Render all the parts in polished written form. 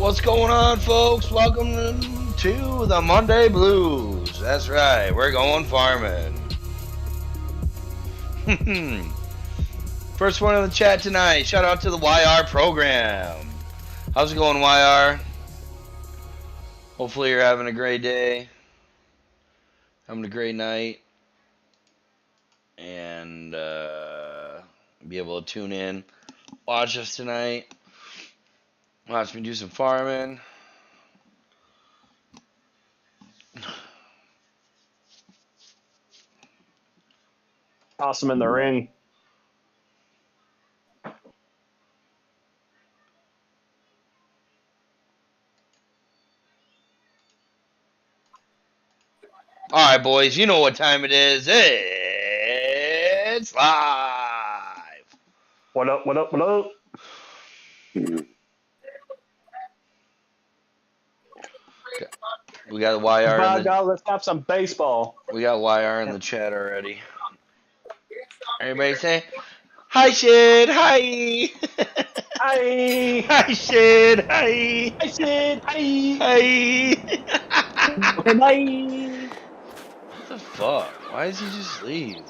What's going on, folks? Welcome to the Monday Blues. That's right, we're going farming. First one in the chat tonight. Shout out to the YR program. How's it going, YR? Hopefully you're having a great day, having a great night, and be able to tune in, watch us tonight. Watch me do some farming. Toss him in the ring. All right, boys, you know what time it is. It's live. What up, what up, what up? We got YR in the, let's have some baseball. we got YR in the chat already. Everybody say, hi, Shid, hi. Hi. Hi, Shid, hi. Hi, Sid. Hi. Hi. Okay, bye. What the fuck? Why does he just leave?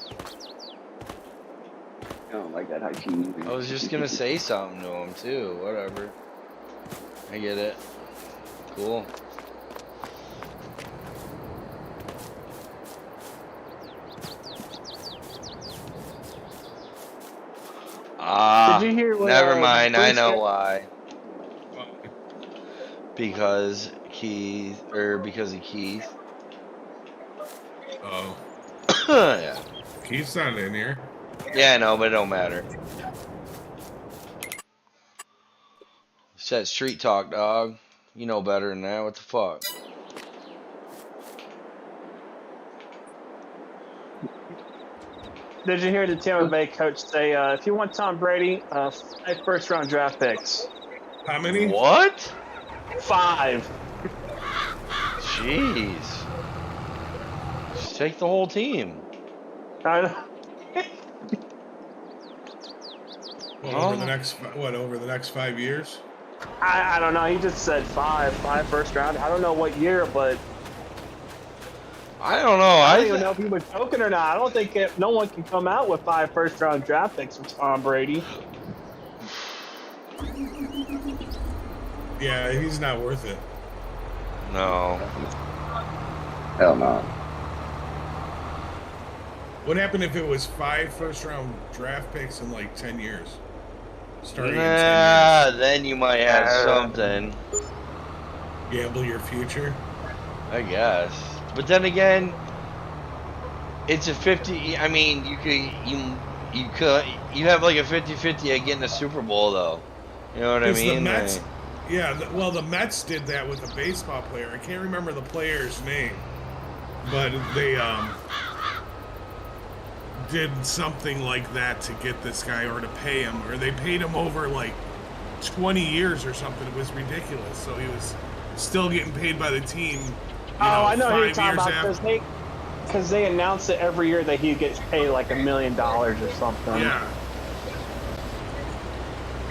I don't like that high cheese. I was just gonna say something to him too. Whatever. I get it. Cool. Ah, Did you hear what, never mind. I Bruce know said? why. because because of Keith. Oh, Yeah. Keith's not in here. Yeah, I know, but it don't matter. It's that street talk, dog. You know better than that. What the fuck? Did you hear the Tampa Bay coach say, if you want Tom Brady, 5 first-round draft picks? How many? What? 5. Jeez. Just take the whole team. I Over the next over the next 5 years? don't know. He just said 5 first round. I don't know what year, but I don't know. I don't even know if he was joking or not. I don't think no one can come out with 5 first-round draft picks for Tom Brady. Yeah, he's not worth it. No. Hell no. What happened if it was 5 first-round draft picks in like 10 years? Starting in 10 years. Then you might have something. Gamble your future. I guess. But then again, it's a 50. I mean, you have like a 50-50 at getting a Super Bowl, though. You know what I mean? The Mets, well, the Mets did that with a baseball player. I can't remember the player's name, but they did something like that to get this guy or to pay him, or they paid him over like 20 years or something. It was ridiculous. So he was still getting paid by the team. I know who you're talking about, because they announce it every year that he gets paid like $1 million or something. Yeah.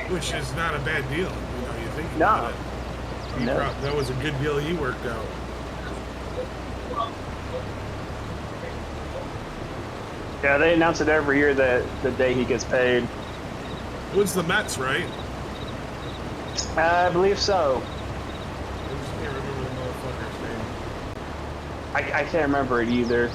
Which is not a bad deal, you think about it. That was a good deal he worked out. Yeah, they announce it every year that the day he gets paid. It was the Mets, right? I believe so. I just can't remember the motherfucker's name. I can't remember it either.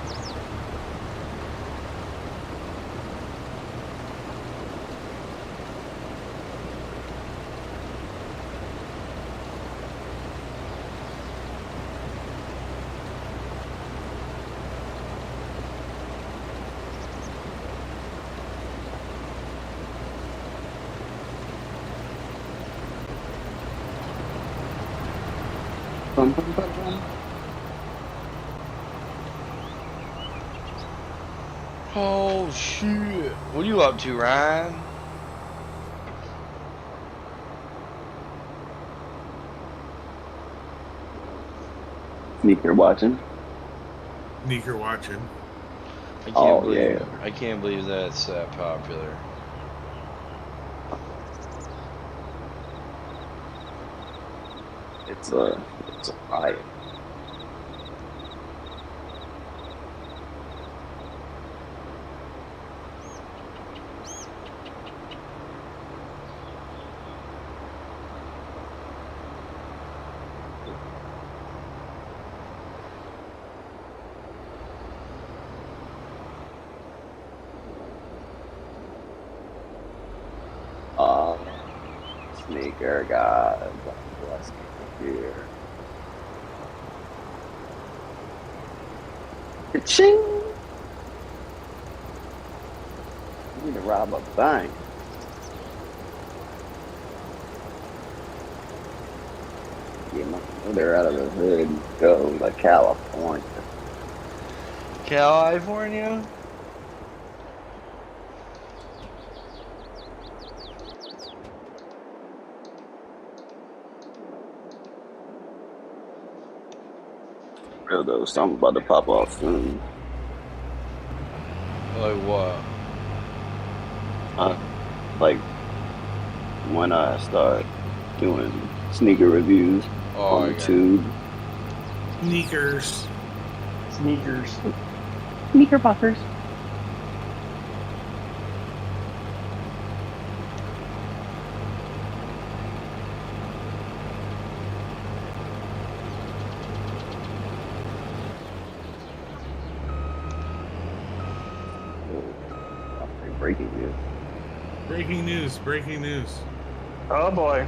Oh shit! What are you up to, Ryan? Sneaker watching. Sneaker watching. I can't believe that's that popular. It's a riot. Sneaker God bless me here. Ka-ching! You need to rob a bank. Get my mother out of the hood and go to California. California? Real though, something about to pop off soon. Like what? Like when I start doing sneaker reviews on YouTube. Sneakers. Sneaker buffers. Breaking news. Oh boy.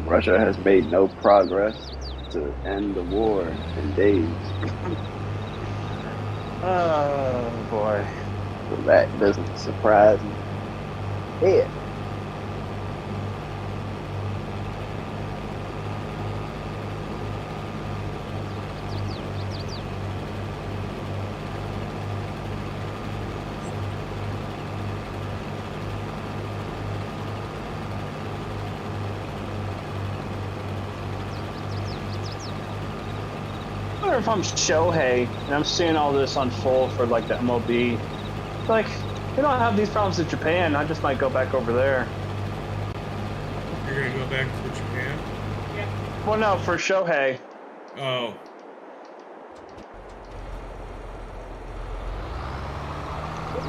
Russia has made no progress to end the war in days. Oh boy. So that doesn't surprise me. Yeah. I wonder if I'm Shohei and I'm seeing all this unfold for like the MLB. Like, we don't have these problems in Japan. I just might go back over there. You're gonna go back to Japan? Well, no, for Shohei. Oh.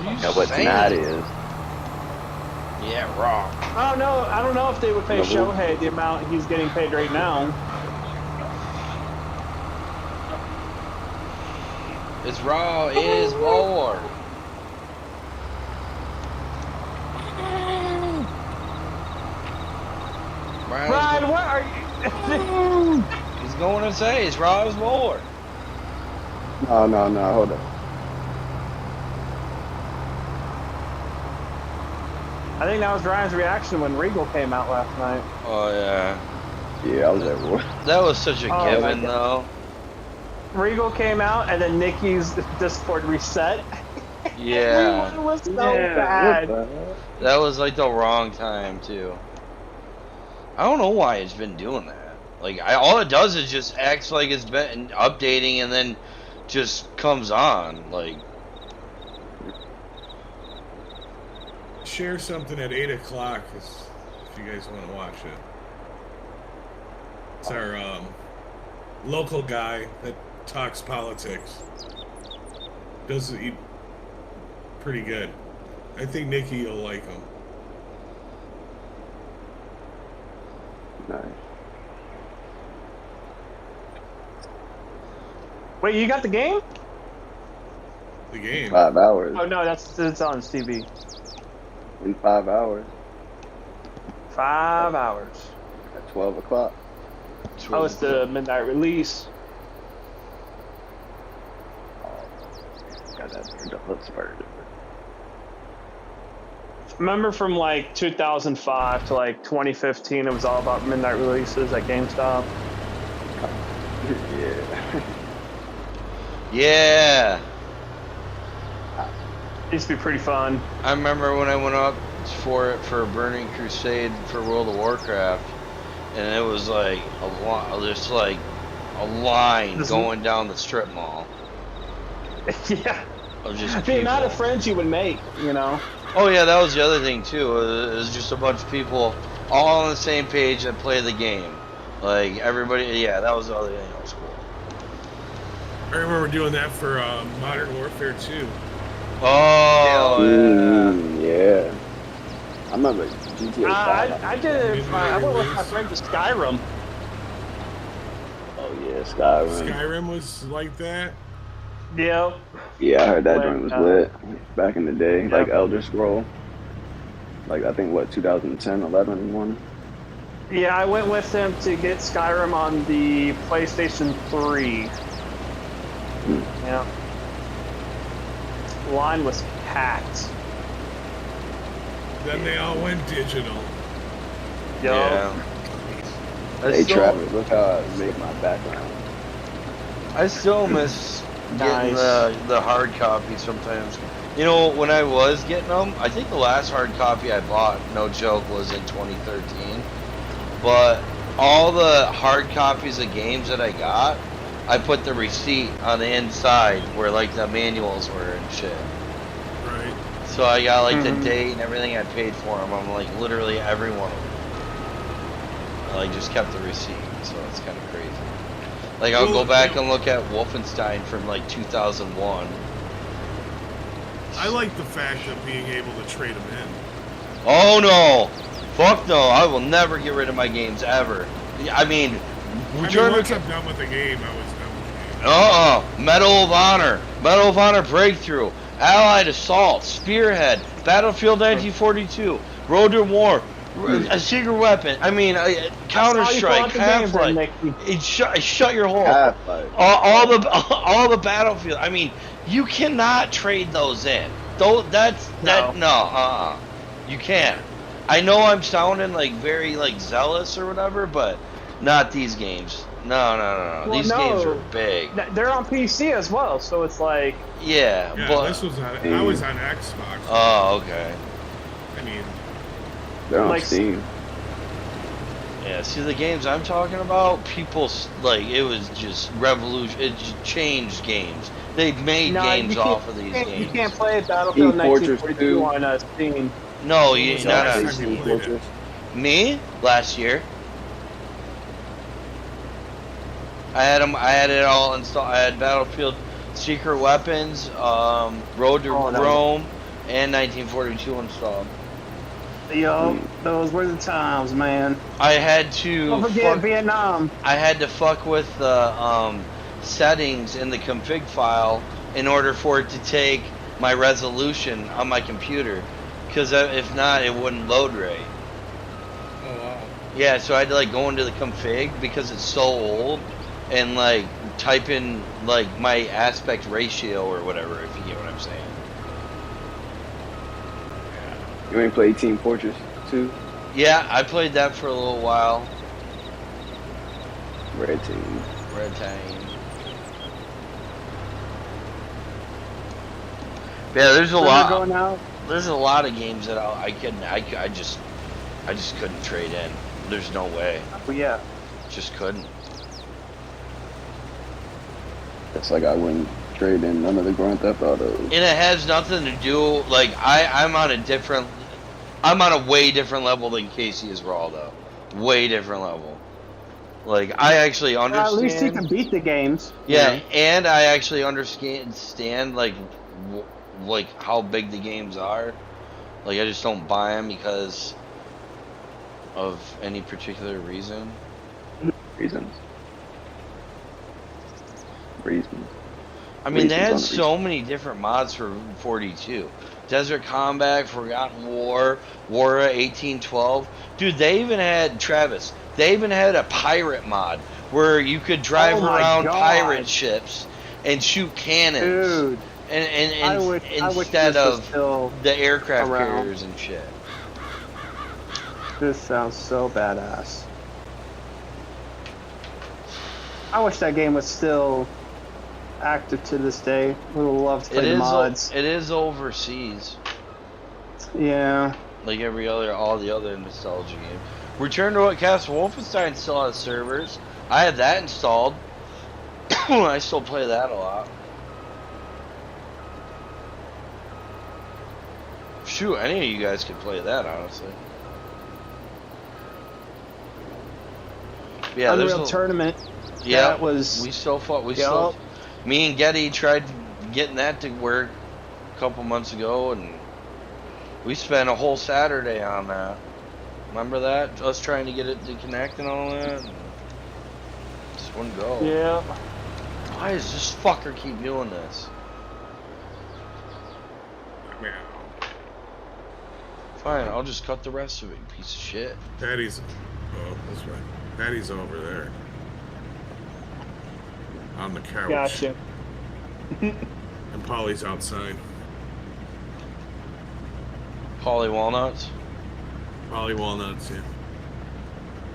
You know what tonight is? Yeah, raw. I don't know if they would pay Shohei the amount he's getting paid right now. It's raw is war. Ryan, what are you? He's going to say it's raw is war. No, hold up. I think that was Ryan's reaction when Regal came out last night. Oh yeah. Yeah, I was at war. That was such a given though. Regal came out and then Nikki's Discord reset. Yeah. Everyone was so bad. That was like the wrong time too. I don't know why it's been doing that. Like, all it does is just acts like it's been updating and then just comes on. Like, Share something at 8 o'clock if you guys want to watch it. It's our local guy that talks politics. Does he pretty good. I think Nikki will like him. Nice. Wait, you got the game? The game. 5 hours. Oh no, it's on TV. In 5 hours. 5 hours. At 12 o'clock. Oh, it's the midnight release. Got that turned up. Let's start it. Remember from like 2005 to like 2015, it was all about midnight releases at GameStop. Yeah. yeah. It used to be pretty fun. I remember when I went up for Burning Crusade for World of Warcraft, and it was like a line going down the strip mall. Yeah. Of just the amount of friends you would make, you know. Oh yeah, that was the other thing too. It was just a bunch of people all on the same page that play the game. Like everybody, yeah, that was the other thing that was cool. I remember doing that for Modern Warfare 2. Oh yeah. I remember GTA 5. I did it. I went with my friend to Skyrim. Oh yeah, Skyrim. Skyrim was like that. Yeah. Yeah, I heard that joint was lit back in the day. Like Elder Scroll. Like I think what 2010, 11 one. Yeah, I went with him to get Skyrim on the PlayStation 3. Yeah. The line was packed. Then they all went digital. yeah. Hey Travis, look how I made my background. I still miss getting the hard copy sometimes. You know, when I was getting them, I think the last hard copy I bought, no joke, was in 2013. But all the hard copies of games that I got, I put the receipt on the inside where like the manuals were and shit. Right. So I got like the date and everything I paid for them. I'm like literally every one of them. I like just kept the receipt, so it's kind of crazy. Like I'll go back and look at Wolfenstein from like 2001. I like the fact of being able to trade them in. Oh no! Fuck no! I will never get rid of my games ever. I mean, once I'm done with the game, I was done with the game. Medal of Honor, Medal of Honor Breakthrough, Allied Assault, Spearhead, Battlefield 1942, Road to War, A secret weapon. I mean, Counter Strike, Half-Life. Shut your hole. Half-Life. All the Battlefield. I mean, you cannot trade those in. No. You can't. I know I'm sounding like very like zealous or whatever, but not these games. No. Well, These games are big. They're on PC as well, so it's like. Yeah, but this was on. I was on Xbox. Oh, okay. I mean, they're on like, Steam. Yeah, see the games I'm talking about. People like it was just revolution. It just changed games. They made games off of these games. You can't play Battlefield 1942 on Steam. No, you not. Me last year. I had it all installed. I had Battlefield Secret Weapons, Road to Rome, and 1942 installed. Yo, those were the times, man. I had to. Don't forget Vietnam. I had to fuck with the settings in the config file in order for it to take my resolution on my computer, because if not, it wouldn't load right. oh wow. Yeah, so I had to like go into the config because it's so old, and like type in like my aspect ratio or whatever, if you get what I'm saying. You ain't played Team Fortress 2? Yeah, I played that for a little while. Red Team. Yeah, there's a lot. Going out? There's a lot of games that I just couldn't trade in. There's no way. Oh, yeah. Just couldn't. It's like I wouldn't trade in none of the Grand Theft Autos. And it has nothing to do, like, I'm on a way different level than Casey is Raw, though. Way different level. Like, I actually understand. At least he can beat the games. Yeah, and I actually understand, like how big the games are. Like, I just don't buy them because of any particular reason. Reasons. I mean, they had so many different mods for 42. Desert Combat, Forgotten War, War 1812. Dude, they even had, Travis, they even had a pirate mod where you could drive around pirate ships and shoot cannons. Dude. Instead of the aircraft carriers and shit. This sounds so badass. I wish that game was still active to this day. Would have loved to play the mods. It is overseas. Yeah. Like all the other nostalgia games. Return to What Castle Wolfenstein still has servers. I had that installed. I still play that a lot. Shoot, any of you guys could play that, honestly. Yeah, Unreal Tournament. Yeah, that was. We still fought. Me and Getty tried getting that to work a couple months ago, and we spent a whole Saturday on that. Remember that? Us trying to get it to connect and all that. And just wouldn't go. Yeah. Why does this fucker keep doing this? Fine, I'll just cut the rest of it, you piece of shit. Patty's. Oh, that's right. Patty's over there. On the couch. Gotcha. And Polly's outside. Polly Walnuts? Polly Walnuts, yeah.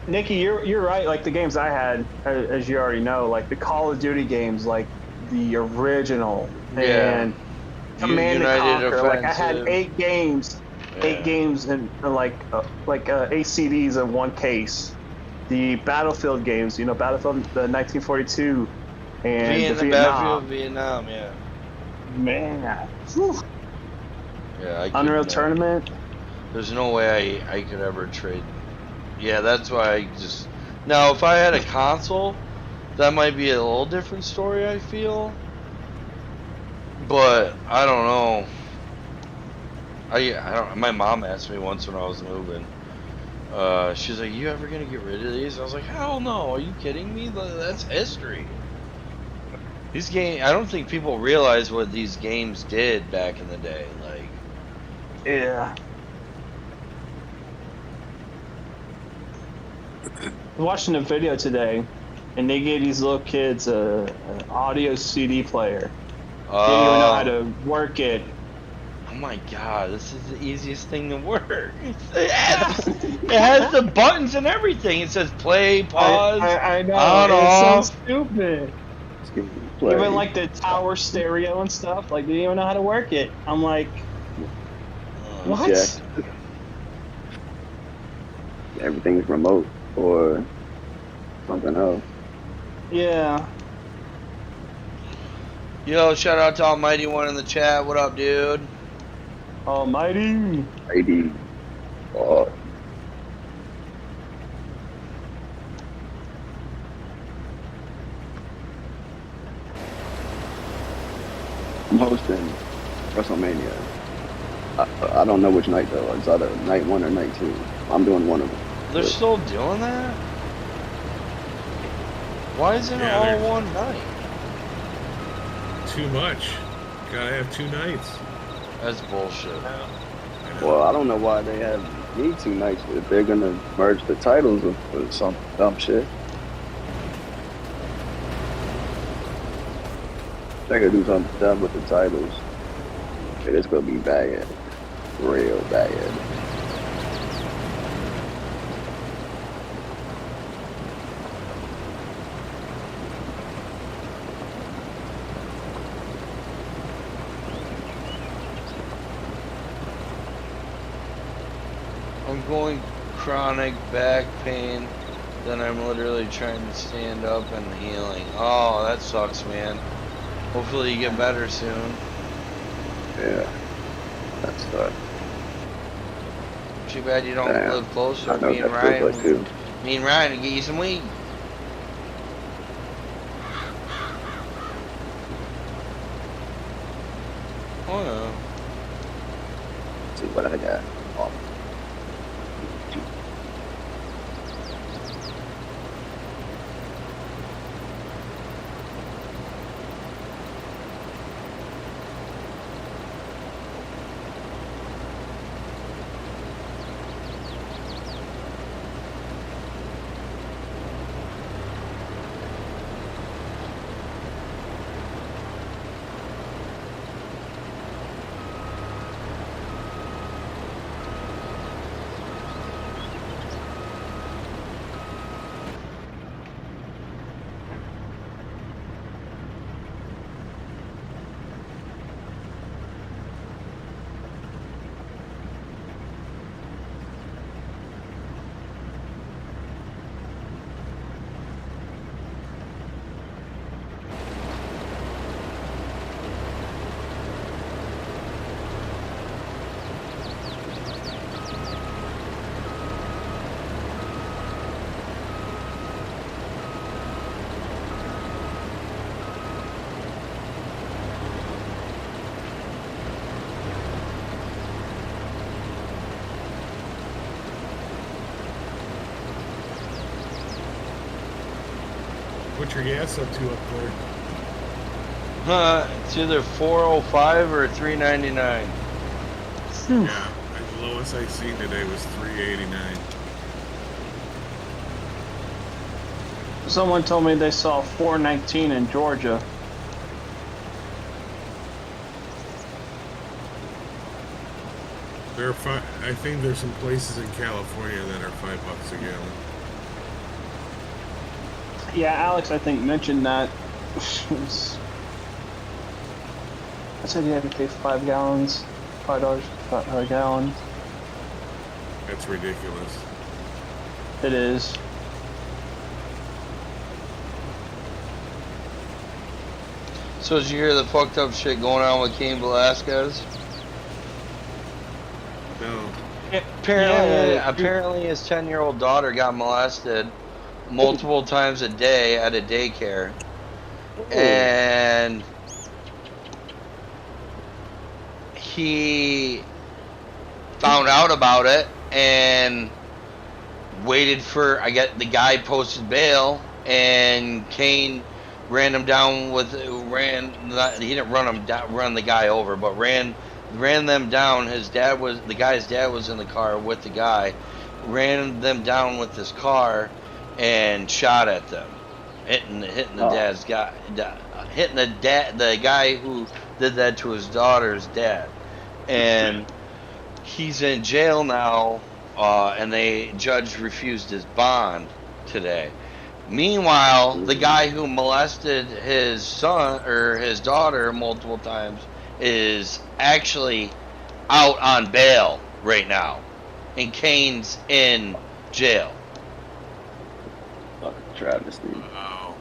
Nikki, you're right. Like the games I had, as you already know, like the Call of Duty games, like the original and Command and Conquer. Like I had 8 games. Yeah. 8 games in like 8 CDs in one case. The Battlefield games, Battlefield the 1942 and the Battlefield Vietnam, yeah. Man, whew. Yeah, Unreal Tournament. There's no way I could ever trade. Yeah, that's why I just. Now, if I had a console, that might be a little different story. I feel, but I don't know. I don't. My mom asked me once when I was moving. She's like, "You ever gonna get rid of these?" I was like, "Hell no! Are you kidding me? That's history." These games. I don't think people realize what these games did back in the day. Like, yeah. watching a video today, and they gave these little kids an audio CD player. They didn't even know how to work it. Oh my god, this is the easiest thing to work. It has the buttons and everything. It says play, pause, I know. on, It's off. so stupid. Even like the tower stereo and stuff, like they didn't even know how to work it. I'm like, what? Jack. Everything's remote or something else. Yeah. Yo, shout out to Almighty One in the chat. What up, dude? Almighty. ID. Oh. I'm hosting WrestleMania. I don't know which night though. It's either night 1 or night 2. I'm doing one of them. They're still doing that? Why isn't it all one night? Too much. Gotta have 2 nights. That's bullshit. Well, I don't know why they need 2 nights if they're gonna merge the titles with some dumb shit. They're gonna do something dumb with the titles. It's gonna be bad. Real bad. I'm going chronic back pain, then I'm literally trying to stand up and healing. Oh, that sucks, man. Hopefully you get better soon. Yeah, that's that. Too bad you don't live closer. I know Me and that feels Ryan, like too. me and Ryan will get you some weed. Oh no. Let's see what I got. Oh. What's your gas up to up there? It's either 405 or 399. Yeah, the lowest I seen today was 389. Someone told me they saw 419 in Georgia. I think there's some places in California that are $5 a gallon. Yeah, Alex, I think, mentioned that. I said you had to pay 5 gallons, $5 a gallon. That's ridiculous. It is. So did you hear the fucked up shit going on with Cain Velasquez? No. Apparently his 10-year-old daughter got molested multiple times a day at a daycare. Ooh. And he found out about it and waited for, I guess the guy posted bail, and Cain ran him down with, he didn't run the guy over, but ran them down. The guy's dad was in the car with the guy, ran them down with his car, and shot at them, hitting the dad's guy, hitting the guy who did that to his daughter's dad, and he's in jail now. And the judge refused his bond today. Meanwhile, the guy who molested his son or his daughter multiple times is actually out on bail right now, and Kane's in jail. Fucking travesty. Wow.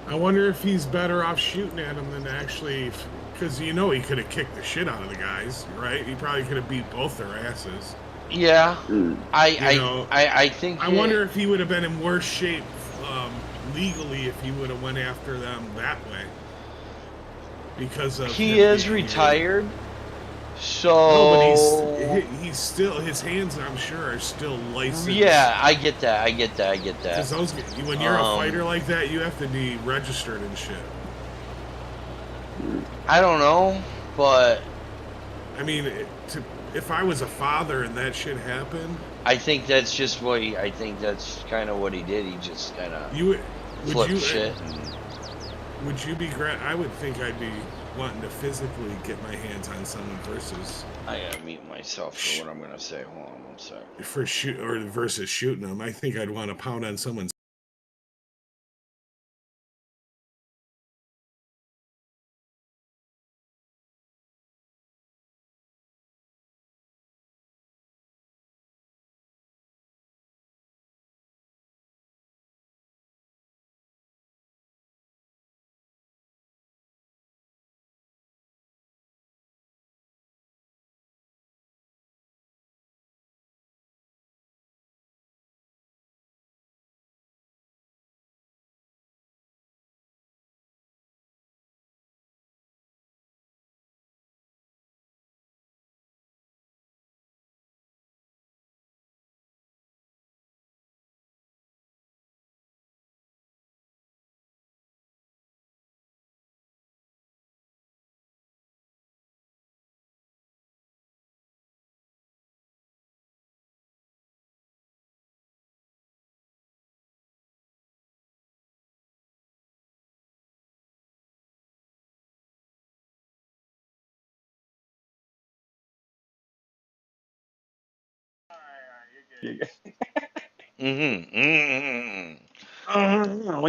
I wonder if he's better off shooting at him than actually, because he could have kicked the shit out of the guys, right? He probably could have beat both their asses. Yeah, I think. I wonder if he would have been in worse shape legally if he would have went after them that way. Because of he is retired, so. No, but he's still, his hands, I'm sure, are still licensed. Yeah, I get that. Because when you're a fighter like that, you have to be registered and shit. I don't know, but I mean, if I was a father and that shit happened, I think that's just what I think that's kind of what he did. He just kind of flipped shit. Would you be? I would think I'd be wanting to physically get my hands on someone versus. I gotta mute myself for what I'm gonna say. Hold on one second. Versus shooting them, I think I'd want to pound on someone's.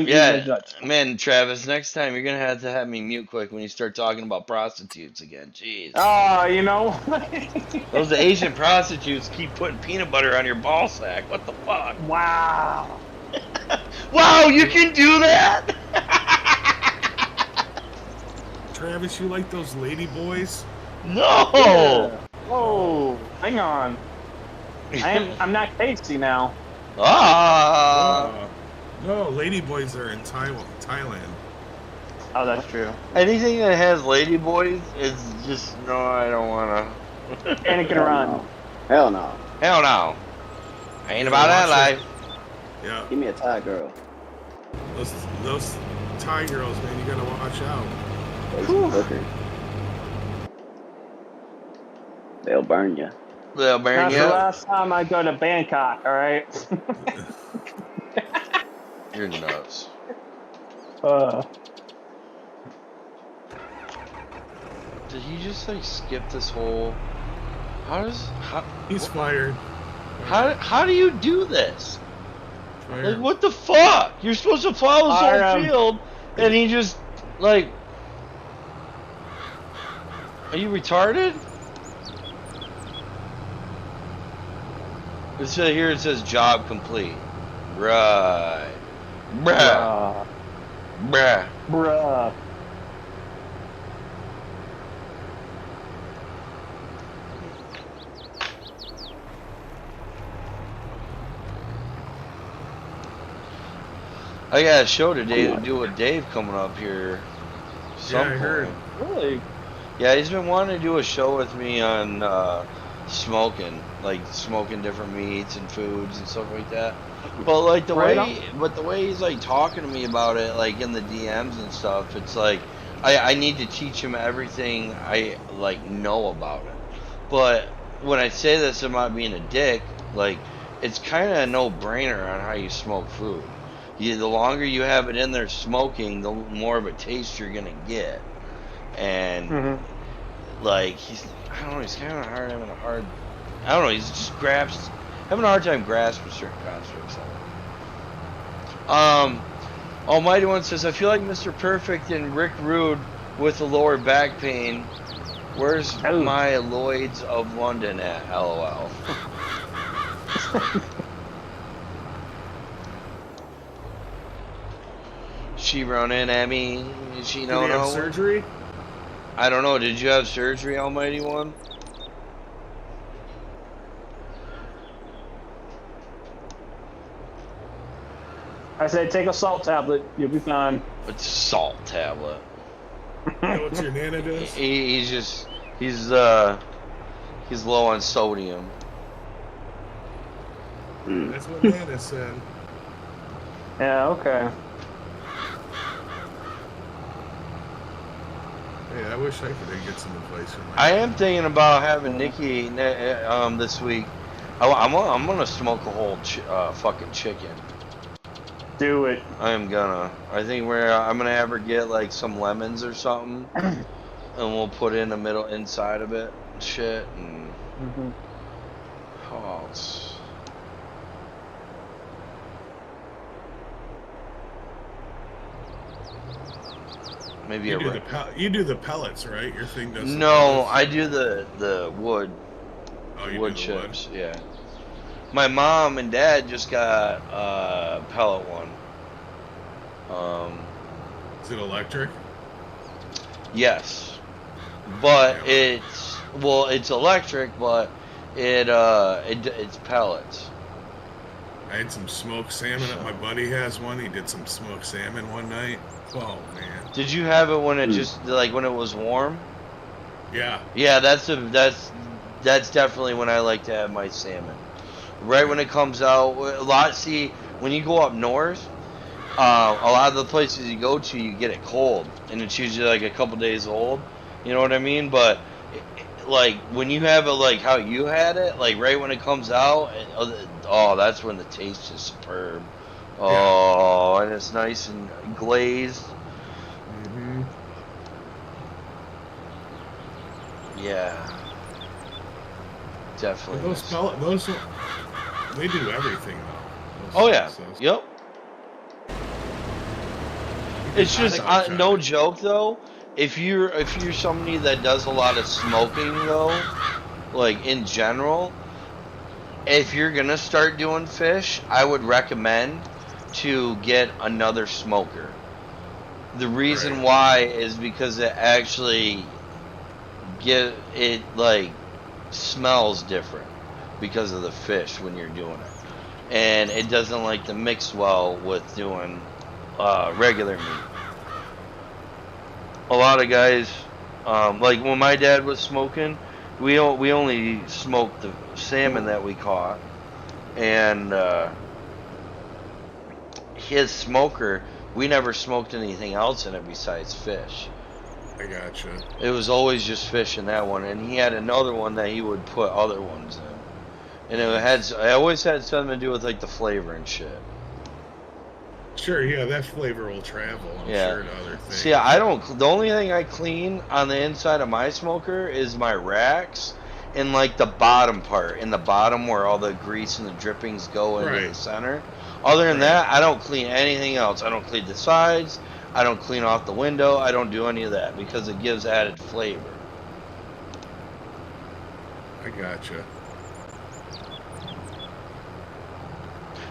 Yeah, man, Travis. Next time you're gonna have to have me mute quick when you start talking about prostitutes again. Jeez. Those Asian prostitutes keep putting peanut butter on your ball sack. What the fuck? Wow. Wow, you can do that? Travis, you like those lady boys? No. Yeah. Whoa, hang on. I'm not tasty now. No, lady boys are in Thailand. Oh, that's true. Anything that has lady boys is just no. I don't wanna. Anakin run. Hell no. Hell no. I ain't about that life. Yeah. Give me a Thai girl. Those Thai girls, man, you gotta watch out. They'll burn you. They'll burn That's you. the last time I go to Bangkok. All right. You're nuts. Did he just like skip this whole? He's fired. How do you do this? Like, what the fuck? You're supposed to follow this whole field, and he just like. Are you retarded? Here it says job complete. Right. Bruh. Bruh. Bruh. I got a show today to do with Dave coming up here. Yeah, I heard. Really? Yeah, he's been wanting to do a show with me on smoking, like smoking different meats and foods and stuff like that. But like the way he's like talking to me about it, like in the DMs and stuff, it's like I need to teach him everything I like know about it. But when I say this, I'm not being a dick. Like it's kind of a no-brainer on how you smoke food. The longer you have it in there smoking, the more of a taste you're gonna get. And like I don't know, he's kind of having a hard. I don't know. He's just having a hard time grasping certain constructs. Almighty One says, I feel like Mr. Perfect and Rick Rude with the lower back pain. Where's my Lloyds of London at? LOL. She running at me. She no Did he have surgery? I don't know. Did you have surgery, Almighty One? I said, take a salt tablet. You'll be fine. It's a salt tablet. What's your Nana does? He's low on sodium. That's what Nana said. Yeah, okay. Hey, I wish I could get some advice from that. I am thinking about having Nikki this week. I'm gonna smoke a whole fucking chicken. Do it. I am gonna. I think I'm gonna have her get like some lemons or something, and we'll put in the middle inside of it and shit. And maybe you do the pellets, right? Your thing does. No, I do the wood. Oh, you wood do the chips. Wood? Yeah. My mom and dad just got a pellet one. Is it electric? Yes, but it's electric, but it's pellets. I had some smoked salmon. My buddy has one. He did some smoked salmon one night. Oh man! Did you have it when it just like when it was warm? Yeah. Yeah, that's definitely when I like to have my salmon. Right when it comes out, when you go up north, a lot of the places you go to, you get it cold, and it's usually like a couple days old. You know what I mean? But like when you have it like how you had it, like right when it comes out, that's when the taste is superb. Oh, and it's nice and glazed. Yeah, definitely. Those they do everything though. Oh yeah. Yep. It's just no joke though. If you're somebody that does a lot of smoking though, like in general, if you're gonna start doing fish, I would recommend to get another smoker. The reason why is because it actually smells different because of the fish when you're doing it, and it doesn't like to mix well with doing regular meat. A lot of guys, like when my dad was smoking, we only smoked the salmon that we caught, and his smoker, we never smoked anything else in it besides fish. I gotcha. It was always just fish in that one, and he had another one that he would put other ones in, and it always had something to do with like the flavor and shit. Sure, yeah, that flavor will travel, I'm sure, to other things. See, the only thing I clean on the inside of my smoker is my racks and like the bottom part, in the bottom where all the grease and the drippings go into the center. Other than that, I don't clean anything else. I don't clean the sides, I don't clean off the window, I don't do any of that because it gives added flavor. I gotcha.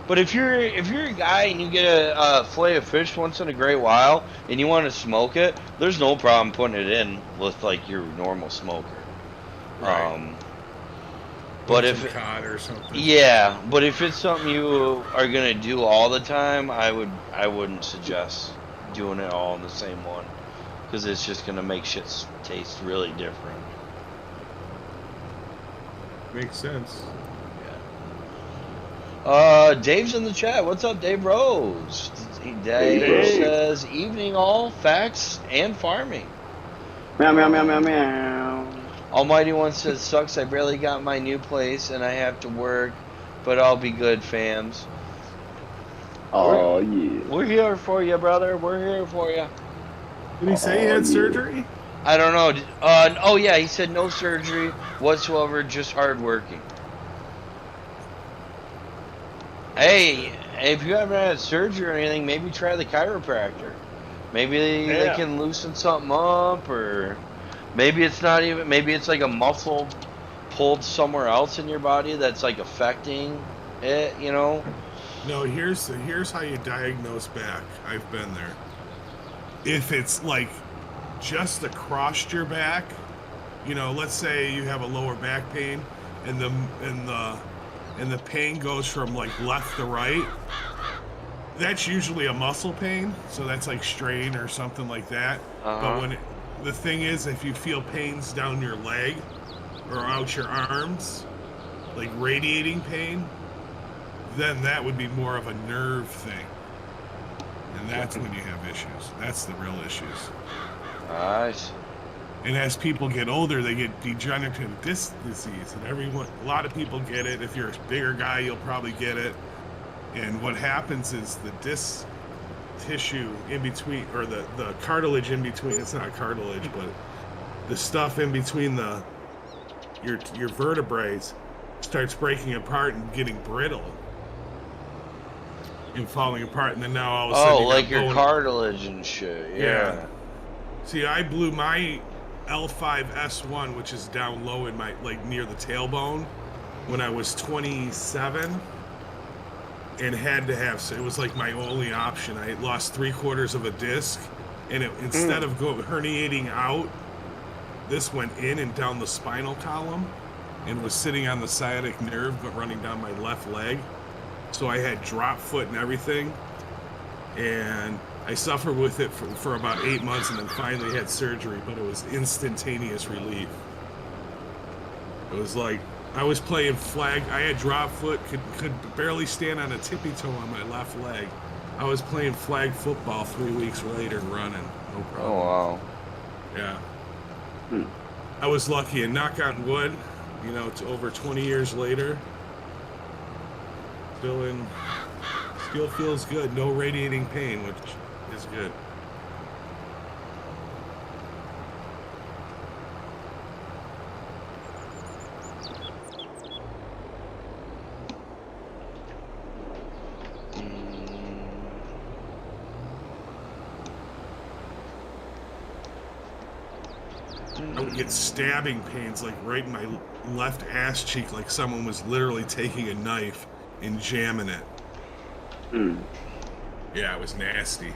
But if you're a guy and you get a fillet of fish once in a great while and you want to smoke it, there's no problem putting it in with like your normal smoker. Right. But if cod or something. Yeah, but if it's something you are gonna do all the time, I wouldn't suggest doing it all in the same one, because it's just gonna make shit taste really different. Makes sense. Dave's in the chat. What's up, Dave Rose? Dave says, evening all, facts and farming. Meow, meow, meow, meow, meow. Almighty One says, sucks, I barely got my new place and I have to work but I'll be good, fams. Oh, yeah. We're here for you, brother. We're here for you. Did he say he had surgery? I don't know. Oh, yeah, he said no surgery whatsoever, just hard working. Hey, if you haven't had surgery or anything, maybe try the chiropractor. Maybe they can loosen something up, or maybe it's not even, maybe it's like a muscle pulled somewhere else in your body that's like affecting it, you know? No, here's how you diagnose back. I've been there. If it's like just across your back, you know, let's say you have a lower back pain and the pain goes from like left to right, that's usually a muscle pain, so that's like strain or something like that. But when the thing is, if you feel pains down your leg or out your arms, like radiating pain, then that would be more of a nerve thing. And that's when you have issues. That's the real issues. Nice. And as people get older, they get degenerative disc disease. And a lot of people get it. If you're a bigger guy, you'll probably get it. And what happens is the disc tissue in between, or the cartilage in between, it's not cartilage, but the stuff in between your vertebrae starts breaking apart and getting brittle and falling apart, and then now all of a sudden like your cartilage and shit. Yeah. See, I blew my L5S1, which is down low in my, like, near the tailbone, when I was 27, and had to have, so it was like my only option. I lost 3/4 of a disc, and instead of herniating out, this went in and down the spinal column and was sitting on the sciatic nerve but running down my left leg. So I had drop foot and everything, and I suffered with it for about 8 months, and then finally had surgery, but it was instantaneous relief. It was like I was playing flag. I had drop foot, could barely stand on a tippy toe on my left leg. I was playing flag football 3 weeks later, running, no problem. Oh, wow. Yeah. I was lucky, and knock on wood, you know, it's over 20 years later. Still feels good. No radiating pain, which is good. I would get stabbing pains, like right in my left ass cheek, like someone was literally taking a knife and jamming it. Yeah, it was nasty.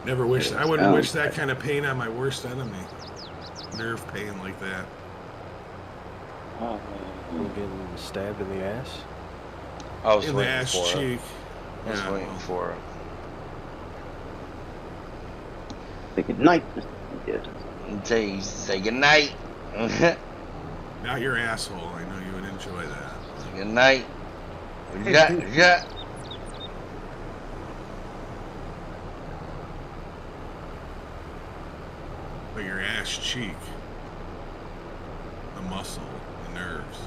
I wouldn't wish that kind of pain on my worst enemy. Nerve pain like that. You getting stabbed in the ass? I was in the ass cheek. I was waiting for it. Take a knife. Say good night. Not your asshole. I know you would enjoy that. Good night. Yeah. But your ass cheek, the muscle, the nerves.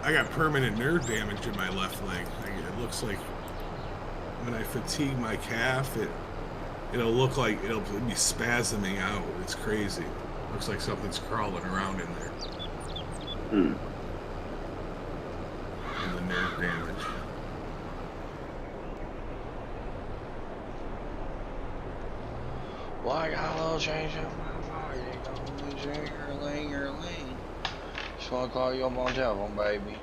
I got permanent nerve damage in my left leg. It looks like when I fatigue my calf, it'll look like it'll be spasming out. It's crazy. Looks like something's crawling around in there. And the nerve damage. Well, I got a little change in my car. You know, just wanna call you up on telephone, baby.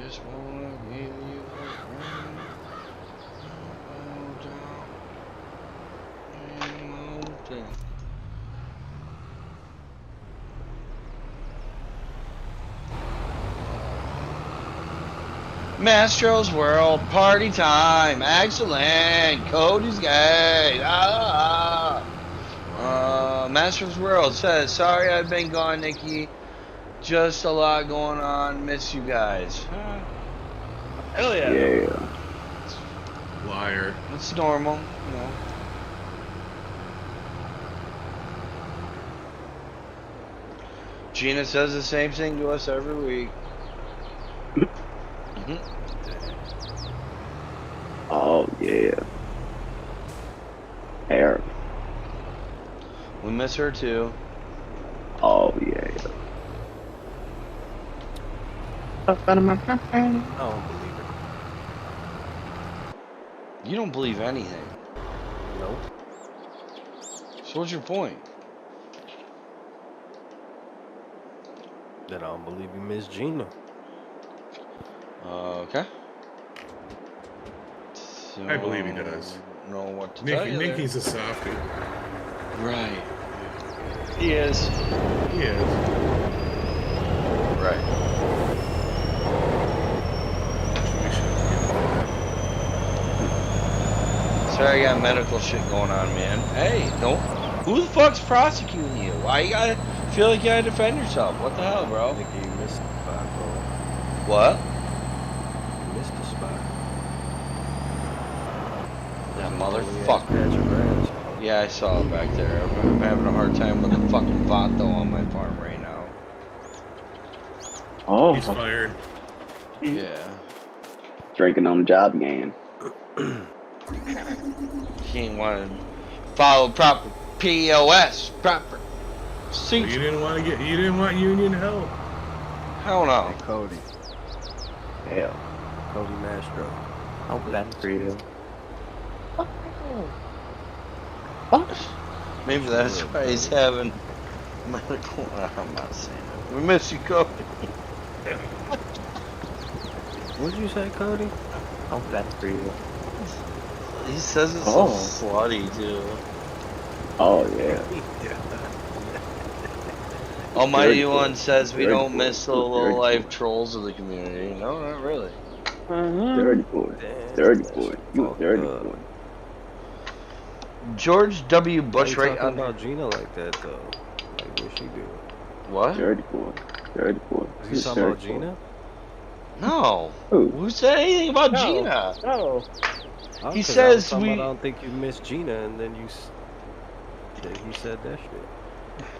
Just wanna give you a ring. Mastro's World, party time, excellent, Cody's gay, Mastro's World says, sorry I've been gone, Nikki, just a lot going on, miss you guys. Hell yeah. Yeah. Liar. It's normal, you know. Gina says the same thing to us every week. Oh yeah. Hair. We miss her too. Oh yeah. I don't believe it. You don't believe anything. Nope. So what's your point? That I don't believe you miss Gina. Okay. So, I believe he does. Know what to tell you there. Nikki's a softie. Right. He is. He is. Right. Sorry, I got medical shit going on, man. Hey, no. Who the fuck's prosecuting you? Why you gotta feel like you gotta defend yourself? What the hell, bro? Nikki, you missed the spot, bro. What? You missed the spot. That motherfucker. Yeah, I saw it back there. I'm having a hard time with the fucking Vato on my farm right now. Oh. He's fired. Yeah. Drinking on the job again. He ain't want to follow proper POS, proper. So you didn't want union help. Hell no. Hey, Cody. Hell. Cody Mastro. I'm glad for you. Maybe that's why he's having medical. I'm not saying it. We miss you, Cody. What'd you say, Cody? I'm glad for you. He says it's so slutty, too. Oh, yeah. Almighty One says we don't miss the low-life trolls of the community. No, not really. Dirty boy. Dirty boy. You a dirty boy. George W. Bush right on under. about Gina like that, though. Like, what she do? What? Dirty boy. Dirty boy. Is he talking about Gina? No. Who? Who said anything about Gina? No. He says I don't think you miss Gina, and then he said that shit.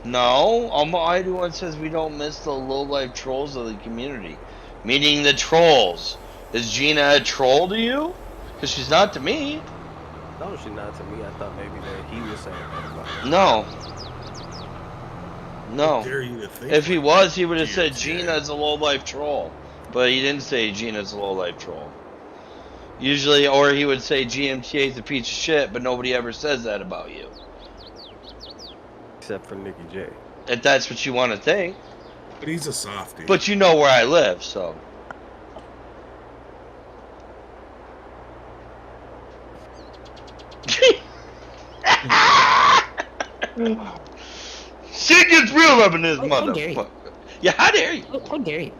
No, Almighty One says we don't miss the low-life trolls of the community. Meaning the trolls. Is Gina a troll to you? Because she's not to me. No, she's not to me. I thought maybe that he was saying that about her. No. No. How dare you to think If he like was, that, he would have said GMTA. Gina's a low-life troll. But he didn't say Gina's a low-life troll. Usually, or he would say GMTA's a piece of shit, but nobody ever says that about you. Except for Nikki J. If that's what you want to think. But he's a softie. But you know where I live, so. Shit gets real up in this motherfucker. Yeah, how dare you? How dare you?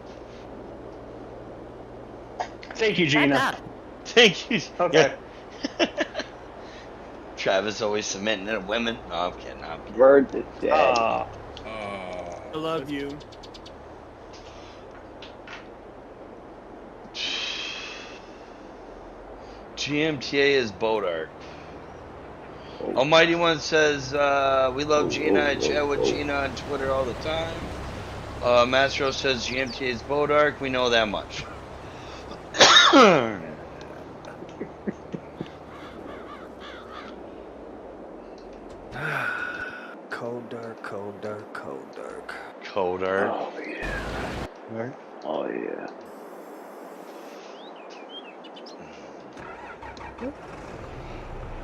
Thank you, Gina. Thank you. Okay. Yeah. Travis always cementing it women. No, I'm kidding. Word to day. Oh. I love you. GMTA is Bodart. Almighty One says, we love Gina. I chat with Gina on Twitter all the time. Mastro says GMTA is Bodark. We know that much. Cold dark, cold dark, cold dark. Coder. Oh, yeah. Oh, yeah.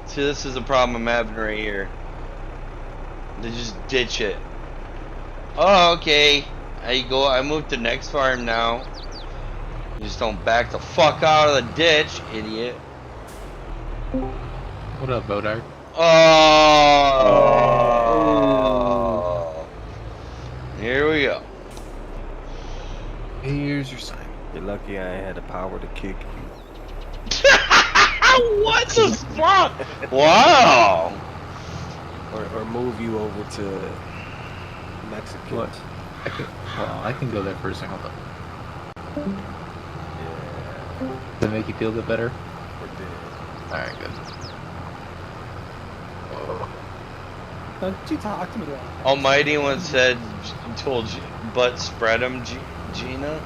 See, this is the problem I'm having right here. They just ditch it. Oh, okay. I moved to next farm now. You just don't back the fuck out of the ditch, idiot. What up, Bodar? Oh. Here we go. Here's your sign. You're lucky I had the power to kick you. What the fuck? Wow. Or move you over to Mexicans. What? I can go there for a second. Hold on. Yeah. Does that make you feel a bit better? It did. Alright, good. Oh. Don't you talk to me like that. Almighty once said, told you, but spread 'em, Gina.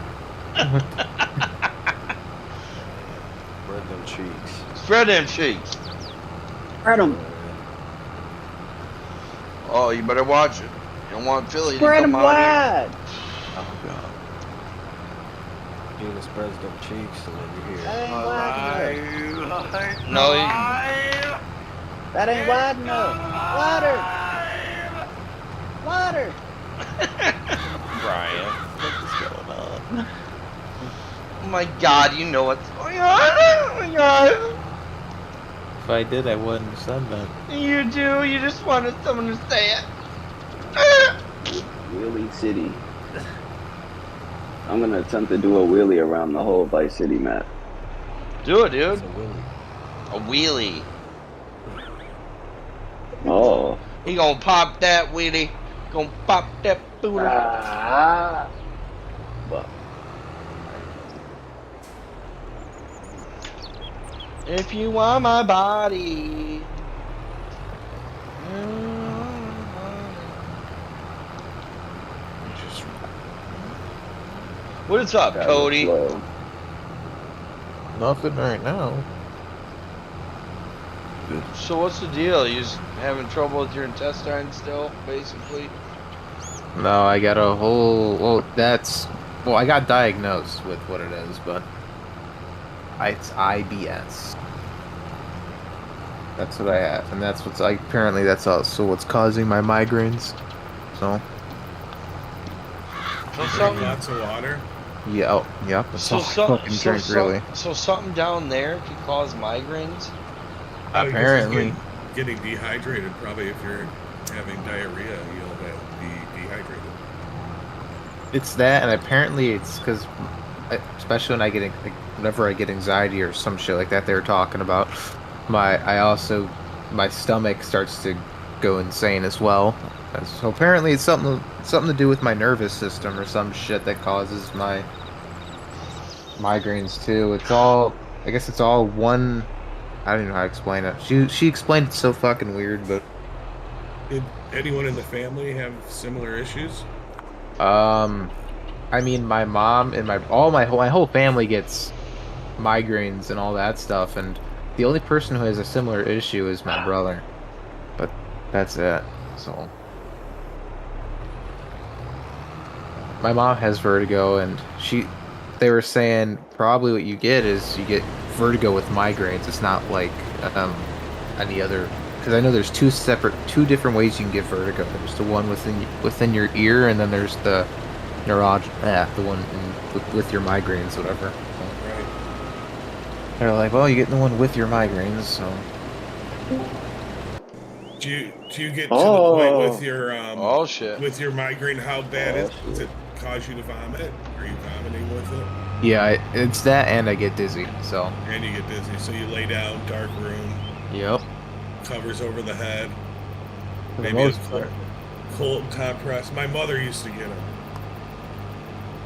Spread them cheeks. Spread them cheeks. Spread them. Oh, you better watch it. You don't want Philly Spread to come them out wide. Oh god. Gina spreads them cheeks and then you hear. That ain't wide enough. No, That ain't wide enough. Wider. Wider. Brian. What's going on? Oh my God, you know what's going on. Oh my God. If I did, I wouldn't have said that. You do. You just wanted someone to say it. Wheelie City. I'm gonna attempt to do a wheelie around the whole Vice City map. Do it, dude. It's a wheelie. A wheelie. Oh. He gonna pop that wheelie. Gonna pop that booty. Well, If you want my body. What's up, that was Cody? slow. Nothing right now. So what's the deal? You just having trouble with your intestines still, basically? No, I got a whole. Well, I got diagnosed with what it is, but it's IBS. That's what I have, and that's what's like. Apparently, that's also what's causing my migraines. So. Lots of water. Yeah. Oh, yep. That's all I fucking drink, really. So something down there could cause migraines. Apparently. Getting dehydrated, probably if you're having diarrhea, you'll be dehydrated. It's that, and apparently it's because, especially when I get whenever I get anxiety or some shit like that, they were talking about. My stomach starts to go insane as well. So apparently it's something to do with my nervous system or some shit that causes my migraines too. I guess it's all one. I don't even know how to explain it. She explained it so fucking weird, but. Did anyone in the family have similar issues? I mean, my mom and my whole family gets migraines and all that stuff, and the only person who has a similar issue is my brother. But that's it. So my mom has vertigo, and they were saying probably what you get is you get vertigo with migraines. It's not like any other, because I know there's two different ways you can get vertigo. There's the one within your ear, and then there's the the one with your migraines, whatever. Right. They're like, well, you get the one with your migraines, so. Do you get to the point with your with your migraine? How bad does it cause you to vomit? Are you vomiting with it? Yeah, it's that, and I get dizzy. So. And you get dizzy, so you lay down, dark room. Yep. Covers over the head. For the Maybe most a part. cold compress. My mother used to get them.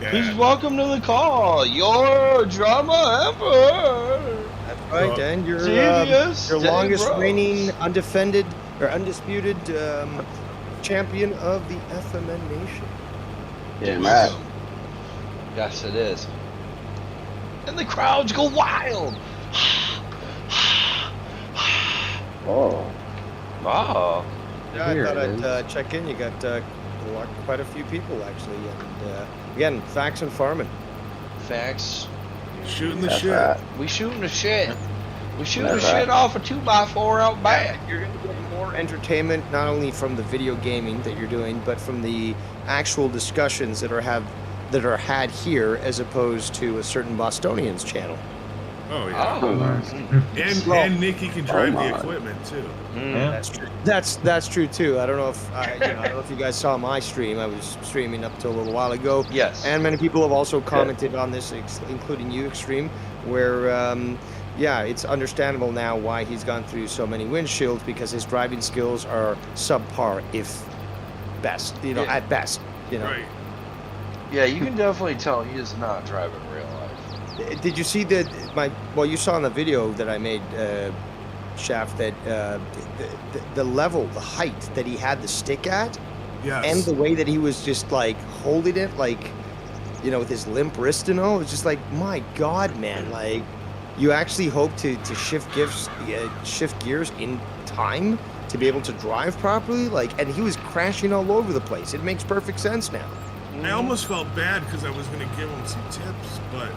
Yeah. Please welcome to the call, your drama emperor. That's right, and your Genius, longest Dave reigning undisputed champion of the FMN Nation. Yeah, right. Yes, it is. And the crowds go wild. Oh. Oh. Yeah, Here I thought it I'd check in. You got quite a few people actually, and again, facts and farming. Facts. Shooting the That's shit. right. We shooting the shit. We shooting That's the shit right. off a 2x4 out back. You're going to get more entertainment not only from the video gaming that you're doing, but from the actual discussions that are had here, as opposed to a certain Bostonians channel. Oh yeah. Oh. And Nikki can drive the equipment too. Yeah. That's true. That's true too. I don't know if I don't know if you guys saw my stream. I was streaming up till a little while ago. Yes. And many people have also commented on this, including you, Extreme, where yeah, it's understandable now why he's gone through so many windshields, because his driving skills are subpar, if best, at best, Right. Yeah, you can definitely tell he is not driving real life. Did you see you saw in the video that I made Shaft, that the level, the height that he had the stick at, Yes. and the way that he was just like holding it, like, you know, with his limp wrist and all, it's just like, my God, man, like, you actually hope to shift gears in time to be able to drive properly, like, and he was crashing all over the place. It makes perfect sense now. I almost felt bad because I was going to give him some tips, but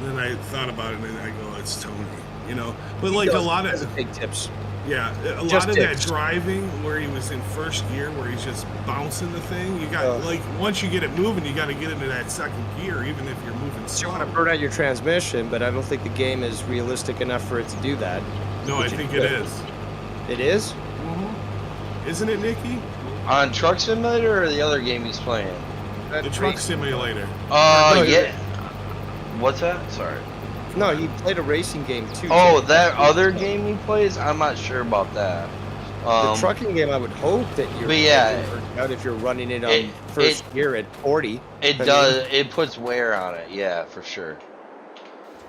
then I thought about it and I go, it's Tony, you know. But like a lot of big tips. Yeah, a lot of that driving where he was in first gear, where he's just bouncing the thing. You got like once you get it moving, you got to get into that second gear, even if you're moving slow. You want to burn out your transmission, but I don't think the game is realistic enough for it to do that. No, I think it is. It is? Mm-hmm. Isn't it, Nikki? On Truck Simulator or the other game he's playing? The Truck Simulator. Yeah. What's that? Sorry. No, he played a racing game too. Oh, that other game he plays? I'm not sure about that. The trucking game, I would hope that you're. But yeah, out if you're running it on first gear at 40. It does. It puts wear on it. Yeah, for sure.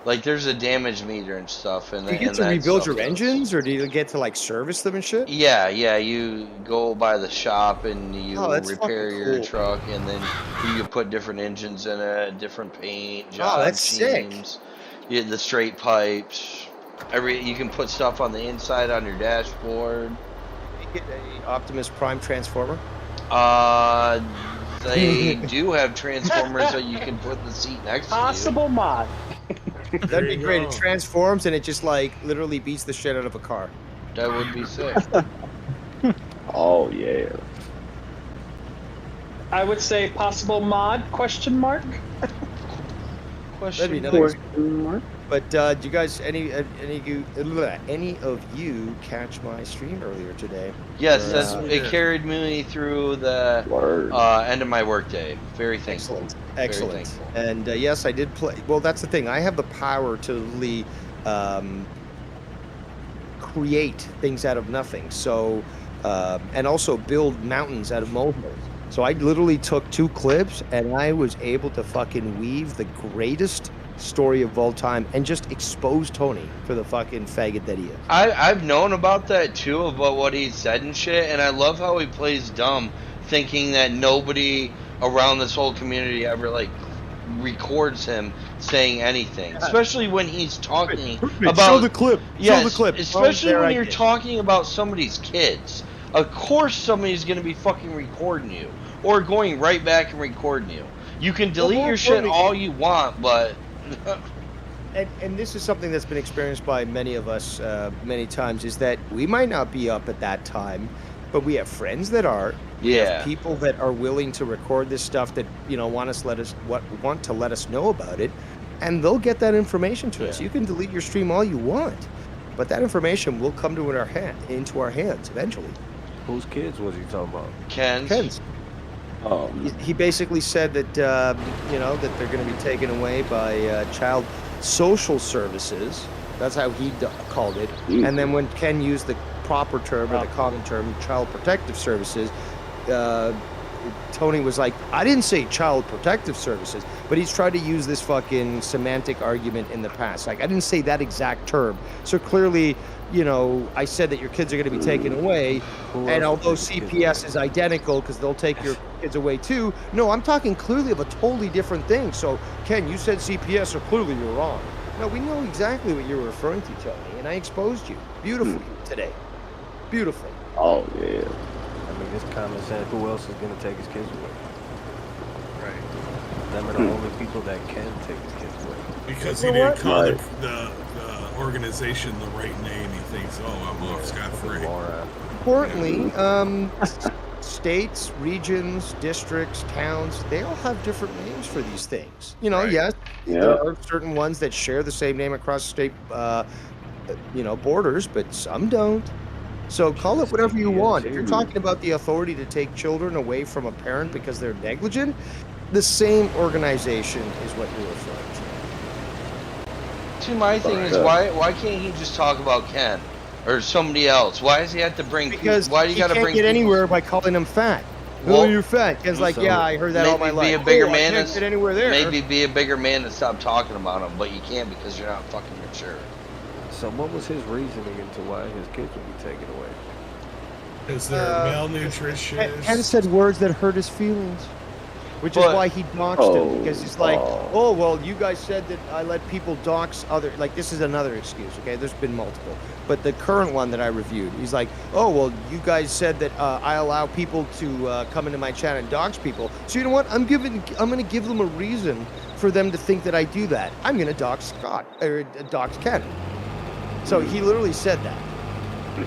Like there's a damage meter and stuff, and do you get to rebuild your engines, or do you get to like service them and shit? Yeah, you go by the shop and you repair your truck, and then you put different engines in it, different paint, job schemes, the straight pipes. You can put stuff on the inside on your dashboard. You get a Optimus Prime transformer. They do have transformers that you can put the seat next to. Possible mod. That'd be great. It transforms and it just like literally beats the shit out of a car. That would be sick. Oh yeah. I would say possible mod ? Question mark. But do you guys any of you catch my stream earlier today? Yes, it carried me through the end of my workday. Very thankful. Excellent. Very thankful. And yes, I did play. Well, that's the thing. I have the power to really create things out of nothing. So, and also build mountains out of molehills. So I literally took 2 clips and I was able to fucking weave the greatest story of all time and just expose Tony for the fucking faggot that he is. I've known about that too, about what he said and shit, and I love how he plays dumb, thinking that nobody around this whole community ever like records him saying anything, especially when he's talking about. Show the clip. Yes, show the clip. especially when you're talking about somebody's kids. Of course, somebody's gonna be fucking recording you or going right back and recording you. You can delete your shit all you want, but. And this is something that's been experienced by many of us many times, is that we might not be up at that time, but we have friends that are. We have people that are willing to record this stuff that, you know, want to let us know about it, and they'll get that information to us. You can delete your stream all you want, but that information will come into our hands eventually. Whose kids was he talking about? Ken's. He basically said that you know, that they're going to be taken away by child social services. That's how he called it. And then when Ken used the proper term or the common term, child protective services, Tony was like, I didn't say child protective services, but he's tried to use this fucking semantic argument in the past. Like, I didn't say that exact term. So clearly, you know, I said that your kids are going to be taken away, and although CPS is identical because they'll take your kids away too, no, I'm talking clearly of a totally different thing. So, Ken, you said CPS, so clearly you're wrong. No, we know exactly what you're referring to, Tony, and I exposed you beautifully today. Beautifully. Oh, yeah. I mean, it's common sense. Who else is going to take his kids away? Right. Them are the only people that can take his kids away. Because he didn't call the organization the right name. He thinks, oh, I'm off scot-free. Importantly, states, regions, districts, towns, they all have different names for these things. You know, yes, there are certain ones that share the same name across state, you know, borders, but some don't. So call it whatever you want. If you're talking about the authority to take children away from a parent because they're negligent, the same organization is what you're referring to. See, my thing is, why can't he just talk about Ken or somebody else? Why does he have to bring? Because why do you got to bring? Can't get anywhere by calling him fat. Well, you're fat. Ken's like, yeah, I heard that all my life. Maybe be a bigger man. I can't get anywhere there. Maybe be a bigger man and stop talking about him, but you can't because you're not fucking mature. So what was his reasoning into why his kids would be taken away? Because they're malnutritious. Ken said words that hurt his feelings, which is why he doxed him, because he's like, oh, well, you guys said that I let people dox other, like, this is another excuse, okay? There's been multiple. But the current one that I reviewed, he's like, oh, well, you guys said that I allow people to come into my chat and dox people. So you know what? I'm going to give them a reason for them to think that I do that. I'm going to dox Scott, or dox Ken. So he literally said that.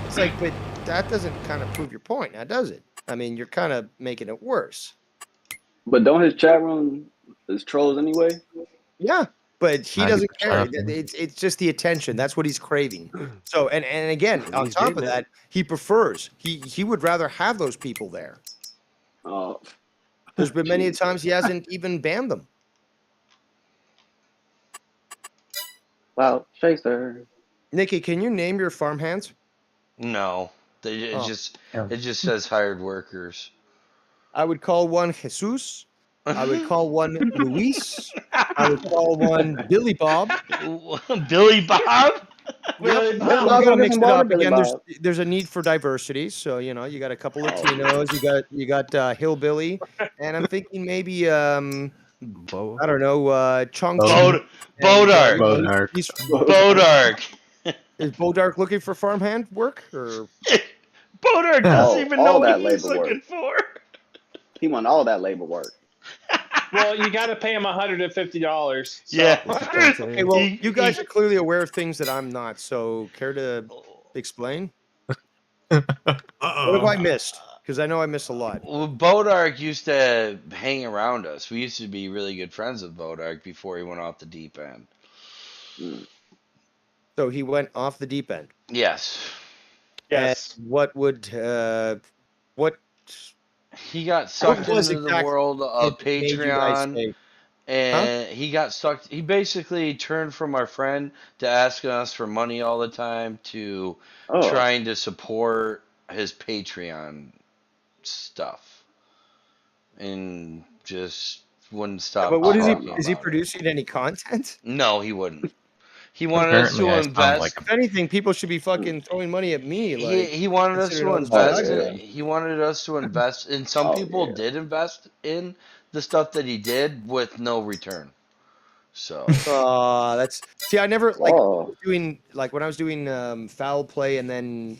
It's like, but that doesn't kind of prove your point, now does it? I mean, you're kind of making it worse. But don't his chat room is trolls anyway? Yeah, but he doesn't care. It's just the attention. That's what he's craving. So, and again, on top of that, he prefers. He would rather have those people there. Oh, there's been many times he hasn't even banned them. Wow, Chaser. Nikki, can you name your farmhands? No, it just says hired workers. I would call one Jesus. I would call one Luis. I would call one Billy Bob. Billy Bob? Yep. I'm gonna mix it up again. There's a need for diversity, so you know you got a couple Latinos, you got Hillbilly, and I'm thinking maybe I don't know Chunk. Bodark. Bodark. Is Bodark looking for farmhand work or? Bodark doesn't even know what he's looking for. He want all that labor work. Well, you got to pay him $150. So. Yeah. Okay, well, you guys are clearly aware of things that I'm not. So, care to explain? What have I missed? Because I know I missed a lot. Well, Bodark used to hang around us. We used to be really good friends with Bodark before he went off the deep end. So he went off the deep end. Yes. Yes. And what would what? He got sucked into the world of Patreon, and he got sucked. He basically turned from our friend to asking us for money all the time to trying to support his Patreon stuff, and just wouldn't stop. But what is he? Is he producing any content? No, he wouldn't. He wanted us to invest. If anything, people should be fucking throwing money at me. Like, he wanted us to invest. He wanted us to invest, and some people did invest in the stuff that he did with no return. So. That's I never doing when I was doing foul play, and then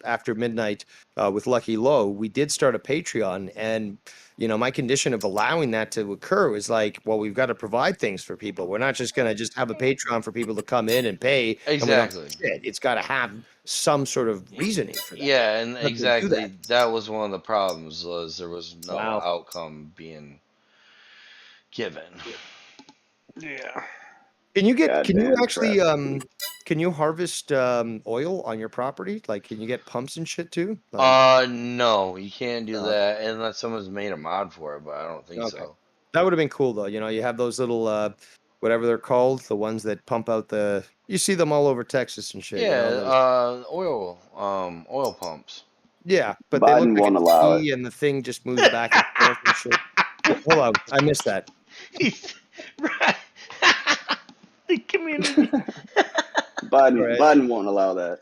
after midnight with Lucky Low, we did start a Patreon, and my condition of allowing that to occur was like, well, we've got to provide things for people. We're not just gonna have a Patreon for people to come in and pay. Exactly. It's got to have some sort of reasoning for that. Yeah, and exactly that was one of the problems, was there was no outcome being given. Yeah. Can you actually can you harvest oil on your property? Like, can you get pumps and shit too? No, you can't do that unless someone's made a mod for it, but I don't think so. That would have been cool though. You have those little whatever they're called, the ones that pump out you see them all over Texas and shit. Yeah, oil pumps. Yeah, but Biden they won't look allow like and the thing just moves back and forth and shit. Hold on, I missed that. Right. The community. Biden won't allow that.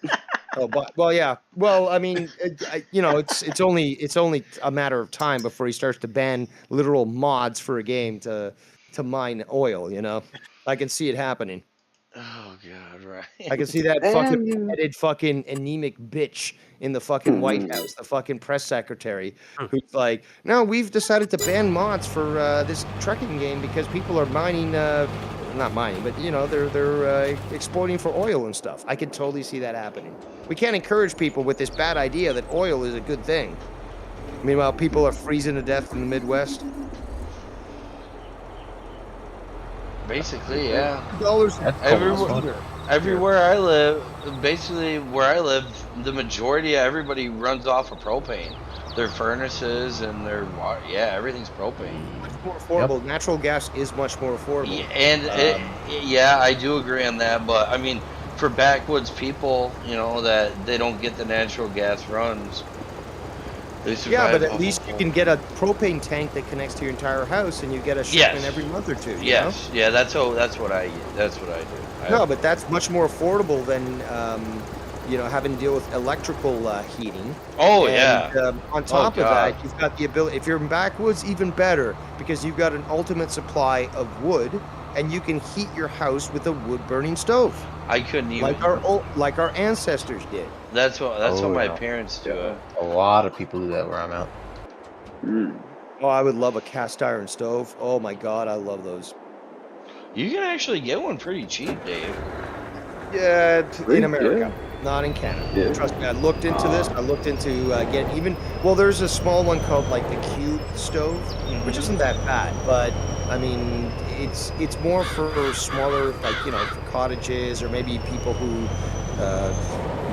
Well, yeah. Well, I mean, it's only a matter of time before he starts to ban literal mods for a game to mine oil. I can see it happening. Oh God, right. I can see that fucking anemic bitch in the fucking White House, the fucking press secretary, who's like, no, we've decided to ban mods for this trekking game because people are mining. Not mining, but they're exploiting for oil and stuff. I could totally see that happening. We can't encourage people with this bad idea that oil is a good thing. Meanwhile, people are freezing to death in the Midwest. Basically, yeah. Everywhere I live, basically where I live, the majority of everybody runs off of propane. Their furnaces and their water, everything's propane. Much more affordable. Yep. Natural gas is much more affordable. Yeah, and I do agree on that. But I mean, for backwoods people, that they don't get the natural gas runs, Yeah, but at least you can get a propane tank that connects to your entire house, and you get a shipment every month or two. Yes, yeah, that's what I do. No, but that's much more affordable than having to deal with electrical heating. Oh, and, on top of that, you've got the ability. If you're in backwoods, even better, because you've got an ultimate supply of wood, and you can heat your house with a wood-burning stove. I couldn't even like our ancestors did. That's what my parents do. A lot of people do that where I'm at. Oh, I would love a cast iron stove. Oh my God, I love those. You can actually get one pretty cheap, Dave. Yeah, in America, not in Canada. Yeah. Trust me, I looked into this. I looked into getting even. Well, there's a small one called like the Cube stove, which isn't that bad, but I mean, it's more for smaller, like for cottages or maybe people who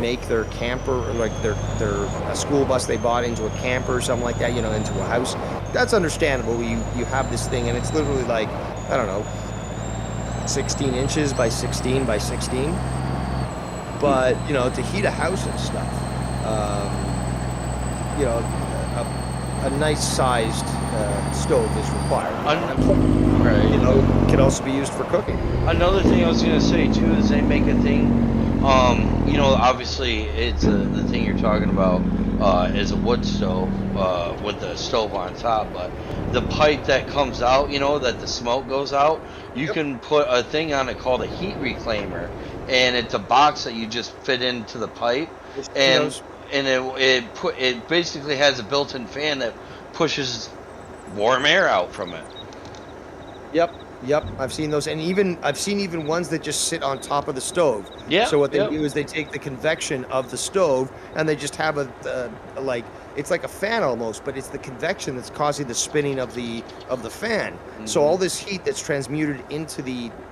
make their camper or like their a school bus they bought into a camper or something like that, into a house. That's understandable. You have this thing and it's literally like, I don't know, 16 inches by 16 by 16. But to heat a house and stuff, a nice sized stove is required. Right. Can also be used for cooking. Another thing I was gonna say too is they make a thing. Obviously it's the thing you're talking about is a wood stove with the stove on top, but the pipe that comes out, that the smoke goes out, you can put a thing on it called a heat reclaimer, and it's a box that you just fit into the pipe, and it basically has a built-in fan that pushes warm air out from it. Yep, I've seen those, and I've seen ones that just sit on top of the stove. Yeah. So what they do is they take the convection of the stove and they just have it's like a fan almost, but it's the convection that's causing the spinning of the fan. Mm-hmm. So all this heat that's transmuted into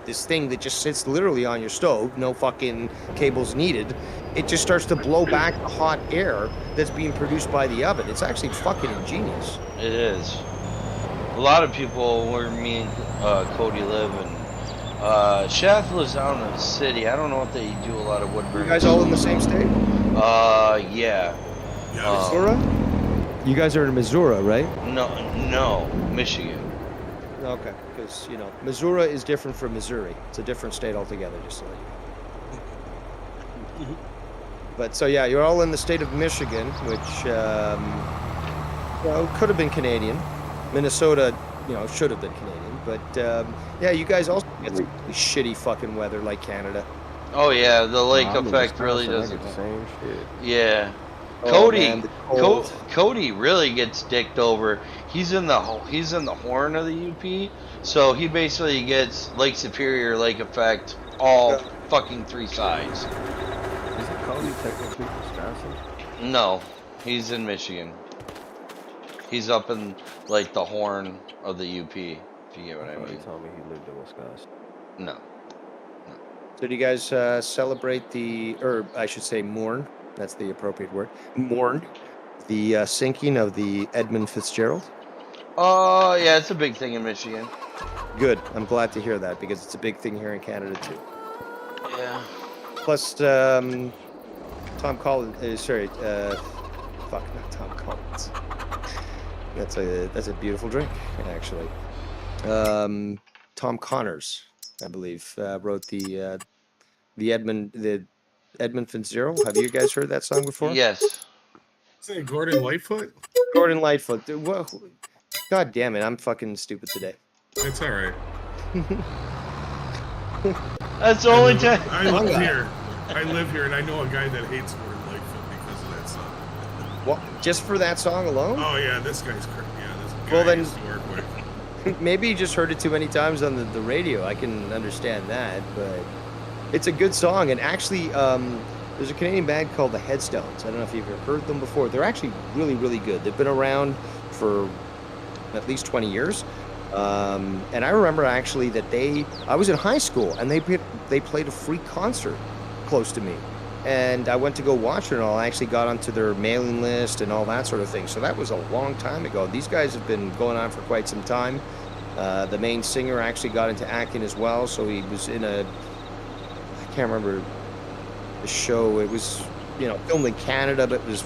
this thing that just sits literally on your stove, no fucking cables needed, it just starts to blow back the hot air that's being produced by the oven. It's actually fucking ingenious. It is. A lot of people where me and Cody live, and Chef lives down in the city. I don't know if they do a lot of wood burning. You guys all in the same state? Yeah. Missouri? You guys are in Missouri, right? No, Michigan. Okay, because Missouri is different from Missouri. It's a different state altogether, just so you know. But so yeah, you're all in the state of Michigan, which could have been Canadian. Minnesota, should have been Canadian, but you guys also get some shitty fucking weather like Canada. Oh yeah, the lake effect really doesn't. The same shit. Yeah, Cody really gets dicked over. He's in the horn of the UP, so he basically gets Lake Superior lake effect all fucking three sides. Isn't Cody technically Wisconsin? No, he's in Michigan. He's up in like the horn of the UP, if you get what I mean. He told me he lived in Wisconsin. No. So do you guys celebrate or I should say mourn, that's the appropriate word, mourn the sinking of the Edmund Fitzgerald? Oh, yeah, it's a big thing in Michigan. Good. I'm glad to hear that because it's a big thing here in Canada too. Yeah. Plus, Tom Collins, not Tom Collins. That's a beautiful drink, actually. Tom Connors, I believe, wrote the Edmund Fitzgerald. Have you guys heard that song before? Yes. Is it Gordon Lightfoot? Gordon Lightfoot. God damn it, I'm fucking stupid today. It's all right. That's the only time. I live here. And I know a guy that hates Gordon Lightfoot because of that song. What? Just for that song alone? Oh yeah, this guy's crazy. Yeah, this guy well, then, used to work with. Maybe you just heard it too many times on the radio. I can understand that, but it's a good song. And actually, there's a Canadian band called the Headstones. I don't know if you've ever heard them before. They're actually really, really good. They've been around for at least 20 years. And I remember actually that I was in high school and they played a free concert close to me. And I went to go watch it and all. I actually got onto their mailing list and all that sort of thing. So that was a long time ago. These guys have been going on for quite some time. The main singer actually got into acting as well. So he was in I can't remember the show. It was, filmed in Canada, but it was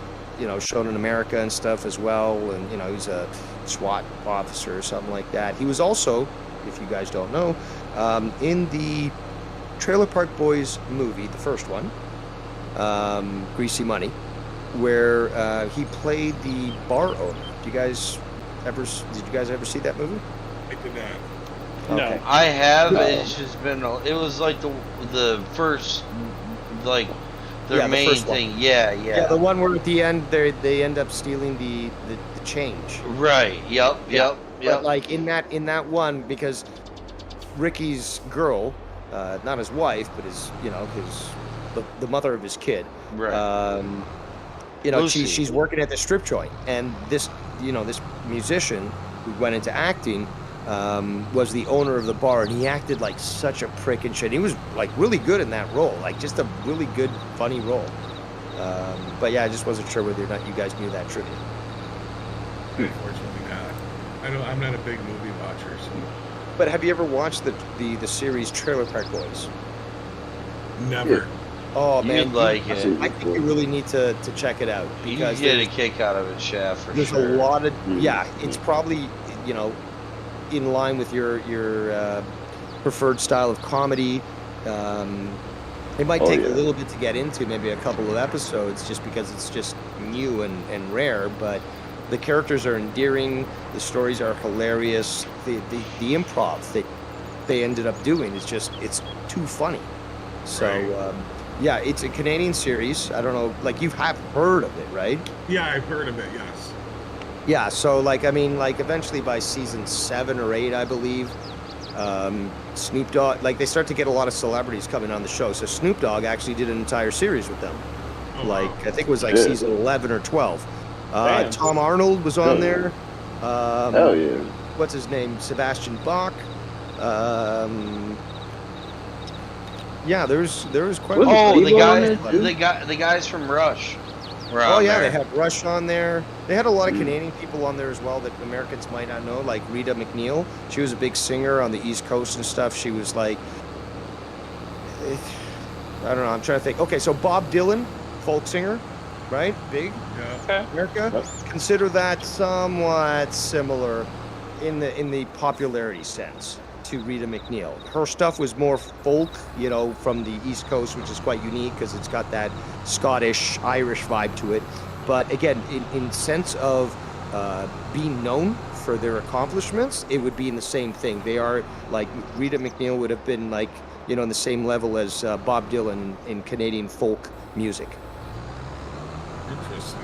shown in America and stuff as well. And he's a SWAT officer or something like that. He was also, if you guys don't know, in the Trailer Park Boys movie, the first one, Greasy Money, where he played the bar owner. Did you guys ever see that movie? I did not. Okay. No, I have. No. It's just been. It was like the first, like their main thing. Yeah. Yeah, the one where at the end they end up stealing the change. Right. Yep. But like in that one, because Ricky's girl, not his wife, but his the mother of his kid. Right. She's working at the strip joint, and this musician who went into acting was the owner of the bar, and he acted like such a prick and shit. He was like really good in that role, like just a really good, funny role. But yeah, I just wasn't sure whether or not you guys knew that trivia. Unfortunately not. I'm not a big movie watcher. So. But have you ever watched the series Trailer Park Boys? Never. Yeah. Oh man, you'd like it. I think you really need to check it out because you get a kick out of it, Chef. For there's sure. a lot of it's probably in line with your preferred style of comedy. It might take a little bit to get into, maybe a couple of episodes, just because it's just new and rare. But the characters are endearing, the stories are hilarious. The improv that they ended up doing is it's too funny. So. Right. Yeah, it's a Canadian series. I don't know, like you have heard of it, right? Yeah, I've heard of it, yes. Yeah, so eventually by season 7 or 8, I believe, Snoop Dogg, they start to get a lot of celebrities coming on the show. So Snoop Dogg actually did an entire series with them. Oh, wow. I think it was season 11 or 12. Tom Arnold was on there. Hell yeah. What's his name? Sebastian Bach. Yeah, there's quite. The guys from Rush. Oh yeah, they had Rush on there. They had a lot of Canadian people on there as well that Americans might not know, like Rita McNeil. She was a big singer on the East Coast and stuff. She was like, I don't know. I'm trying to think. Okay, so Bob Dylan, folk singer, right? Big. Yeah. America. Consider that somewhat similar in the popularity sense to Rita McNeil. Her stuff was more folk, from the East Coast, which is quite unique because it's got that Scottish, Irish vibe to it. But again, in sense of being known for their accomplishments, it would be in the same thing. They are like Rita McNeil would have been in the same level as Bob Dylan in Canadian folk music. Interesting.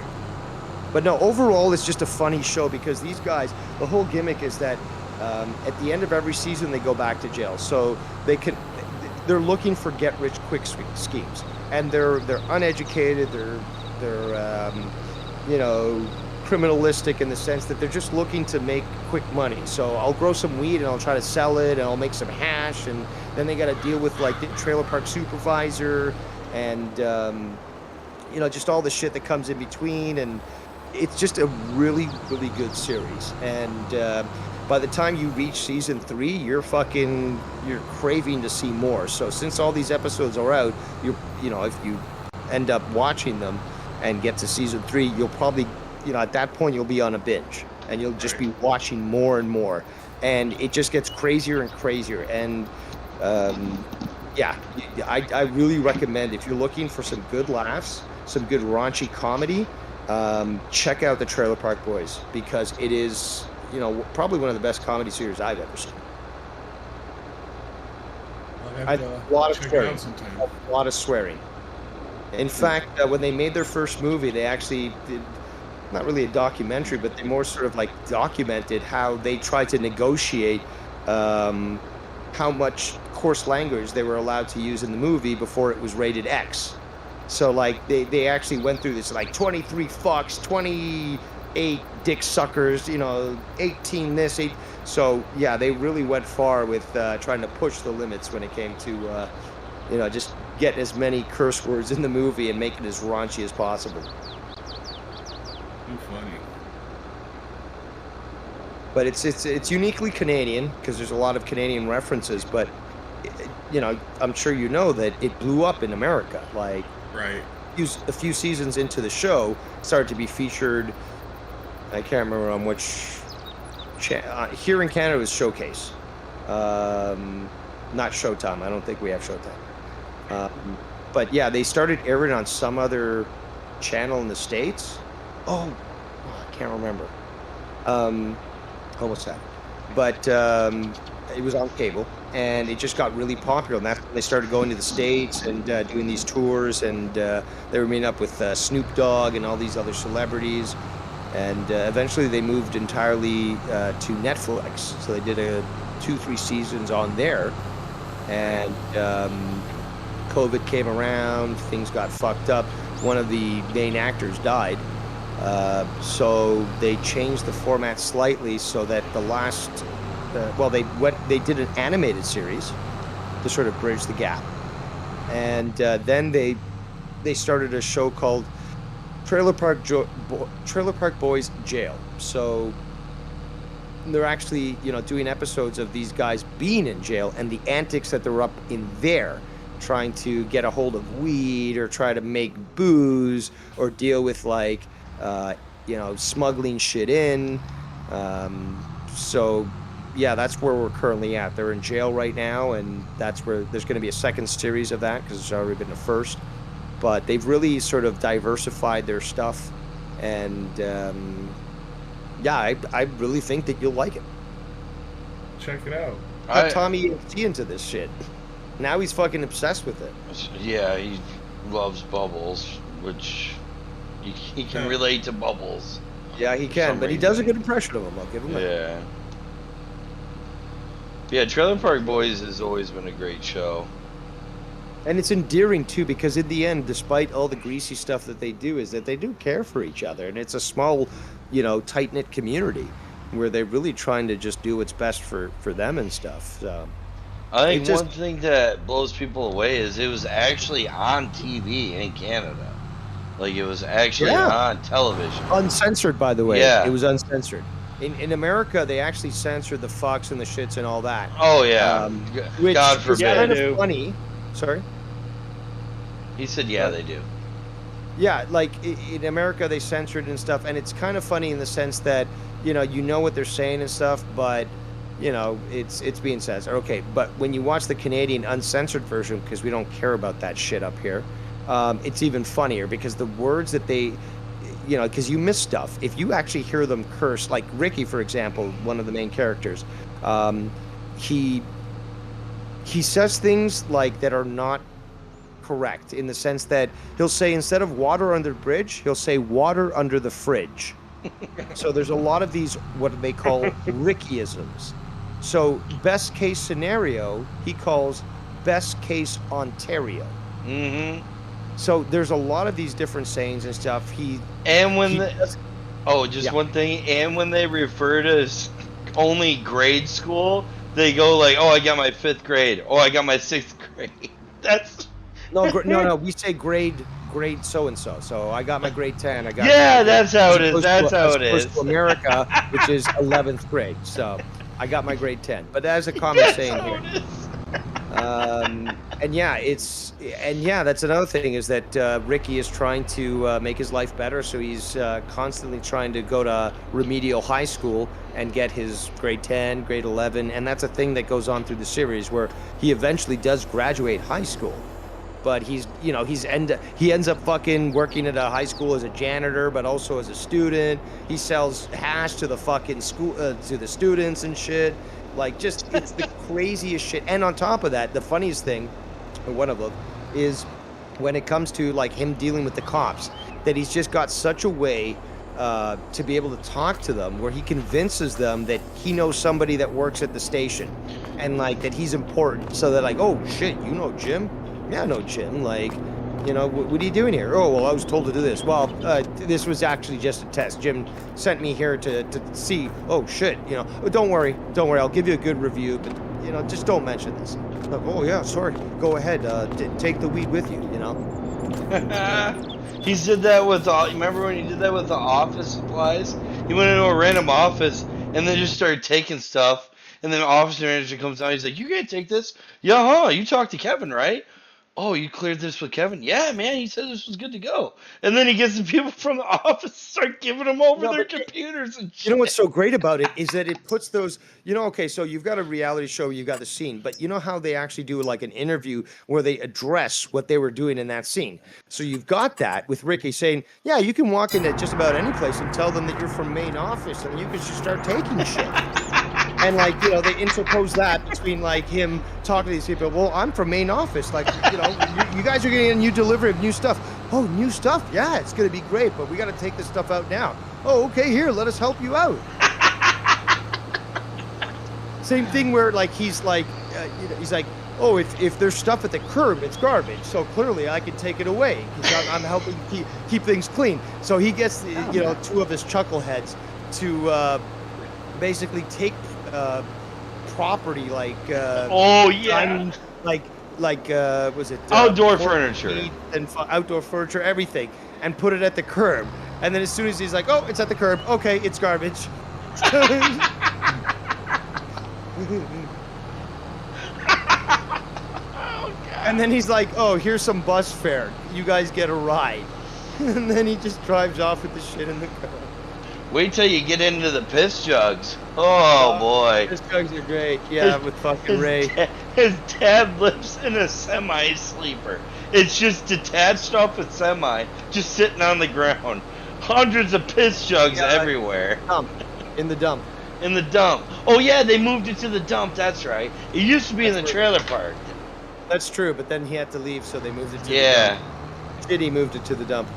But no, overall, it's just a funny show because these guys, the whole gimmick is that at the end of every season, they go back to jail. So they're looking for get-rich-quick schemes, and they're uneducated. They're criminalistic in the sense that they're just looking to make quick money. So I'll grow some weed and I'll try to sell it, and I'll make some hash, and then they got to deal with the trailer park supervisor, and just all the shit that comes in between, and it's just a really, really good series. And by the time you reach season 3, you're craving to see more. So since all these episodes are out, if you end up watching them and get to season 3, you'll probably, at that point you'll be on a binge and you'll just be watching more and more, and it just gets crazier and crazier. And I really recommend, if you're looking for some good laughs, some good raunchy comedy, check out the Trailer Park Boys, because it is probably one of the best comedy series I've ever seen. A lot of swearing. In fact, when they made their first movie, they actually did, not really a documentary, but they more sort of documented how they tried to negotiate how much coarse language they were allowed to use in the movie before it was rated X. So they actually went through this 23 fucks, 28 dick suckers, 18 this, 8. So yeah, they really went far with trying to push the limits when it came to just getting as many curse words in the movie and make it as raunchy as possible. Too funny. But it's uniquely Canadian because there's a lot of Canadian references, but I'm sure that it blew up in America. Right. a few seasons into the show, started to be featured. I can't remember on which. Here in Canada, it was Showcase, not Showtime. I don't think we have Showtime. But yeah, they started airing on some other channel in the States. Oh, I can't remember. Almost had it. But it was on cable, and it just got really popular. And that's when they started going to the States and doing these tours, and they were meeting up with Snoop Dogg and all these other celebrities. And eventually they moved entirely to Netflix. So they did 2-3 seasons on there. And COVID came around, things got fucked up. One of the main actors died. So they changed the format slightly so that the last, they did an animated series to sort of bridge the gap. And then they started a show called Trailer Park Boys Jail. So they're actually, doing episodes of these guys being in jail and the antics that they're up in there, trying to get a hold of weed or try to make booze or deal with smuggling shit in. So yeah, that's where we're currently at. They're in jail right now, and that's where there's going to be a second series of that because there's already been a first. But they've really sort of diversified their stuff, and I really think that you'll like it. Check it out. Got Tommy EFT into this shit. Now he's fucking obsessed with it. Yeah, he loves Bubbles, which he can relate to Bubbles. Yeah, he can, but he does a good impression of him. I'll give him that. Yeah, Trailer Park Boys has always been a great show. And it's endearing, too, because in the end, despite all the greasy stuff that they do, is that they do care for each other. And it's a small, tight-knit community where they're really trying to just do what's best for them and stuff. So, I think one thing that blows people away is it was actually on TV in Canada. Like, it was actually on television. Uncensored, by the way. Yeah. It was uncensored. In America, they actually censored the fucks and the shits and all that. Oh, yeah. Which God forbid. is kind of funny. Sorry? He said, yeah, they do. Yeah, like in America, they censored and stuff, and it's kind of funny in the sense that, you know what they're saying and stuff, but, it's being censored. Okay, but when you watch the Canadian uncensored version, because we don't care about that shit up here, it's even funnier because the words that they, because you miss stuff. If you actually hear them curse, like Ricky, for example, one of the main characters, he says things like that are not correct in the sense that he'll say, instead of water under the bridge, he'll say water under the fridge. So there's a lot of these, what they call Rickyisms. So best case scenario, he calls best case Ontario. Mm-hmm. So there's a lot of these different sayings and stuff. One thing. And when they refer to only grade school, they go like, "Oh, I got my 5th grade. Oh, I got my 6th grade." That's no. We say grade so and so. So I got my grade 10. I got that's how it is. That's how it is. To America, which is 11th grade. So I got my grade 10. But that's a common saying here. That's another thing is that Ricky is trying to make his life better, so he's constantly trying to go to remedial high school and get his grade 10, grade 11, and that's a thing that goes on through the series where he eventually does graduate high school, but he ends up fucking working at a high school as a janitor, but also as a student. He sells hash to the fucking school to the students and shit. Like, just, it's the craziest shit. And on top of that, the funniest thing, or one of them, is when it comes to, like, him dealing with the cops, that he's just got such a way to be able to talk to them where he convinces them that he knows somebody that works at the station and, like, that he's important. So they're like, oh, shit, you know Jim? Yeah, I know Jim. Like, what are you doing here? Oh, well, I was told to do this. Well, this was actually just a test. Jim sent me here to see. Oh, shit, don't worry. I'll give you a good review, but, just don't mention this. Like, oh, yeah, sorry. Go ahead. Take the weed with you, He did that with, remember when he did that with the office supplies? He went into a random office and then just started taking stuff. And then the office manager comes out. He's like, "You can't take this." Yeah, huh? You talked to Kevin, right? oh, you cleared this with Kevin? Yeah, man, he said this was good to go. And then he gets the people from the office start giving them over their computers and shit. You know what's so great about it is that it puts those, okay, so you've got a reality show, you've got the scene, but you know how they actually do like an interview where they address what they were doing in that scene. So you've got that with Ricky saying, yeah, you can walk into just about any place and tell them that you're from main office and you can just start taking shit. And like, they interpose that between like him talking to these people. Well, I'm from main office. Like, you guys are getting a new delivery of new stuff. Oh, new stuff? Yeah, it's going to be great, but we got to take this stuff out now. Oh, okay, here, let us help you out. Same thing where like he's like, he's like, oh, if there's stuff at the curb, it's garbage. So clearly I can take it away because I'm helping keep things clean. So he gets, two of his chuckleheads to basically take property like dining, like was it outdoor furniture and outdoor furniture, everything, and put it at the curb. And then as soon as he's like, oh, it's at the curb, okay, it's garbage. And then he's like, oh, here's some bus fare, you guys get a ride. And then he just drives off with the shit in the car. Wait till you get into the piss jugs. Oh boy. Piss jugs are great. Yeah, with fucking Ray. His dad lives in a semi-sleeper. It's just detached off a semi, just sitting on the ground. Hundreds of piss jugs everywhere. In the dump. In the dump. Oh yeah, they moved it to the dump, that's right. It used to be in the trailer park. That's true, but then he had to leave, so they moved it to the dump. Shitty moved it to the dump.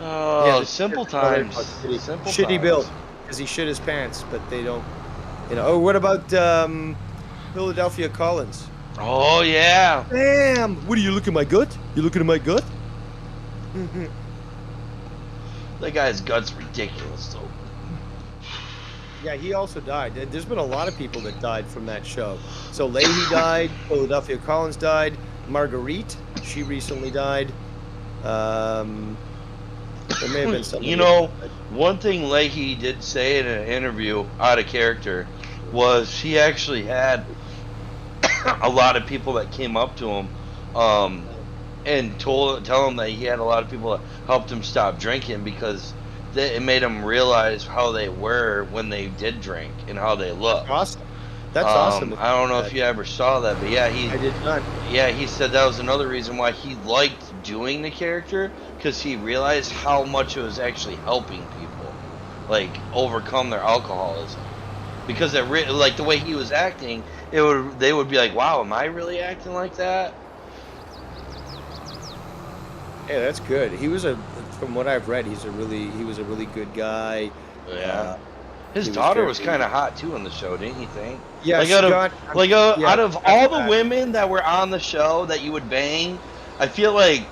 Oh, simple times. Shitty build, because he shit his pants, but they don't. Oh, what about Philadelphia Collins? Oh yeah. Damn! What are you looking at my gut? You looking at my gut? That guy's gut's ridiculous, though. Yeah, he also died. There's been a lot of people that died from that show. So Leahy died. Philadelphia Collins died. Marguerite, she recently died. There may have been something. One thing Leahy did say in an interview, out of character, was he actually had a lot of people that came up to him and tell him that he had a lot of people that helped him stop drinking because it made him realize how they were when they did drink and how they looked. Awesome. That's awesome. I don't know if you ever saw that, but yeah, I did not. Yeah, he said that was another reason why he liked doing the character, because he realized how much it was actually helping people, like, overcome their alcoholism. Because like the way he was acting, they would be like, "Wow, am I really acting like that?" Yeah, that's good. He was from what I've read, he was a really good guy. Yeah. His daughter was kind of hot too on the show, didn't you think? Yeah, like out of all the women that were on the show that you would bang, I feel like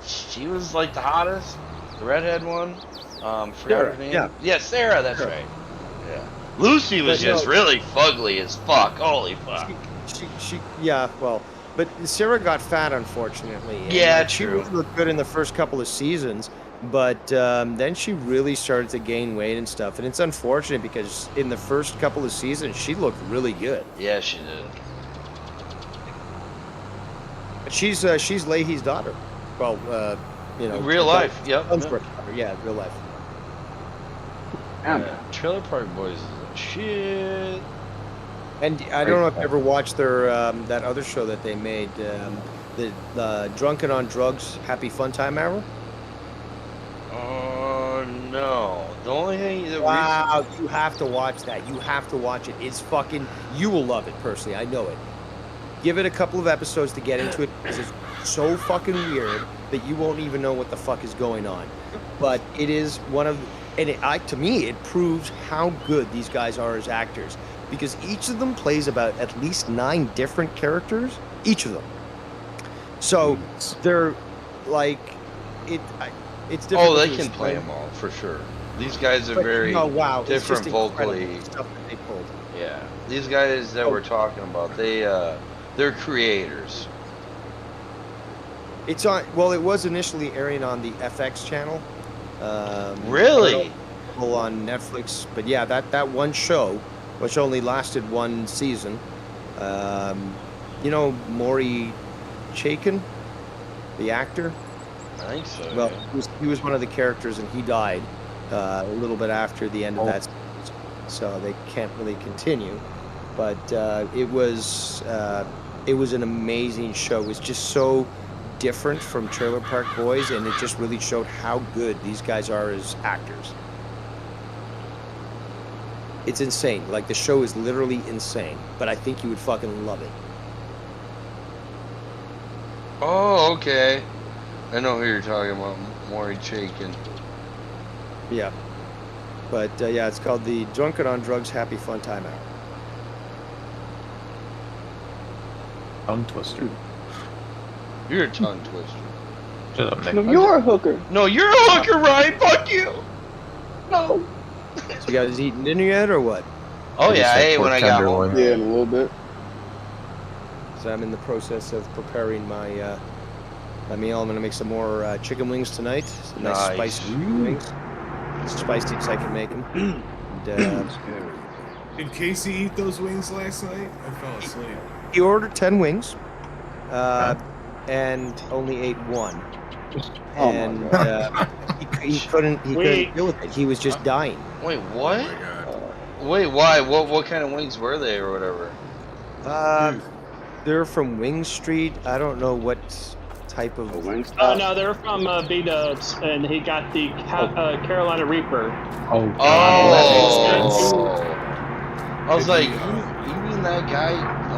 she was like the hottest, the redhead one. Forgot her name. Yeah, Sarah. That's right. Yeah. Lucy was just really fugly as fuck. Holy fuck. She but Sarah got fat, unfortunately. Yeah, she really looked good in the first couple of seasons. But then she really started to gain weight and stuff, and it's unfortunate because in the first couple of seasons she looked really good. Yeah, she did. But she's Leahy's daughter. Well, real life. Yep. Yeah, real life. Trailer Park Boys is a shit. And I don't know if you ever watched their that other show that they made, the Drunken on Drugs Happy Fun Time Hour. No. The only thing you have to watch that. You have to watch it. It's fucking. You will love it personally. I know it. Give it a couple of episodes to get into it because it's so fucking weird that you won't even know what the fuck is going on. But it is one of, to me, it proves how good these guys are as actors because each of them plays about at least 9 different characters. Each of them. So they're like it. It's different. Oh, they can play them all for sure. These guys are very different vocally. Stuff that they pulled. Yeah, these guys that we're talking about, they're creators. It's on. Well, it was initially airing on the FX channel. Really? On Netflix, but yeah, that one show, which only lasted one season, You know Maury Chaykin, the actor? I think so. Well, yeah. he was one of the characters, and he died a little bit after the end of that series, so they can't really continue. But it was an amazing show. It was just so different from Trailer Park Boys, and it just really showed how good these guys are as actors. It's insane. Like, the show is literally insane, but I think you would fucking love it. Oh, okay. I know who you're talking about, Maury Chaykin. Yeah. But, yeah, it's called the Drunken on Drugs Happy Fun Time Hour. Tongue twister. You're a tongue twister. Shut up, Nick. No, you're a hooker. No, you're a hooker, Ryan. Fuck you. No. So you guys eating dinner yet, or what? Oh, I yeah, just I had ate pork when I got tenderloin. home. Yeah, in a little bit. So I'm in the process of preparing my meal. I'm going to make some more chicken wings tonight. Some nice spicy wings. As spicy as I can make them. And, Did Casey eat those wings last night? I fell asleep. he ordered 10 wings and only ate one. Oh my And God. he couldn't deal with it. He was just dying. Wait, Oh what? my god. Wait, why? What kind of wings were they or whatever? They're from Wing Street. I don't know what type of... Oh, no, they're from B-Dubs, and he got the Carolina Reaper. Oh, God. Oh. I was like, you mean that guy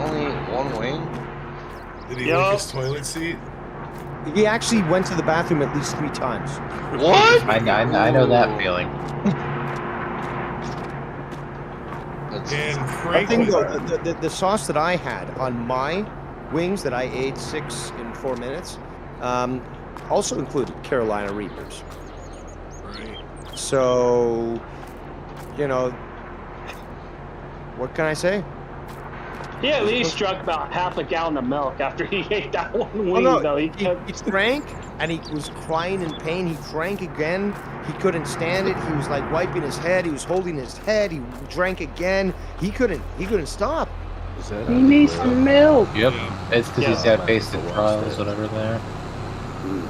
only ate one wing? Did he lick his toilet seat? He actually went to the bathroom at least 3 times. What? I know that feeling. And I Frank, think the sauce that I had on my wings that I ate 6 in 4 minutes also included Carolina Reapers. right. So, you know, what can I say? He at least drank about half a gallon of milk after he ate that one wing, Well, no, though. he drank, and he was crying in pain. He drank again. He couldn't stand it. He was like wiping his head. He was holding his head. He drank again. He couldn't stop. He needs some milk. Yep. It's because he's got basic trials, whatever there.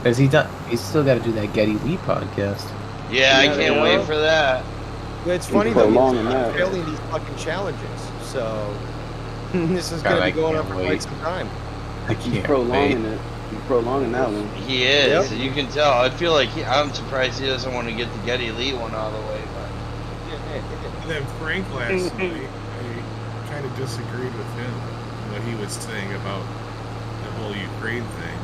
Has he done? He's still got to do that Getty Lee podcast. Yeah, I can't wait for that. It's funny though. prolonging He's that. failing these fucking challenges. So this is going to be going on for quite some time. I He's can't prolonging wait. it. He's prolonging that one. He is. Yep. You can tell. I feel like I'm surprised he doesn't want to get the Getty Lee one out of the way. But And then Frank last night, I kind of disagreed with him, what he was saying about the whole Ukraine thing.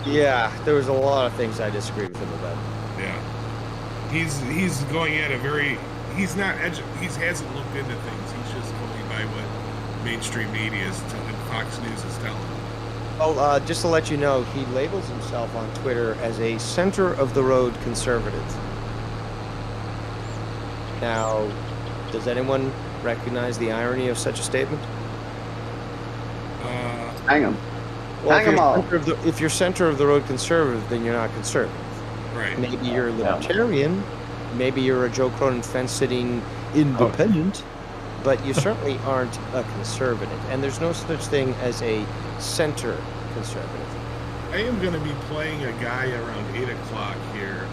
Yeah, there was a lot of things I disagreed with him about. Yeah. He's going at a very, he hasn't looked into things. He's just going by what mainstream media is telling, Fox News is telling him. Oh, just to let you know, he labels himself on Twitter as a center-of-the-road conservative. Now, does anyone recognize the irony of such a statement? Hang him. Well, Hang 'em all. if you're center-of-the-road conservative, then you're not conservative. Right. Maybe you're a libertarian, maybe you're a Joe Cronin fence-sitting independent, but you certainly aren't a conservative. And there's no such thing as a center conservative. I am going to be playing a guy around 8 o'clock here.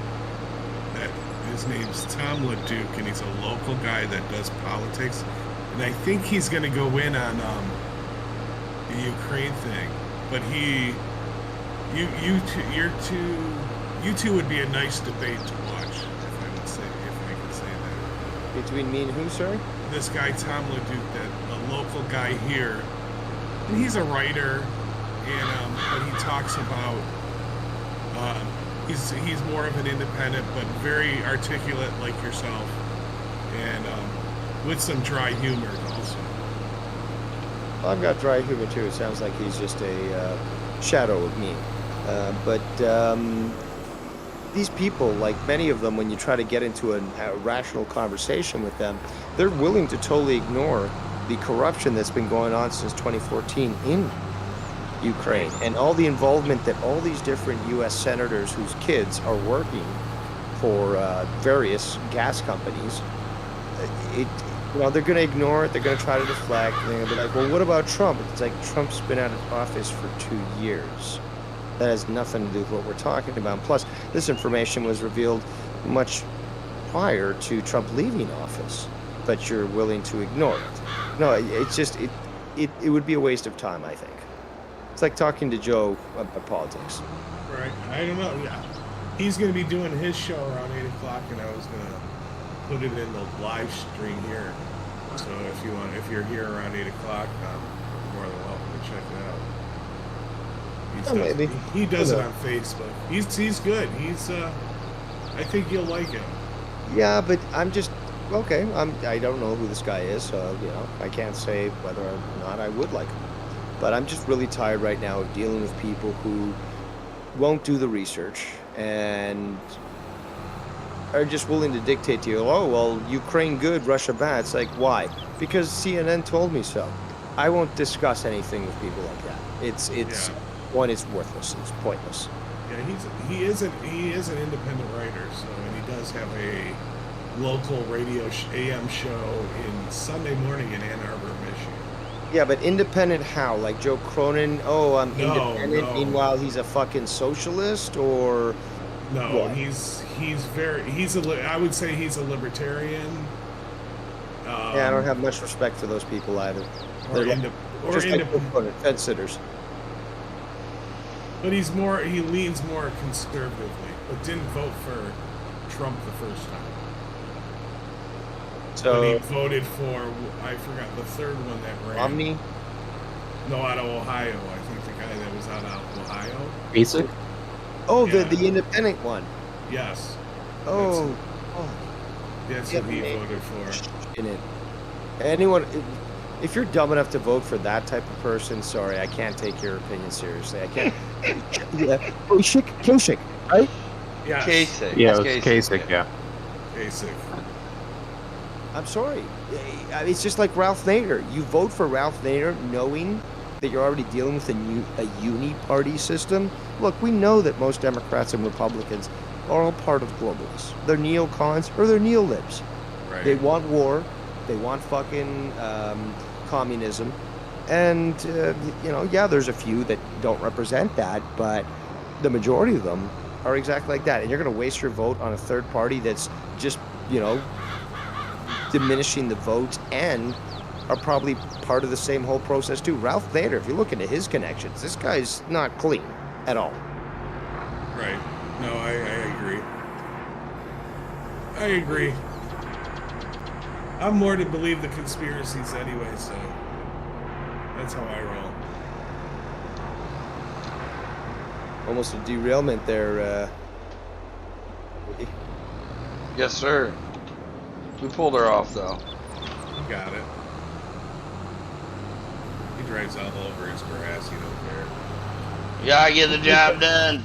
That his name's Tom LeDuc, and he's a local guy that does politics. And I think he's going to go in on the Ukraine thing. But you two would be a nice debate to watch, if I could say that. Between me and who, sir? This guy Tom LeDuc, that a local guy here, and he's a writer, and but he talks about he's more of an independent, but very articulate like yourself, and with some dry humor also. Well, I've got dry humor too. It sounds like he's just a shadow of me. But these people, like many of them, when you try to get into a rational conversation with them, they're willing to totally ignore the corruption that's been going on since 2014 in Ukraine and all the involvement that all these different U.S. senators whose kids are working for various gas companies. You know, they're going to ignore it. They're going to try to deflect. And they're going to be like, well, what about Trump? It's like Trump's been out of office for 2 years. That has nothing to do with what we're talking about. Plus, this information was revealed much prior to Trump leaving office, but you're willing to ignore it. No, it's just, it would be a waste of time, I think. It's like talking to Joe about politics. Right. I don't know. Yeah. He's going to be doing his show around 8 o'clock, and I was going to put it in the live stream here. So if you're here around 8 o'clock, I'm more than welcome to check it out. He does it on Facebook. He's good. I think you'll like him. Yeah, but I'm just okay. I don't know who this guy is, so I can't say whether or not I would like him. But I'm just really tired right now of dealing with people who won't do the research and are just willing to dictate to you, oh, well, Ukraine good, Russia bad. It's like, why? Because CNN told me so. I won't discuss anything with people like that. It's worthless. It's pointless. Yeah, he is an independent writer, and he does have a local radio AM show in Sunday morning in Ann Arbor, Michigan. Yeah, but independent how? Like Joe Cronin? Oh, I'm independent. No. Meanwhile, he's a fucking socialist, or no? What? I would say he's a libertarian. Yeah, I don't have much respect for those people either. Independent fence sitters. But he leans more conservatively, but didn't vote for Trump the first time. So but he voted for, I forgot the third one that ran. Romney? No, out of Ohio. I think the guy that was out of Ohio. Basic? Oh, yeah. the independent one. Yes. Oh. That's who he voted for. In it. Anyone, if you're dumb enough to vote for that type of person, sorry, I can't take your opinion seriously. I can't. Yeah. Kasich, right? Yeah. Kasich. Yeah, it was Kasich, yeah. Kasich. I'm sorry. It's just like Ralph Nader. You vote for Ralph Nader knowing that you're already dealing with a uni-party system. Look, we know that most Democrats and Republicans are all part of globalists. They're neocons or they're neolibs. Right. They want war. They want fucking communism. And, there's a few that don't represent that, but the majority of them are exactly like that. And you're going to waste your vote on a third party that's just, diminishing the votes and are probably part of the same whole process too. Ralph Nader, if you look into his connections, this guy's not clean at all. Right. No, I agree. I agree. I'm more to believe the conspiracies anyway, so that's how I roll. Almost a derailment there. Yes, sir. We pulled her off, though. Got it. He drives all over his grass. He don't care. Yeah, I get the job done.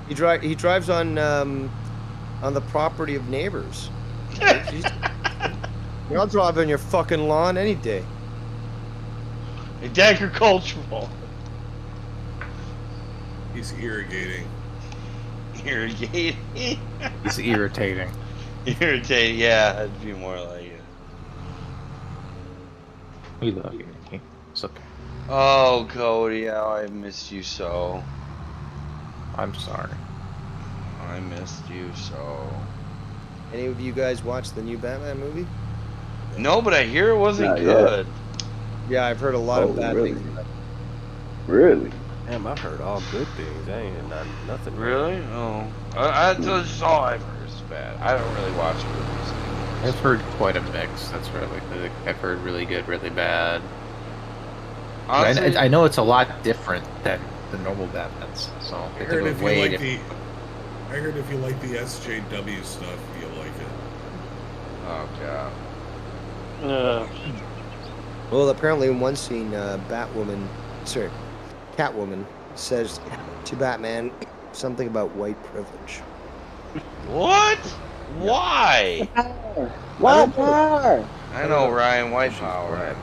He drives on the property of neighbors. I'll drive on your fucking lawn any day. It's agricultural. He's irrigating. Irrigating? He's irritating. Irritating, yeah, that'd be more like it. We love you, Nicky. It's okay. Oh, Cody, I missed you so. I'm sorry. I missed you so. Any of you guys watch the new Batman movie? No, but I hear it wasn't Not good. Yeah, I've heard a lot of bad really? things. Really? Damn, I've heard all good things. I ain't nothing. Really? Oh. That's all I've heard is bad. I don't really watch movies. I've heard quite a mix. That's really, I've heard really good, really bad. Honestly, I know it's a lot different than the normal Batmans. So I heard if you like the SJW stuff, you'll like it. Oh god. Well, apparently in one scene, Catwoman says to Batman something about white privilege. What? Why? White power! I know, Ryan, white power.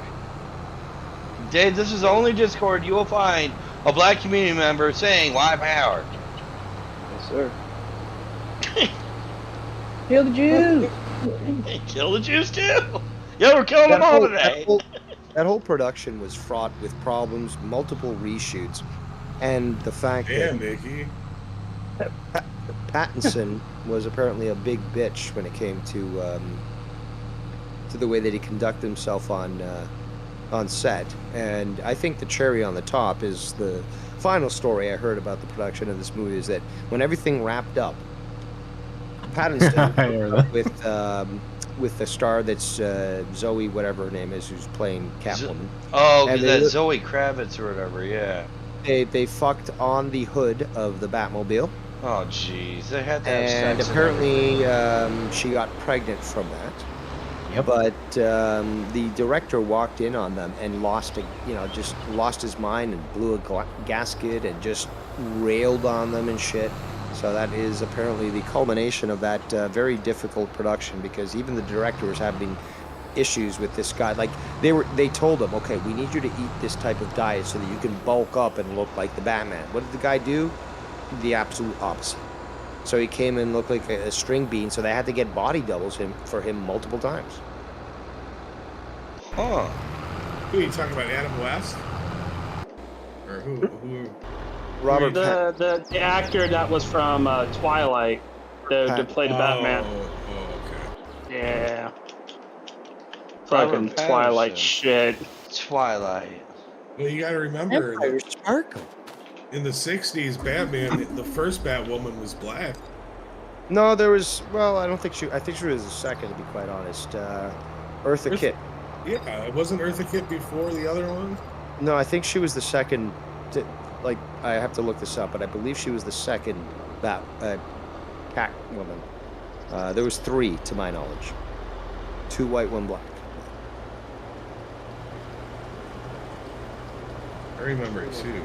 Dave, this is the only Discord you will find a black community member saying white power. Yes, sir. Kill the Jews! Kill the Jews too! Yeah, we're killing them all today. That whole production was fraught with problems, multiple reshoots, and the fact that Mickey. Pattinson was apparently a big bitch when it came to the way that he conducted himself on set. And I think the cherry on the top is the final story I heard about the production of this movie is that when everything wrapped up, Pattinson with the star that's Zoe, whatever her name is, who's playing Catwoman. That's Zoe Kravitz or whatever. Yeah. They fucked on the hood of the Batmobile. Oh jeez, they had to have and sex. Apparently, she got pregnant from that. Yep. But the director walked in on them and just lost his mind and blew a gasket and just railed on them and shit. So that is apparently the culmination of that very difficult production, because even the director was having issues with this guy. Like they told him, okay, we need you to eat this type of diet so that you can bulk up and look like the Batman. What did the guy do? The absolute opposite. So he came and looked like a string bean, so they had to get body doubles for him multiple times. Huh. Who are you talking about, Adam West? Or who? Robert the actor that was from Twilight, that played the Batman. Okay. Yeah. Fucking Twilight shit. Twilight. Well, you gotta remember, Empire Sparkle. In the 60s, Batman, the first Batwoman was black. No, there was, well, I think she was the second, to be quite honest. Eartha Kitt. Yeah, wasn't Eartha Kitt before the other one? No, I think she was the second, I have to look this up, but I believe she was the second Catwoman. There was 3, to my knowledge. 2 white, 1 black. I remember it too.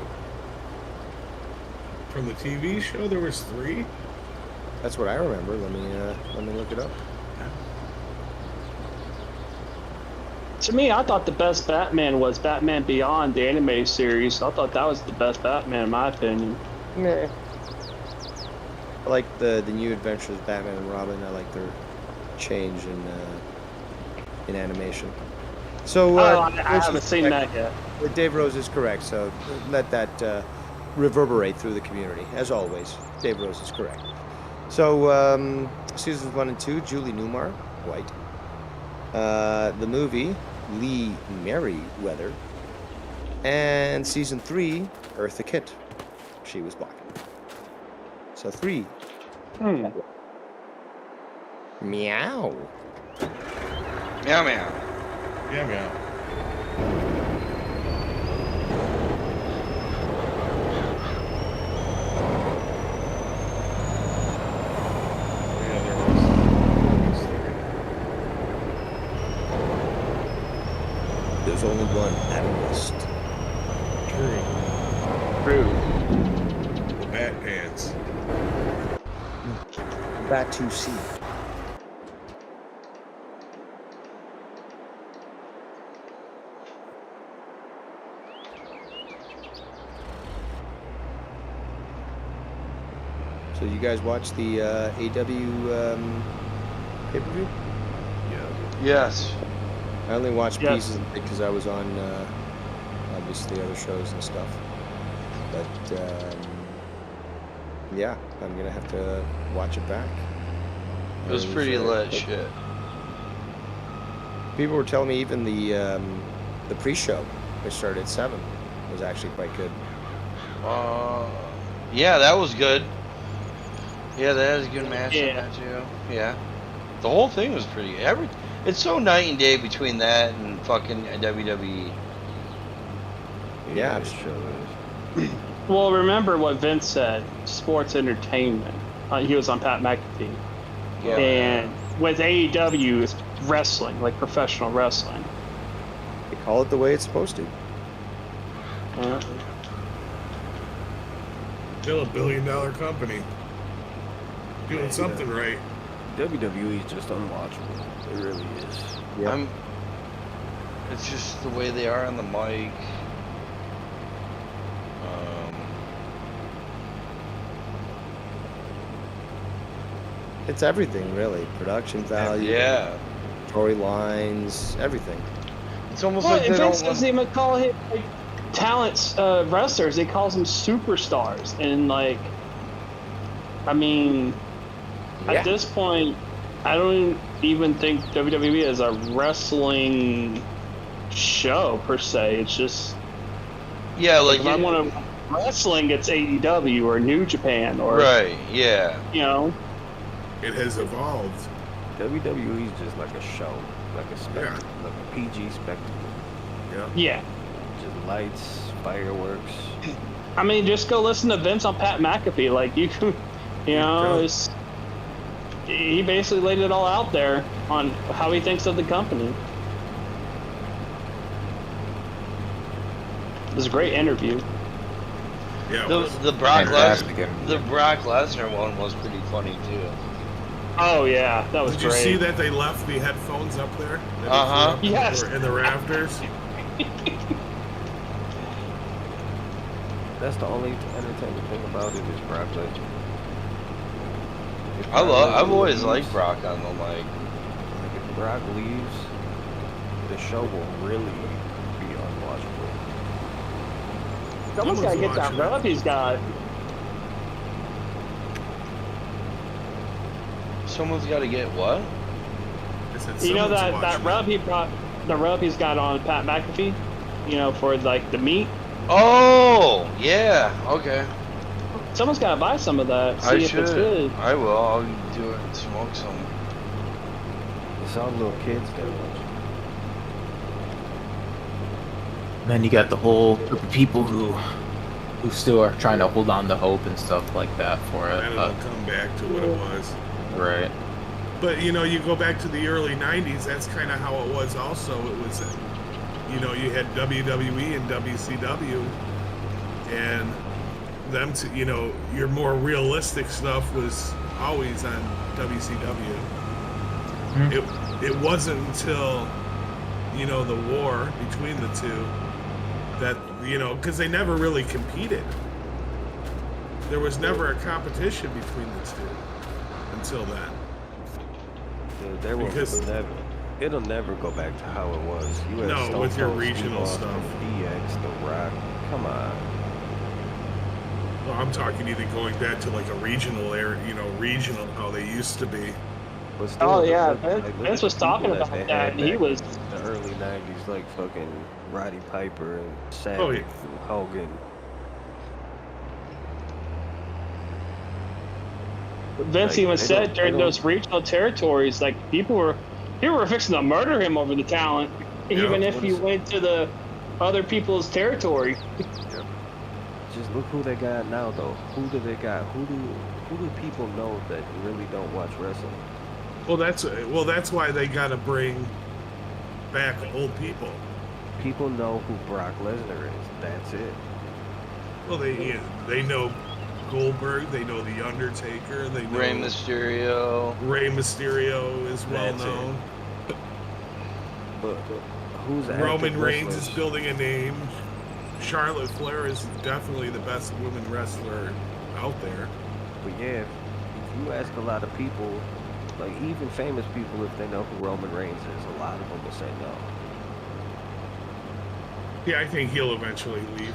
From the TV show, there was 3? That's what I remember. Let me look it up. To me, I thought the best Batman was Batman Beyond, the anime series. I thought that was the best Batman, in my opinion. Nah. I like the new adventures of Batman and Robin. I like their change in animation. So I haven't seen that yet. Dave Rose is correct, so let that reverberate through the community. As always, Dave Rose is correct. So seasons 1 and 2, Julie Newmar, white. The movie, Lee Merriweather. And season 3, Eartha Kitt. She was black. So 3. Meow. Meow meow. Yeah, meow. There's only one Adam West. True. The Bat Pants. Bat 2C. So you guys watch the AW pay-per-view? Yeah. Yes. I only watched pieces of it because I was on, obviously, other shows and stuff. But, yeah, I'm going to have to watch it back. It was pretty lit shit. People were telling me even the pre-show, which started at 7, was actually quite good. Yeah, that was good. Yeah, that was a good match in that too. Yeah. The whole thing was pretty... It's so night and day between that and fucking WWE. Yeah, it sure is. Well, remember what Vince said, sports entertainment. He was on Pat McAfee. Yeah. And with AEW, it's wrestling, like professional wrestling. They call it the way it's supposed to. Still $1 billion company. Doing something right. WWE is just unwatchable. It really is. Yeah. It's just the way they are on the mic. It's everything, really. Production value. Yeah. storylines, everything. It's almost like they Vince don't doesn't even call it like talents wrestlers. He calls them superstars, and like, I mean, at this point, I don't even think WWE is a wrestling show per se. It's just like if I want to wrestling, it's AEW or New Japan or you know. It has evolved. WWE is just like a show, like a spectacle, like a PG spectacle. Yeah. Just lights, fireworks. I mean, just go listen to Vince on Pat McAfee. Like you know, he basically laid it all out there on how he thinks of the company. It was a great interview. Yeah. The Brock Lesnar one was pretty funny too. Oh yeah, that was great. Did you see that they left the headphones up there? Yes. In the rafters. That's the only entertaining thing about it is Brock Lesnar. I've always liked Brock on the mic. Like if Brock leaves, the show will really be unwatchable. Someone's got to get that rub he's got. Someone's got to get what? You know that rub he brought, the rub he's got on Pat McAfee, you know, for like the meat. Oh yeah, okay. Someone's got to buy some of that. See if it's good. I will. I'll do it and smoke some. It's all little kids that watch. And then you got the whole group of people who still are trying to hold on to hope and stuff like that for it. And it'll come back to what it was. Right. But you know, you go back to the early '90s. That's kind of how it was. Also, it was, you know, you had WWE and WCW, and them to, you know, your more realistic stuff was always on WCW. It wasn't until, you know, the war between the two that, you know, because they never really competed. There was never a competition between the two until then. It'll never go back to how it was. You had no, with your regional stuff. DX, The Rock, come on. Well, I'm talking even going back to like a regional area, you know, regional how they used to be. Oh yeah, Vince was talking about that, and he was the early '90s, like fucking Roddy Piper and Savage and Hogan. Vince even said during those regional territories, like people were fixing to murder him over the talent, even if he went to the other people's territory. Just look who they got now, though. Who do they got? Who do people know that really don't watch wrestling? Well, that's why they got to bring back old people. People know who Brock Lesnar is. That's it. Well, they know Goldberg. They know the Undertaker. They know Rey Mysterio. Rey Mysterio is well known. But who's Roman Reigns is building a name. Charlotte Flair is definitely the best woman wrestler out there. But yeah, if you ask a lot of people, like even famous people, if they know who Roman Reigns is, a lot of them will say no. Yeah, I think he'll eventually leave.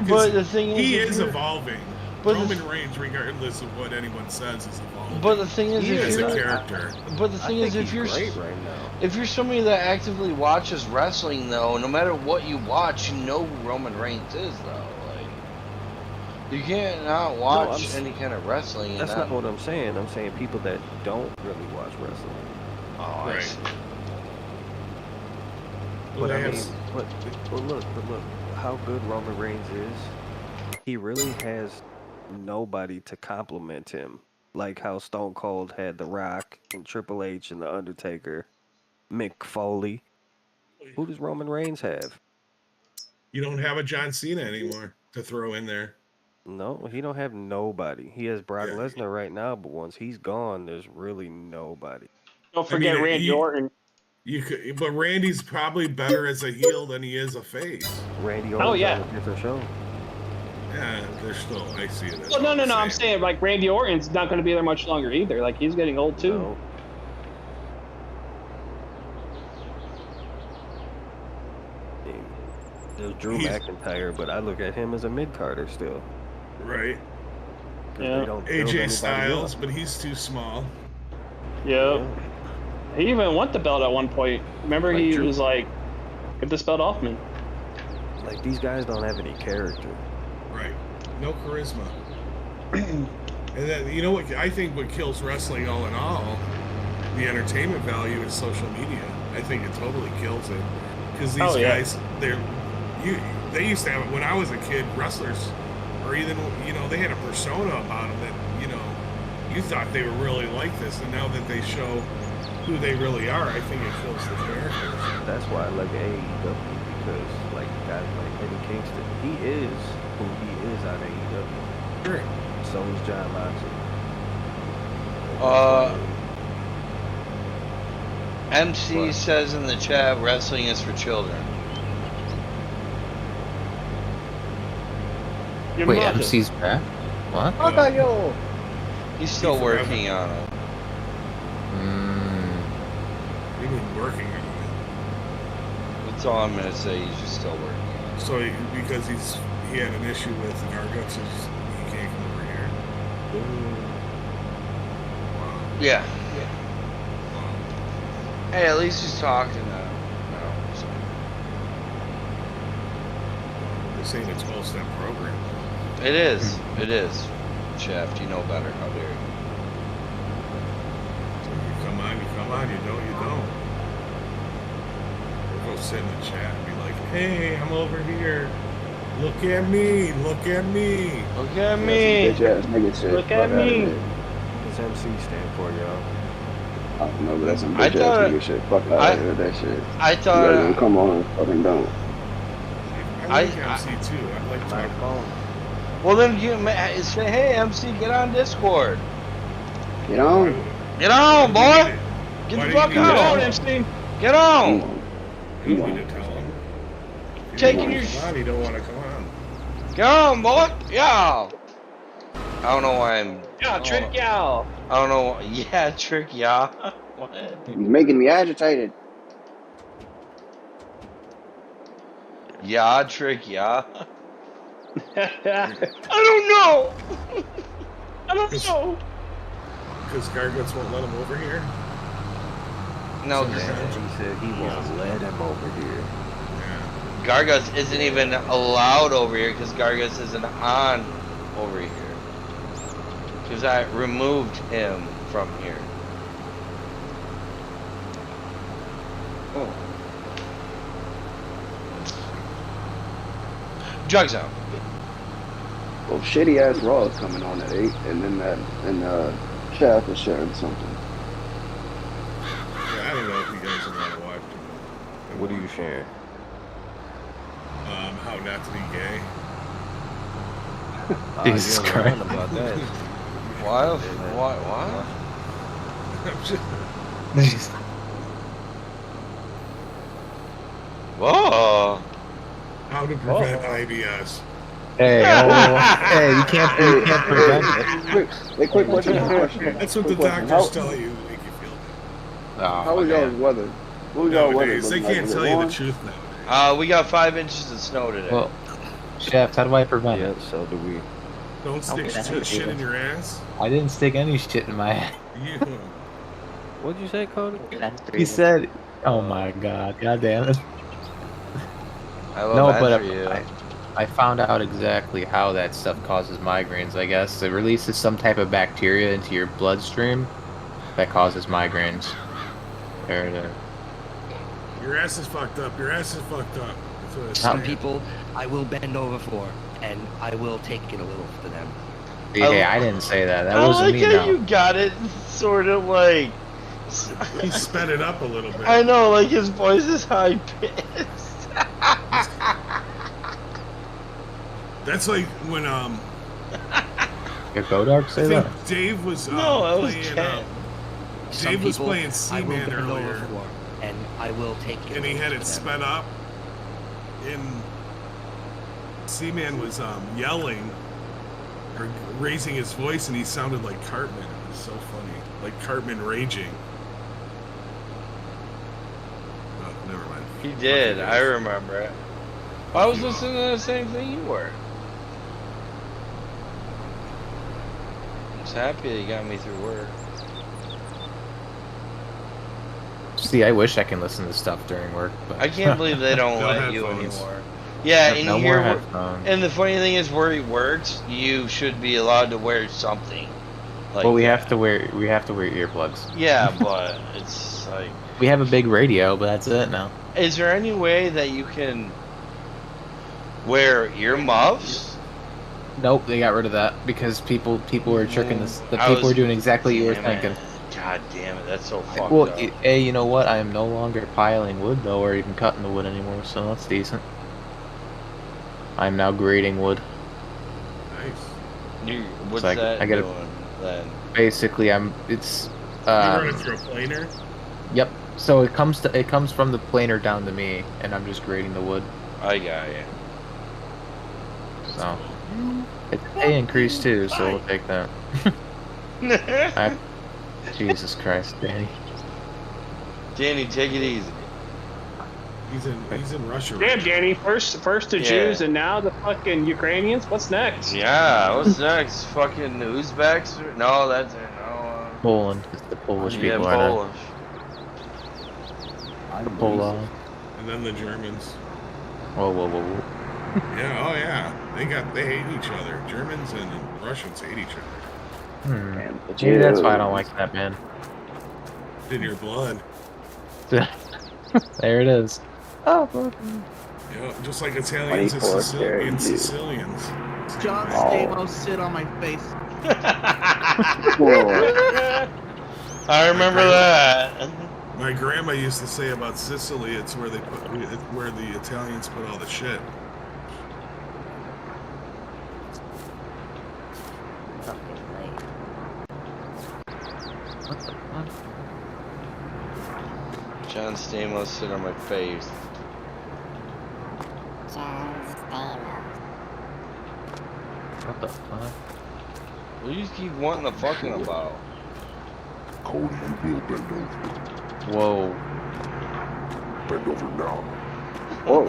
But the thing is, he is evolving. Roman Reigns, regardless of what anyone says, is evolving. But the thing is, he is a character. But the thing is, if you're great right now, if you're somebody that actively watches wrestling, though, no matter what you watch, you know who Roman Reigns is, though. Like, you can't not watch any kind of wrestling. That's not what I'm saying. I'm saying people that don't really watch wrestling. Oh, right. But I mean, but look, how good Roman Reigns is. He really has nobody to compliment him, like how Stone Cold had The Rock and Triple H and The Undertaker, Mick Foley. Who does Roman Reigns have? You don't have a John Cena anymore to throw in there. No, he don't have nobody. He has Brock Lesnar right now, but once he's gone, there's really nobody. Don't forget Randy Orton. But Randy's probably better as a heel than he is a face. Randy Orton's on a different show. Yeah, they're still. I see it. Well, no. I'm saying like Randy Orton's not going to be there much longer either. Like he's getting old too. There's Drew McIntyre, but I look at him as a mid-carder still. Right. Yeah. AJ Styles, but he's too small. Yep. Yeah. He even won the belt at one point. Remember, like he was like, "Get this belt off me." Like, these guys don't have any character. Right. No charisma. And then, you know what? I think what kills wrestling all in all, the entertainment value is social media. I think it totally kills it. Because these guys, they used to have it when I was a kid, wrestlers, or even, you know, they had a persona about them that, you know, you thought they were really like this. And now that they show who they really are, I think it kills the characters. That's why I like AEW, because, like, guys like Eddie Kingston, he is who he is on AEW. Sure. So is John Moxley. MC says in the chat, wrestling is for children. Wait, MC's back? What? He's still working on it. He's been working on it. That's all I'm gonna say. He's just still working on it. So because he had an issue with Garguts, he can't come over here. Wow. Yeah. Wow. Hey, at least he's talking now. So. They're saying it's a 12-step program. It is. It is. Shaft, you know better. How dare you? So you come on, you don't. We'll go sit in the chat and be like, hey, I'm over here. Look at me. Look at me. Look at me. What does MC stand for, y'all? I don't know, but that's some bitch ass nigga shit. Fuck out of here with that shit. I thought. You gotta come on, fucking don't. I like MC too. I like talking. Well, then you say, hey, MC, get on Discord. Get on. Get on, boy. Get the fuck on, MC. Get on. You need to tell him. Taking your shit. You don't want to come on. Get on, boy. Yeah. I don't know why I'm. Yeah, trick y'all. I don't know. Yeah, trick y'all. What? He's making me agitated. Yeah, trick y'all. I don't know. I don't know. Because Garguts won't let him over here? No, he said he won't let him over here. Yeah. Garguts isn't even allowed over here because Garguts isn't on over here. Because I removed him from here. Oh. Drugs out. Well, shitty ass Raw is coming on at 8, and then Shaft is sharing something. Yeah, I don't know if you guys are gonna watch. What are you sharing? How not to be gay. Jesus Christ. About that. Why? Whoa. How to prevent IBS. Hey, hey, you can't prevent it. Quick question. That's what the doctors tell you to make you feel good. How was y'all's weather? What was y'all's weather? They can't tell you the truth now. We got 5 inches of snow today. Well, Shaft, how do I prevent it? Yeah, so do we. Don't stick shit in your ass. I didn't stick any shit in my ass. Yeah. What'd you say, Cody? He said, oh my god, god damn it. No, but I found out exactly how that stuff causes migraines, I guess. It releases some type of bacteria into your bloodstream that causes migraines. There. Your ass is fucked up. That's what it's Some saying. people I will bend over for, and I will take it a little for them. Hey, I didn't say that. That wasn't me. I like how you got it sort of like... He sped it up a little bit. I know, like his voice is high-pitched. That's like when Your Godark say that? Dave was playing Seaman earlier, and I will take it. and he had it sped up, and Seaman was yelling or raising his voice, and he sounded like Cartman. It was so funny, like Cartman raging. Oh, never mind. He did. I remember it. I was listening to the same thing you were. I'm just happy that you got me through work. See, I wish I can listen to stuff during work, but I can't believe they don't No let you headphones. anymore. Yeah, and no here, more headphones. and the funny thing is, where he works, you should be allowed to wear something. Like Well, we that. have to wear earplugs. Yeah, but it's like, We have a big radio, but that's it now. is there any way that you can wear earmuffs? Nope, they got rid of that because people were tricking this. The I people was- were doing exactly what you were Damn it. thinking. God damn it, that's so fucked Well, up. hey, you know what? I am no longer piling wood though, or even cutting the wood anymore, so that's decent. I'm now grading wood. Nice. What's So that I gotta- doing then? Basically, You run it through a planer? Yep. So it comes from the planer down to me, and I'm just grading the wood. I got you. So it's a pay increase too, so we'll take that. Jesus Christ, Danny. Danny, take it easy. He's in Russia. Damn, right Danny. First the Yeah. Jews and now the fucking Ukrainians. What's next? Yeah, what's next? Fucking Uzbeks? No, that's it. No. Poland. It's the Polish Yeah, people. I know. Polish. Poland. now. And then the Germans. Whoa, whoa, whoa, whoa. Yeah, oh yeah. They hate each other. Germans and Russians hate each other. And the Maybe that's why I Jews. don't like that band. It's in your blood. There it is. Oh, You know, just like Italians and 24 Sicilians. John Oh. Stamos sit on my face. Whoa. I remember that. My grandma used to say about Sicily, it's where the Italians put all the shit. What the fuck? John Stamos sit on my face. What the fuck? What do you keep wanting to fucking about? Cody, you will bend over. Whoa. Bend over now. Whoa.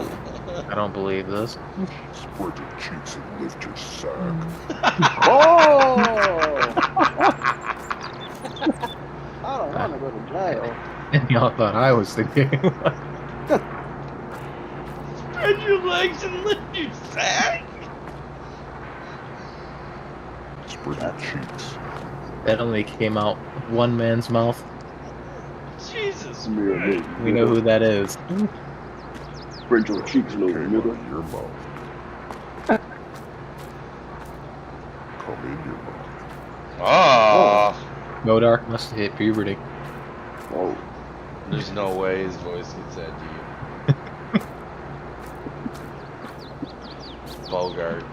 I don't believe this. Spread your cheeks and lift your sack. Oh! I don't want to go to jail. And y'all thought I was thinking. Spread your legs and lift your sack. Spread your cheeks. That only came out one man's mouth. Jesus. We know who that is. Spread your cheeks, little Came out nigga. of your mouth. Come in your mouth. Oh. Godark must have hit puberty. Oh. There's no way his voice gets that deep. Bogart.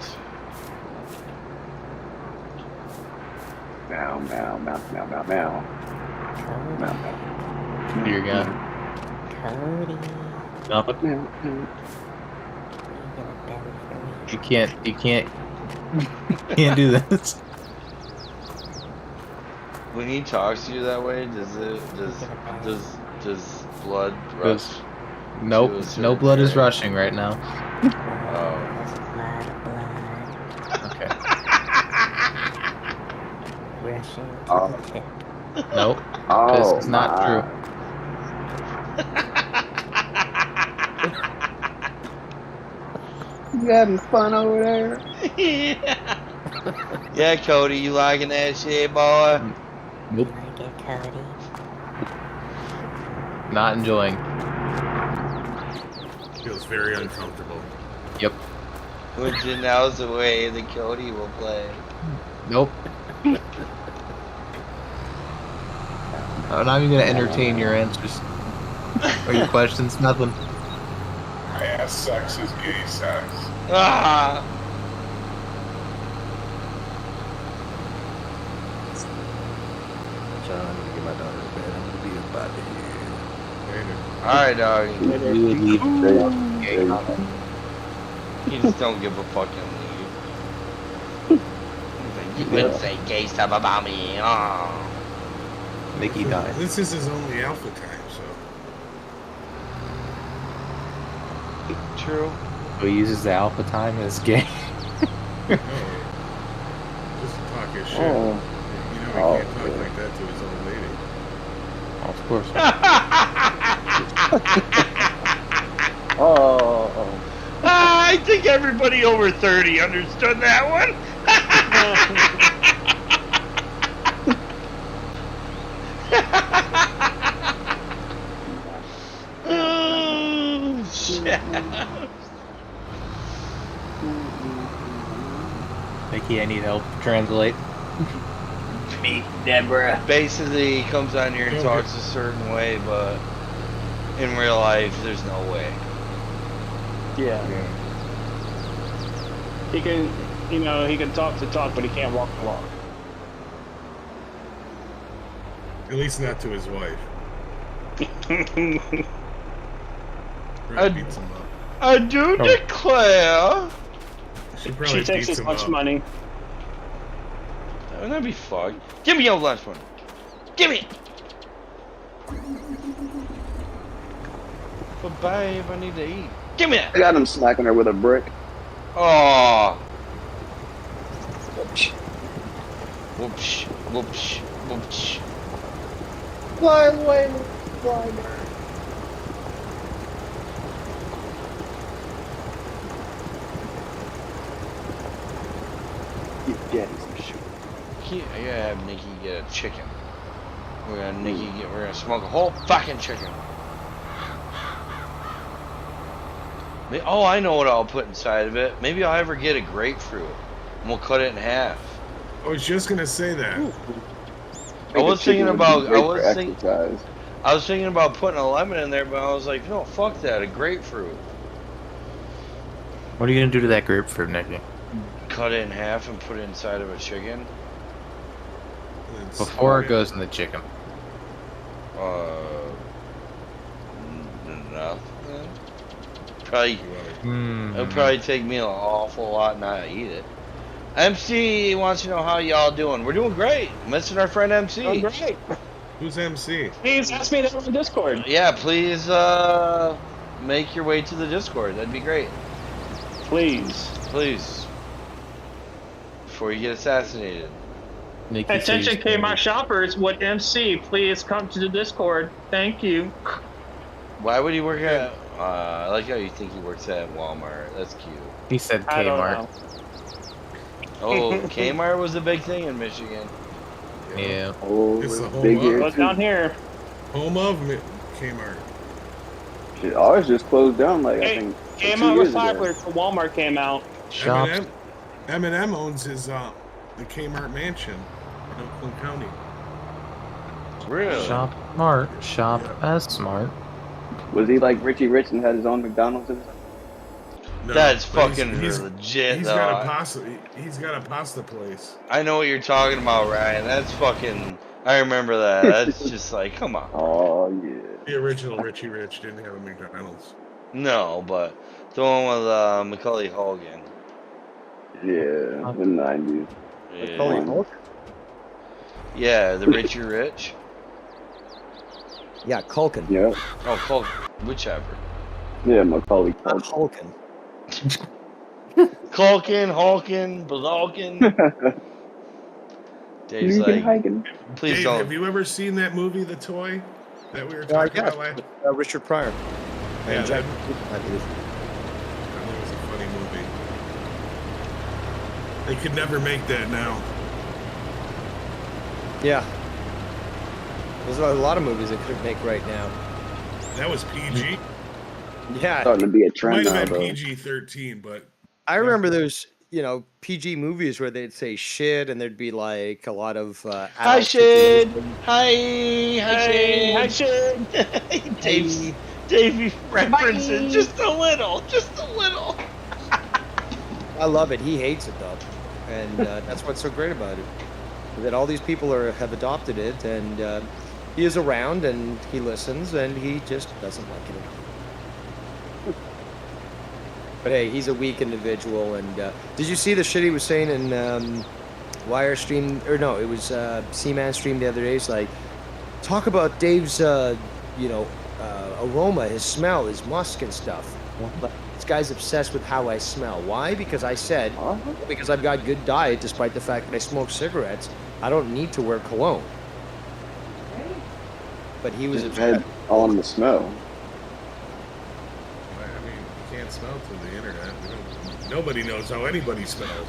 Meow, meow, meow, meow, meow, meow. Meow, meow. Dear God. Nothing. Meow, meow. You can't do this. When he talks to you that way, does blood rush? Nope, to a no certain blood is area? rushing right now. Oh. Okay. Oh, Nope, oh, this is not my. true. You having fun over there? Yeah, Cody, you liking that shit, boy? Nope. Not enjoying. Feels very uncomfortable. Yep. When Janelle's away, then Cody will play. Nope. I'm not even gonna entertain your answers or your questions. Nothing. Ass sex is gay sex. Ah! John, get my daughter to bed. I'm gonna be up out of here. Alright, dog. We would leave. You just don't give a fucking leave. You wouldn't say gay stuff about me. Oh. Mickey died. This is his only alpha time, so. True. Who uses the alpha time in this game? No. Just talk his shit. Oh. You know he can't talk like that to his old lady. Oh, of course. Oh. I think everybody over 30 understood that one. Oh, shit. Mickey, I need help. Translate. Meet Deborah. Basically, he comes on here and talks a certain way, but in real life, there's no way. Yeah. He can, he can talk the talk, but he can't walk the walk. At least not to his wife. Beats him up. I do declare. She takes as much money. Wouldn't that be fun? Give me your last one. Give me it. But babe, I need to eat. Give me it. I got him smacking her with a brick. Oh. Whoops. Whoops. Whoops. Whoops. Blind way, blind. Get daddy some shit. I gotta have Nikki get a chicken. We're gonna smoke a whole fucking chicken. Oh, I know what I'll put inside of it. Maybe I'll ever get a grapefruit, and we'll cut it in half. I was just gonna say that. I was thinking about putting a lemon in there, but I was like, no, fuck that, a grapefruit. What are you gonna do to that grapefruit, Nicky? Cut it in half and put it inside of a chicken. Before it goes in the chicken. Nothing. Probably. It'll probably take me an awful lot not to eat it. MC wants to know how y'all doing. We're doing great. Missing our friend MC. Oh, great. Who's MC? Please ask me that on the Discord. Yeah, please make your way to the Discord. That'd be great. Please. Please. Before you get assassinated. Attention Kmart shoppers, would MC please come to the Discord? Thank you. Why would he work at... I like how you think he works at Walmart. That's cute. He said Kmart. Oh, Kmart was a big thing in Michigan. Yeah. Oh, It's the home big of- here What's too. down here? Home of Kmart. Shit, ours just closed down like I Hey, think came 2 out years with ago. Flipler for Walmart came out. Shops. Eminem owns his the Kmart mansion in Oakland County. Really? Shop smart. Shop as smart. Was he like Richie Rich and had his own McDonald's? And No, That's but fucking legit, He's though. got a pasta place. I know what you're talking about, Ryan. That's fucking... I remember that. That's just like, come on. Oh yeah. The original Richie Rich didn't have a McDonald's. No, but the one with Macaulay Culkin. Yeah, the 90s. Yeah. Yeah, the Richie Rich. Yeah, Culkin. Yeah. Oh, Culkin. Whichever. Yeah, Macaulay Not Culkin. Hulkin. Culkin, Hulkin, Balalkin. Dave's like, please Dave, don't. have you ever seen that movie, The Toy, that we were talking about last? Richard Pryor. Yeah, And Jack. that was a funny movie. They could never make that now. Yeah. There's a lot of movies they could make right now. That was PG. Yeah. Starting to be a trend Might now, have been though. PG-13, but I remember those, PG movies where they'd say shit and there'd be like a lot of Hi, adult Shid. situations. Hi, Shid. Dave references just a little. I love it. He hates it though, and that's what's so great about it. That all these people have adopted it, and he is around and he listens, and he just doesn't like it. But hey, he's a weak individual. And did you see the shit he was saying in Wire Stream? Or no, it was Seaman Stream the other day. It's like, talk about Dave's, aroma, his smell, his musk and stuff. This guy's obsessed with how I smell. Why? Because I said, because I've got good diet, despite the fact that I smoke cigarettes, I don't need to wear cologne. But he was upset on the smell. I mean, you can't smell through the internet. Nobody knows how anybody smells.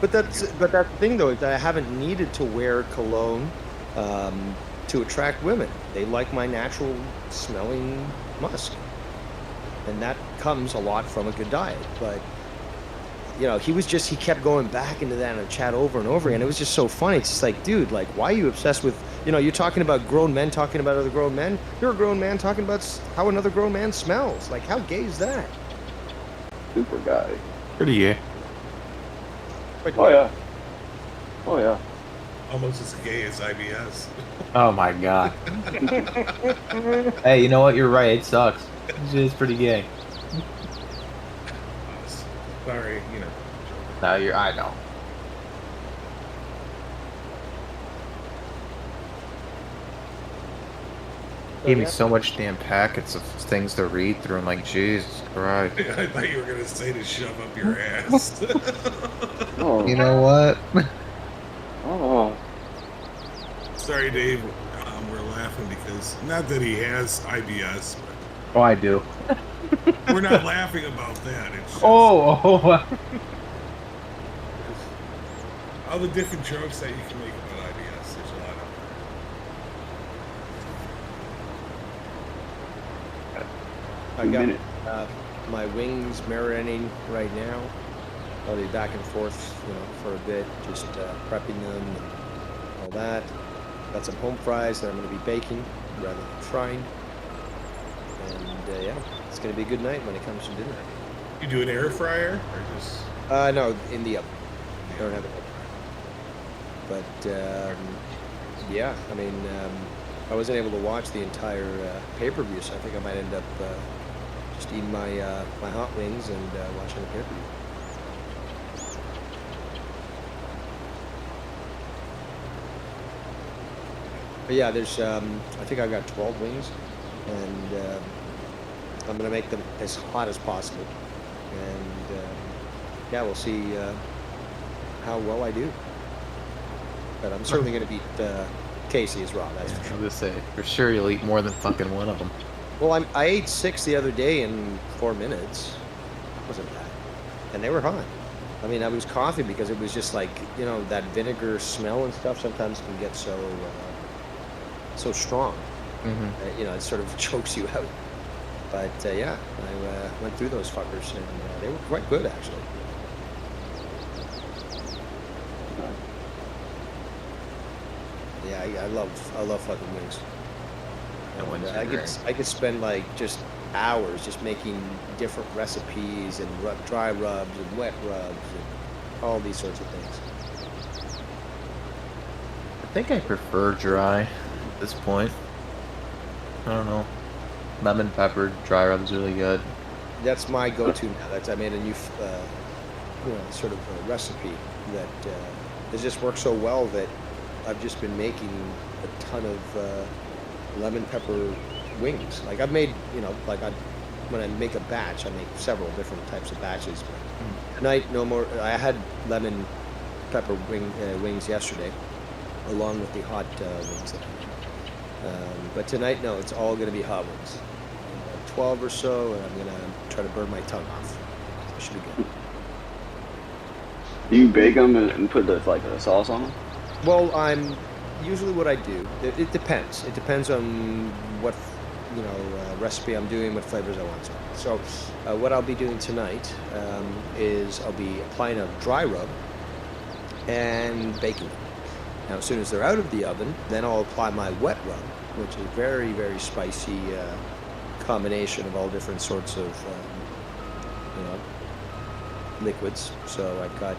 But that's the thing, though, that I haven't needed to wear cologne to attract women. They like my natural smelling musk, and that comes a lot from a good diet. But you know, he kept going back into that in a chat over and over again. It was just so funny. It's just like, dude, like, why are you obsessed with? You know, you're talking about grown men talking about other grown men. You're a grown man talking about how another grown man smells. Like, how gay is that? Super guy. Pretty gay. Oh yeah. Oh yeah. Almost as gay as IBS. Oh my god. Hey, you know what? You're right. It sucks. It's pretty gay. Sorry, you know. No, I know. Gave me so much damn packets of things to read through. I'm like, Jesus Christ. I thought you were gonna say to shove up your ass. Oh. You know what? Oh. Sorry, Dave. We're laughing because not that he has IBS. But oh, I do. We're not laughing about that. It's just oh. all the different jokes that you can make about IBS. There's a lot of I got my wings marinating right now. I'll be back and forth, you know, for a bit, just prepping them and all that. Got some home fries that I'm going to be baking rather than frying. And yeah, it's going to be a good night when it comes to dinner. You do an air fryer or just? No, in the oven. I don't have it. But yeah, I mean, I wasn't able to watch the entire pay-per-view, so I think I might end up just eating my my hot wings and watching the pay-per-view. But yeah, there's I think I've got 12 wings, and I'm gonna make them as hot as possible, and yeah, we'll see how well I do. But I'm certainly gonna beat Casey as well. That's for sure. I was gonna say, for sure you'll eat more than fucking one of them. Well, I ate 6 the other day in 4 minutes. That wasn't bad, and they were hot. I mean, I was coughing because it was just like, you know, that vinegar smell and stuff sometimes can get so strong. You know, it sort of chokes you out. But yeah, I went through those fuckers, and they were quite good actually. Yeah, I love fucking wings. And, I could spend like just hours just making different recipes and dry rubs and wet rubs and all these sorts of things. I think I prefer dry at this point. I don't know. Lemon pepper dry rub's really good. That's my go-to now. I made a new, you know, sort of a recipe that has just worked so well that I've just been making a ton of lemon pepper wings. Like I've made, you know, like when I make a batch, I make several different types of batches. But tonight, no more. I had lemon pepper wings yesterday, along with the hot wings that I made. But tonight, no, it's all going to be hot wings. 12 or so, and I'm going to try to burn my tongue off. That should be good. Do you bake them and put like a sauce on them? Well, usually what I do, it depends. It depends on what, you know, recipe I'm doing, what flavors I want to. So what I'll be doing tonight is I'll be applying a dry rub and baking them. Now, as soon as they're out of the oven, then I'll apply my wet rub, which is very, very spicy combination of all different sorts of, you know, liquids. So I've got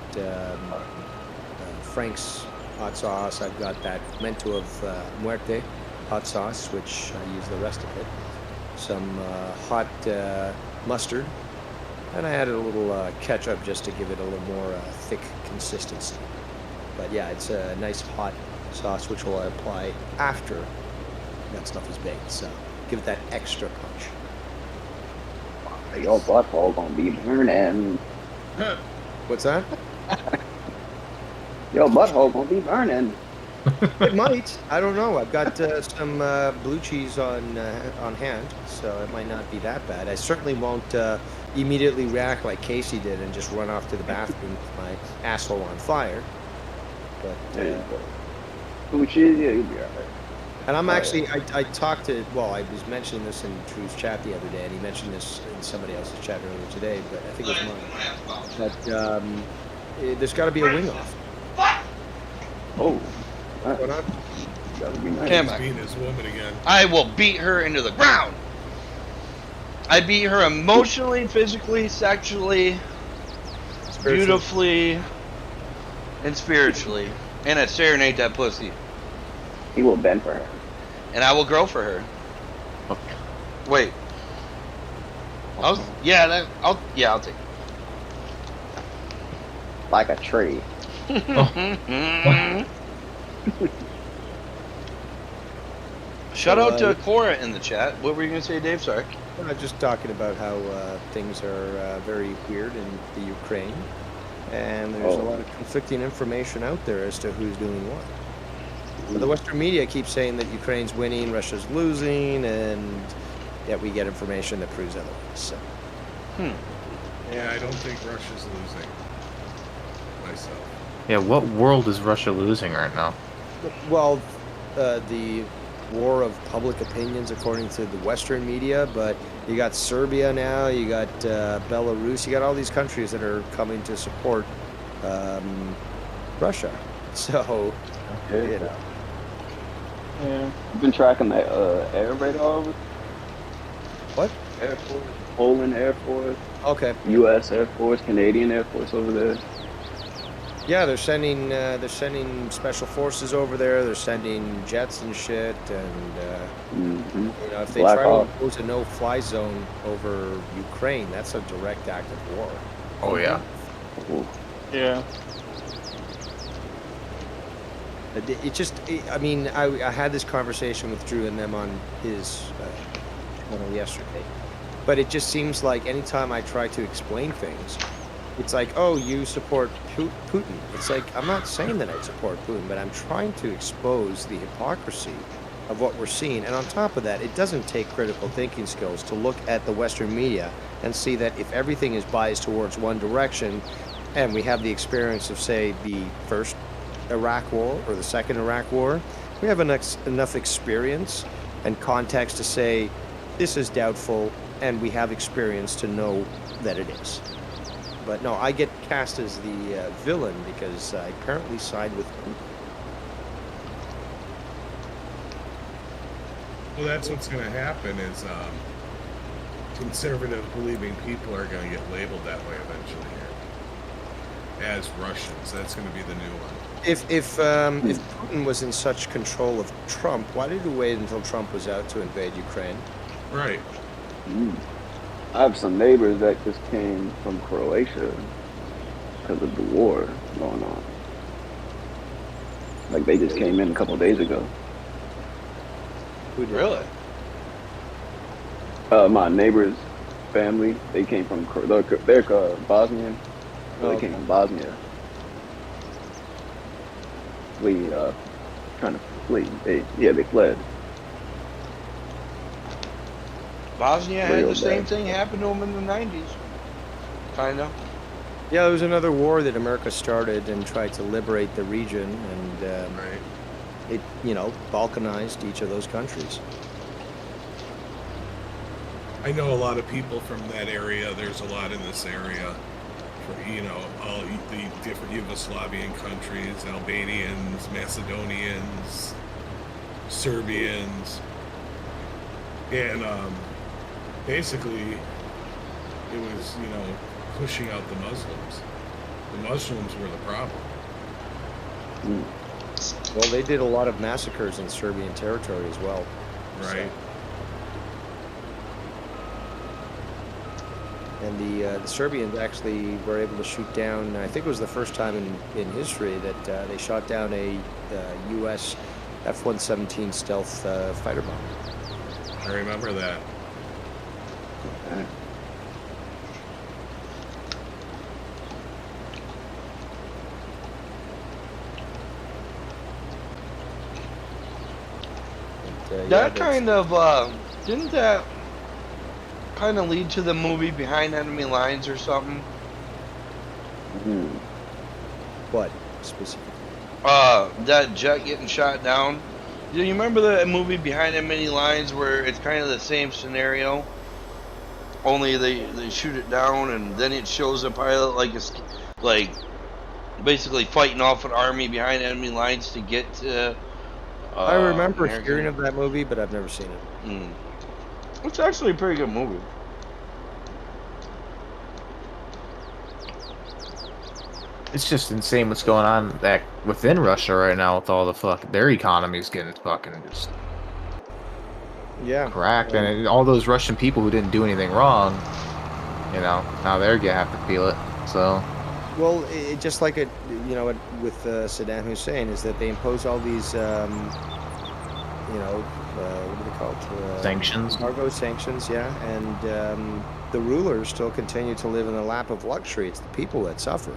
Frank's hot sauce. I've got that Mento of Muerte hot sauce, which I use the rest of it. Some hot mustard, and I added a little ketchup just to give it a little more thick consistency. But yeah, it's a nice hot sauce, which will apply after that stuff is baked. So give it that extra punch. Your butthole gonna be burning. What's that? Your butthole gonna be burning. It might. I don't know. I've got some blue cheese on hand, so it might not be that bad. I certainly won't immediately react like Casey did and just run off to the bathroom with my asshole on fire. But there you go. Blue cheese, yeah, you'll be alright. And I'm actually, I talked to, well, I was mentioning this in Drew's chat the other day, and he mentioned this in somebody else's chat earlier today, but I think it was mine. But there's got to be a wing off. Oh. What up? That'd be nice. He's beating his woman again. I will beat her into the ground. I beat her emotionally, physically, sexually, beautifully, and spiritually. And I serenade that pussy. He will bend for her. And I will grow for her. Okay. Wait. I'll take it. Like a tree. Shout out to Cora in the chat. What were you going to say, Dave? Sorry. Just talking about how things are very weird in the Ukraine. And there's a lot of conflicting information out there as to who's doing what. But the Western media keeps saying that Ukraine's winning, Russia's losing, and yet we get information that proves otherwise. So. Yeah, I don't think Russia's losing. Myself. Yeah, what world is Russia losing right now? Well, the war of public opinions according to the Western media, but you got Serbia now, you got Belarus, you got all these countries that are coming to support Russia. So, you know. Yeah. You've been tracking that air radar over? What? Air Force, Poland Air Force. Okay. U.S. Air Force, Canadian Air Force over there. Yeah, they're sending special forces over there. They're sending jets and shit, and you know, if they try to impose a no-fly zone over Ukraine, that's a direct act of war. Oh yeah. Yeah. I mean, I had this conversation with Drew and them on his channel yesterday, but it just seems like anytime I try to explain things, it's like, oh, you support Putin. It's like, I'm not saying that I support Putin, but I'm trying to expose the hypocrisy of what we're seeing. And on top of that, it doesn't take critical thinking skills to look at the Western media and see that if everything is biased towards one direction, and we have the experience of, say, the first Iraq War or the second Iraq War, we have enough experience and context to say this is doubtful, and we have experience to know that it is. But no, I get cast as the villain because I apparently side with him. Well, that's what's going to happen is conservative believing people are going to get labeled that way eventually here as Russians. That's going to be the new one. If Putin was in such control of Trump, why did he wait until Trump was out to invade Ukraine? Right. I have some neighbors that just came from Croatia because of the war going on. Like they just came in a couple of days ago. Really? My neighbor's family, they came from they're Bosnian. So they came from Bosnia. Trying to flee. They fled. Bosnia had the same thing happen to them in the 90s. Kind of. Yeah, there was another war that America started and tried to liberate the region, and it, you know, balkanized each of those countries. I know a lot of people from that area. There's a lot in this area. You know, all the different Yugoslavian countries, Albanians, Macedonians, Serbians, and basically it was, you know, pushing out the Muslims. The Muslims were the problem. Well, they did a lot of massacres in Serbian territory as well. Right. So. And the Serbians actually were able to shoot down, I think it was the first time in history that they shot down a U.S. F-117 stealth fighter bomber. I remember that. that kind of didn't that kind of lead to the movie Behind Enemy Lines or something? What specifically? That jet getting shot down. Do you remember the movie Behind Enemy Lines where it's kind of the same scenario? Only they shoot it down and then it shows a pilot like basically fighting off an army behind enemy lines to get to. I remember hearing of that movie, but I've never seen it. It's actually a pretty good movie. It's just insane what's going on that within Russia right now with all the their economy's getting fucking just cracked, and all those Russian people who didn't do anything wrong, you know, now they're gonna have to feel it. So, well, it just like with Saddam Hussein is that they impose all these, what are they called? Sanctions. Cargo sanctions, yeah, and the rulers still continue to live in the lap of luxury. It's the people that suffer.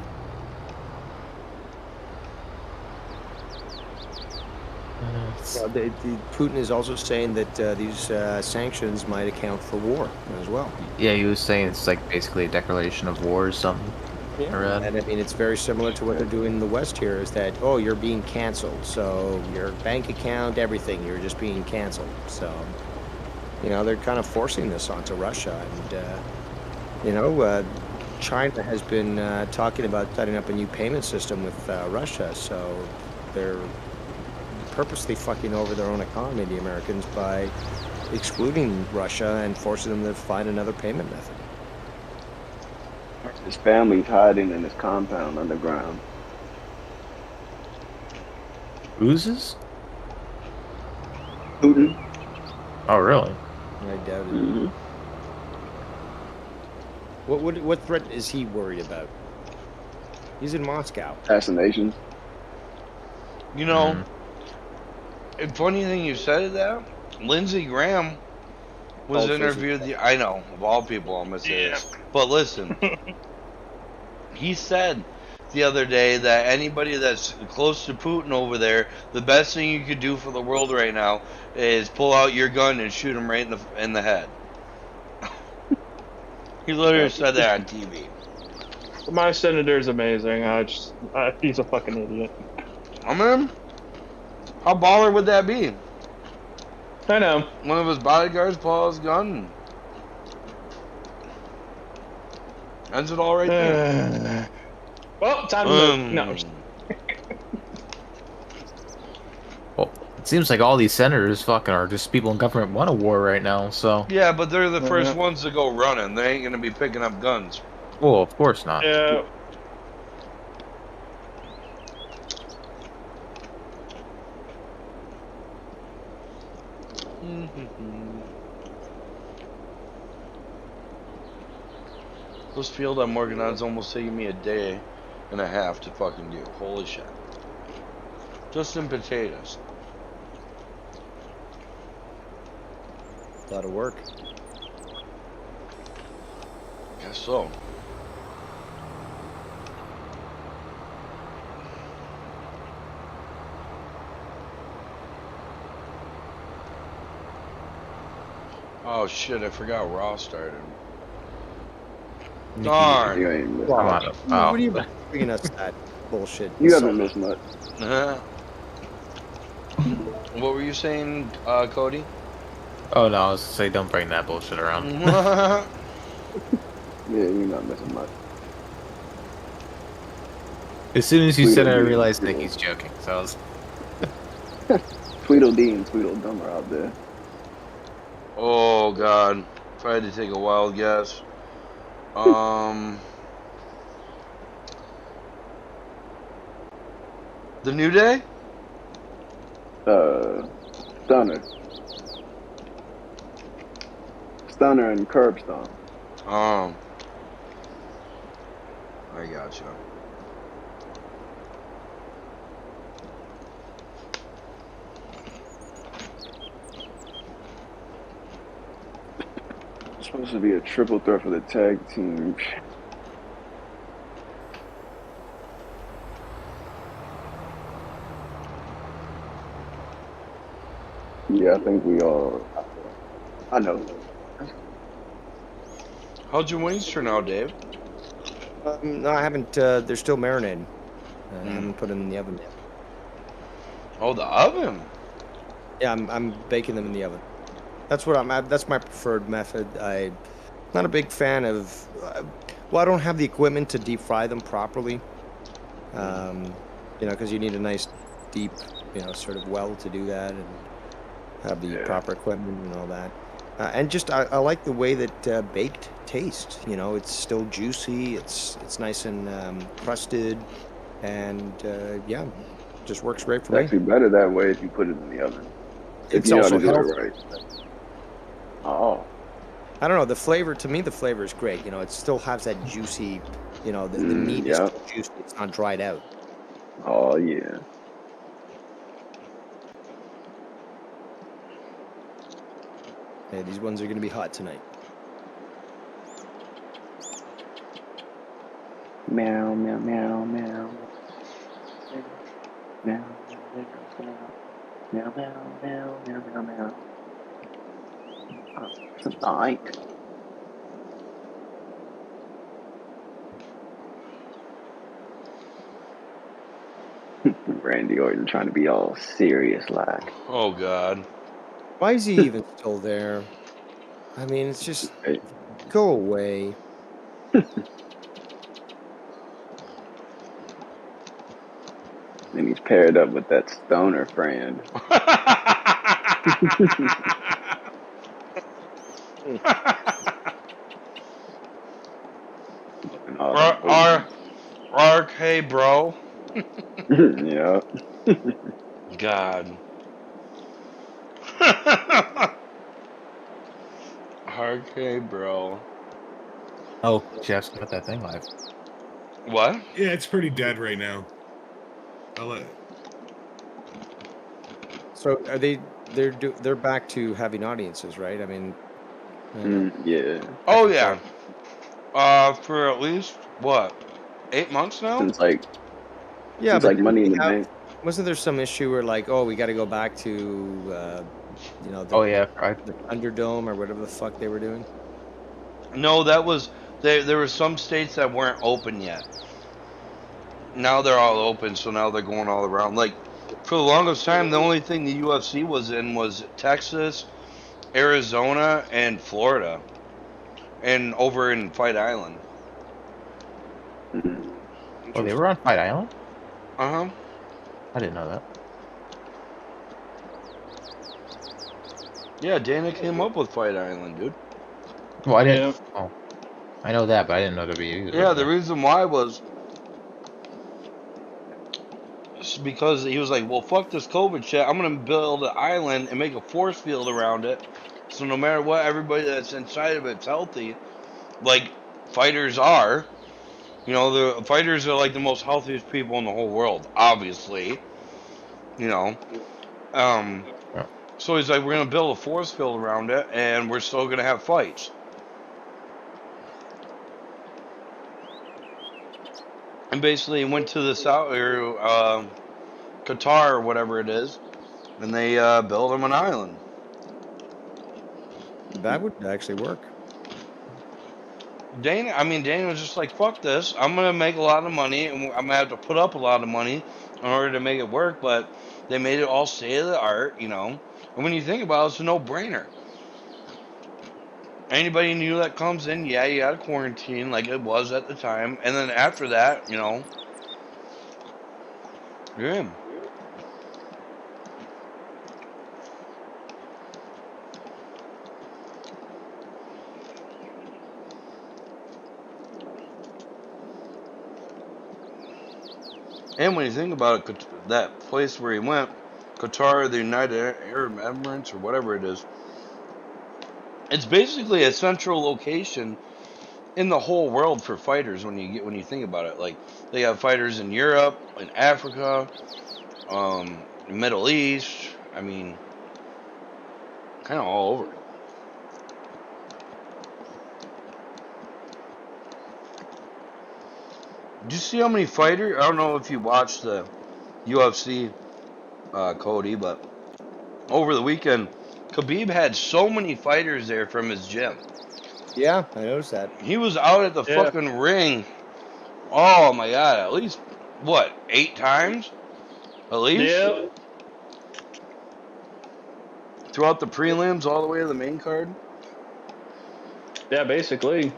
Putin is also saying that these sanctions might account for war as well. Yeah, he was saying it's like basically a declaration of war or something. Yeah. And I mean, it's very similar to what they're doing in the West here, is that, oh, you're being canceled. So your bank account, everything, you're just being canceled. So, they're kind of forcing this onto Russia. And, China has been talking about setting up a new payment system with Russia. So they're purposely fucking over their own economy, the Americans, by excluding Russia and forcing them to find another payment method. His family's hiding in his compound underground. Oozes? Putin. Oh, really? I doubt it. What threat is he worried about? He's in Moscow. Assassinations. And funny thing you said that, Lindsey Graham was interviewed. I know, of all people, I'm gonna say this, but listen, he said the other day that anybody that's close to Putin over there, the best thing you could do for the world right now is pull out your gun and shoot him right in the head. He literally said that on TV. My senator's amazing. He's a fucking idiot. I mean, how baller would that be? I know. One of his bodyguards pull out his gun. Ends it all right there. Well, time to move. No. Well, it seems like all these senators are just people in government want a war right now, so. Yeah, but they're the first ones to go running. They ain't gonna be picking up guns. Well, of course not. Yeah. This field I'm working on is almost taking me a day and a half to fucking do. Holy shit. Just in potatoes. A lot of work. Guess so. Oh shit, I forgot Raw started. Darn. What are you bringing us that bullshit? You haven't missed much. What were you saying, Cody? Oh no, I was gonna say don't bring that bullshit around. Yeah, you're not missing much. As soon as you said it, I realized Nicky's joking, so I was... Tweedledee and Tweedledum are out there. Oh god. If I had to take a wild guess. The New Day? Stunner and Curbstone. I gotcha. It's supposed to be a triple threat for the tag team. Yeah, I think we all. I know. How'd your wings turn out, Dave? No, I haven't. They're still marinating. I haven't put them in the oven yet. Oh, the oven. Yeah, I'm baking them in the oven. That's what that's my preferred method. I'm not a big fan of. Well, I don't have the equipment to deep fry them properly. You know, because you need a nice deep, sort of well to do that, and have the proper equipment and all that. And just I like the way that baked tastes. You know, it's still juicy. It's nice and crusted, and yeah, just works great for me. It's actually better that way if you put it in the oven. It's also healthy. Right. Oh. I don't know, the flavor, to me, the flavor is great. You know, it still has that juicy, the meat is still juicy. It's not dried out. Oh, yeah. Hey, these ones are going to be hot tonight. Meow, meow, meow, meow. Meow, meow, meow, meow, meow, meow, meow. Tonight. Randy Orton trying to be all serious like. Oh God. Why is he even still there? I mean, it's just go away. And he's paired up with that stoner friend. Hey, bro. Yeah. God. Okay, bro. Oh, Jeff's got that thing live. What? Yeah, it's pretty dead right now. I'll let. So are they're back to having audiences, right? I mean, yeah. Oh yeah. For at least what, 8 months now? Since like Money in the Bank. Wasn't there some issue where like, oh, we got to go back to the Underdome or whatever the fuck they were doing? No, that was there were some states that weren't open yet. Now they're all open, so now they're going all around. Like for the longest time, the only thing the UFC was in was Texas, Arizona, and Florida, and over in Fight Island. Oh, they were on Fight Island? Uh-huh. I didn't know that. Yeah, Dana came up with Fight Island, dude. Well, I didn't. Yeah. Oh, I know that, but I didn't know WWE was. Yeah, the reason why was because he was like, well, fuck this COVID shit. I'm going to build an island and make a force field around it. So no matter what, everybody that's inside of it's healthy. Like fighters are. You know, the fighters are like the most healthiest people in the whole world, obviously. You know. So he's like, we're going to build a force field around it, and we're still going to have fights. And basically went to the South, or Qatar, or whatever it is, and they built him an island. That would actually work. Dana was just like, fuck this. I'm going to make a lot of money, and I'm going to have to put up a lot of money in order to make it work, but they made it all state-of-the-art, you know. And when you think about it, it's a no-brainer. Anybody new that comes in, yeah, you got to quarantine like it was at the time. And then after that, you know, you're in. And when you think about it, that place where he went, Qatar, the United Arab Emirates, or whatever it is, it's basically a central location in the whole world for fighters when you think about it. Like they have fighters in Europe, in Africa, Middle East. I mean, kind of all over. Did you see how many fighters? I don't know if you watched the UFC, Cody, but over the weekend, Khabib had so many fighters there from his gym. Yeah, I noticed that. He was out at the fucking ring. Oh my god, at least what, 8 times? At least? Yep. Throughout the prelims all the way to the main card? Yeah, basically.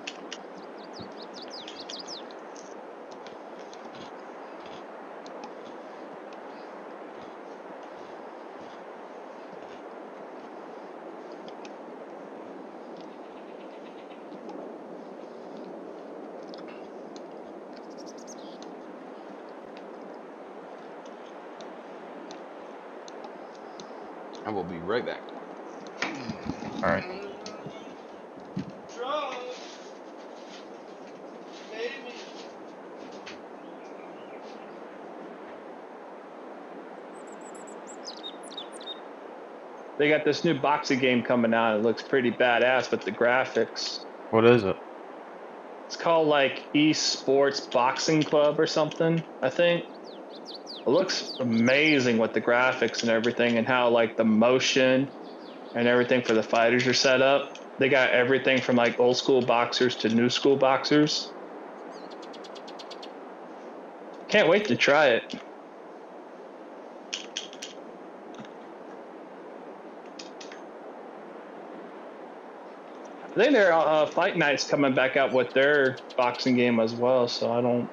I will be right back. Alright. They got this new boxing game coming out. It looks pretty badass with the graphics. What is it? It's called like Esports Boxing Club or something, I think. It looks amazing with the graphics and everything, and how like the motion and everything for the fighters are set up. They got everything from like old school boxers to new school boxers. Can't wait to try it. I think their Fight Night's coming back out with their boxing game as well, so I don't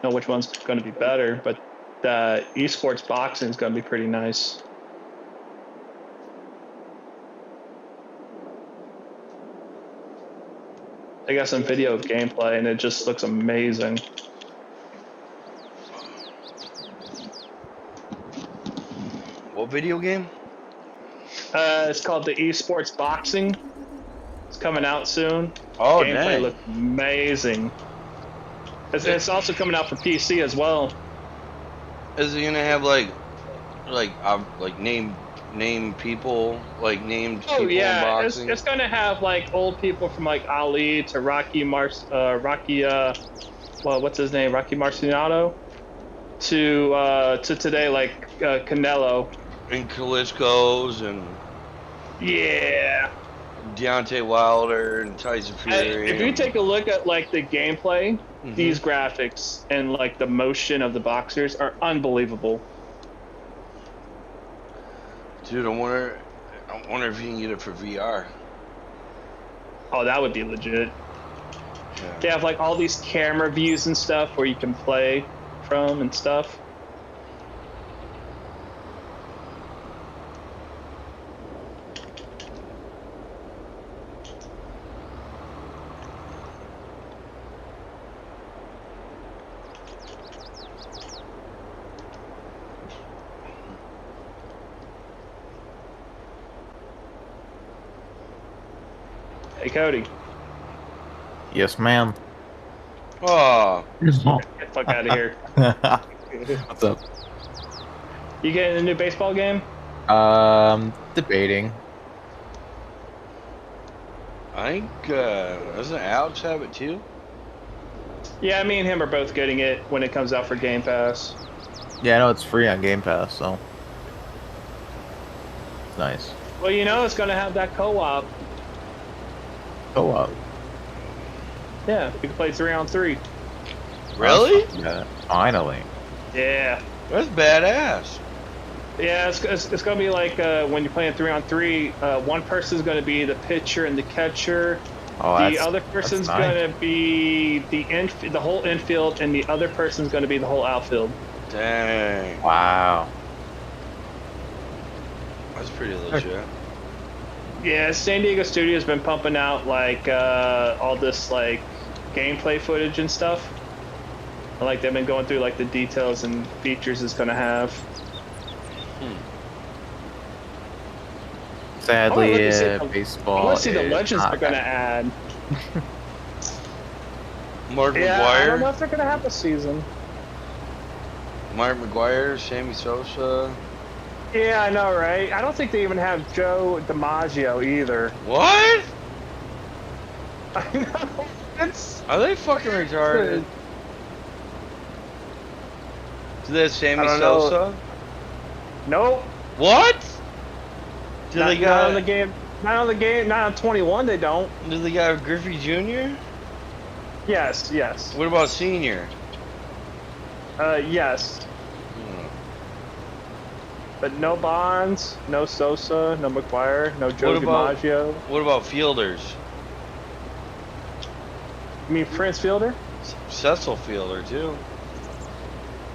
know which one's going to be better, but esports boxing is going to be pretty nice. They got some video of gameplay, and it just looks amazing. What video game? It's called the Esports Boxing. It's coming out soon. Oh, gameplay dang. looks amazing. It's also coming out for PC as well. Is it gonna have like name people, like named people Oh yeah, in boxing? it's gonna have like old people from like Ali to Rocky what's his name, Rocky Marciano, to today like Canelo and Klitschko's and yeah, Deontay Wilder and Tyson Fury. If you take a look at like the gameplay, these graphics and like the motion of the boxers are unbelievable. Dude, I wonder if you can get it for VR. Oh, that would be legit. Yeah. They have like all these camera views and stuff where you can play from and stuff. Hey, Cody. Yes, ma'am. Oh. Get the fuck out of here. What's up? You getting a new baseball game? Debating. I think doesn't Alex have it too? Yeah, me and him are both getting it when it comes out for Game Pass. Yeah, I know it's free on Game Pass, so it's nice. Well, you know it's going to have that co-op. Co-op. Yeah, we can play 3-on-3. Really? Yeah, finally. Yeah. That's badass. Yeah, it's going to be like when you're playing 3-on-3, one person's going to be the pitcher and the catcher. Oh, the other person's going to be the whole infield, and the other person's going to be the whole outfield. Dang. Wow. That's pretty legit. Yeah, San Diego Studio's been pumping out like all this like gameplay footage and stuff. And, like they've been going through like the details and features it's going to have. Sadly, baseball. Let's see the legends they're going to add. Mark Yeah, McGuire. I don't know if they're going to have a season. Mark McGuire, Sammy Sosa. Yeah, I know, right? I don't think they even have Joe DiMaggio either. What? I know. Are they fucking retarded? Do they have Sammy Sosa? Nope. What? Not on the game. Not on the game. Not on 21. They don't. Do they got Griffey Jr.? Yes. Yes. What about Senior? Yes. But no Bonds, no Sosa, no McGuire, no Joe DiMaggio. What about fielders? You mean Prince Fielder? Cecil Fielder too.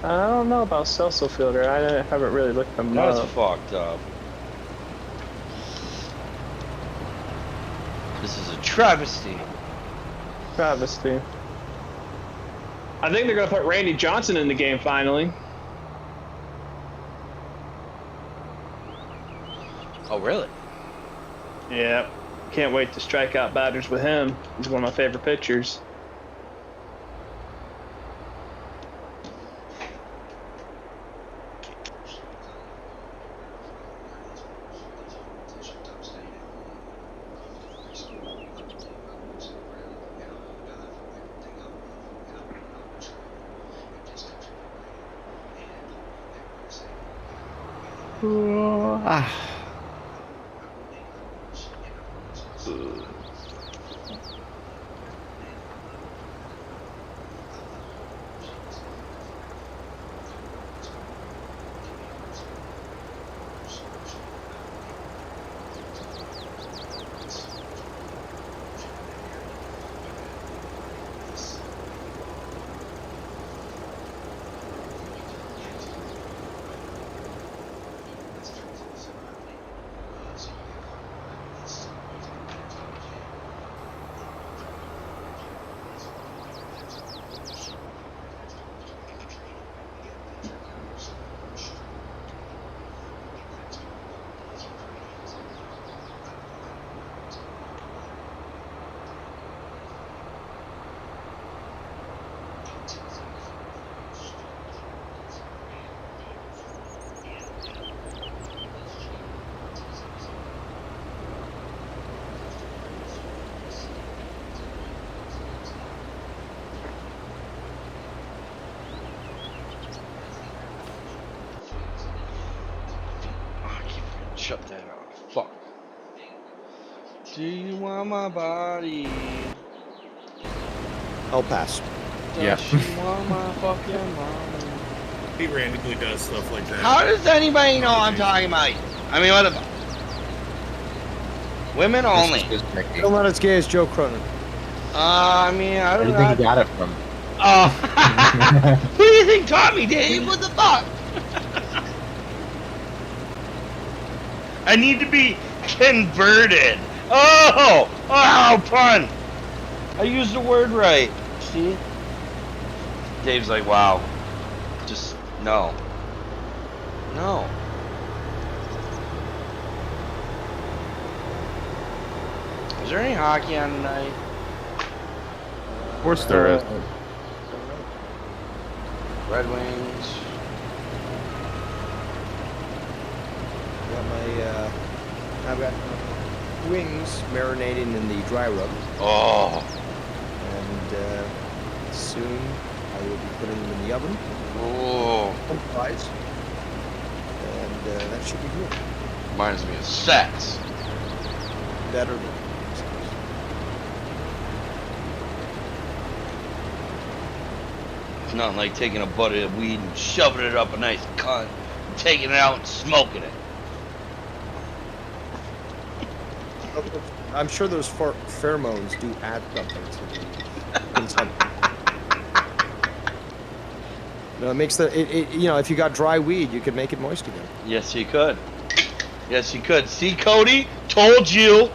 I don't know about Cecil Fielder. I haven't really looked them up. That's fucked up. This is a travesty. Travesty. I think they're gonna put Randy Johnson in the game finally. Oh, really? Yeah. Can't wait to strike out batters with him. He's one of my favorite pitchers. Shut that off. Fuck. Do you want my body? I'll pass. Does she want my fucking body? He randomly does stuff like that. How does anybody know I'm talking about you? I mean, what the fuck? Women only. Still not as gay as Joe Cronin. I mean, I don't know. Where do you think you got it from? Oh. Who do you think taught me, Dave? What the fuck? I need to be converted. Oh, pun. I used the word right. See? Dave's like, wow. Just, no. No. Is there any hockey on tonight? Of course there is. Red Wings. I've got wings marinating in the dry rub. Oh. And soon I will be putting them in the oven. Oh. Some fries. And that should be good. Reminds me of sex. Better than. It's nothing like taking a butt of weed and shoving it up a nice cunt, and taking it out and smoking it. I'm sure those pheromones do add something to the consumption. No, it makes you know, if you got dry weed, you could make it moist again. Yes, you could. Yes, you could. See, Cody? Told you.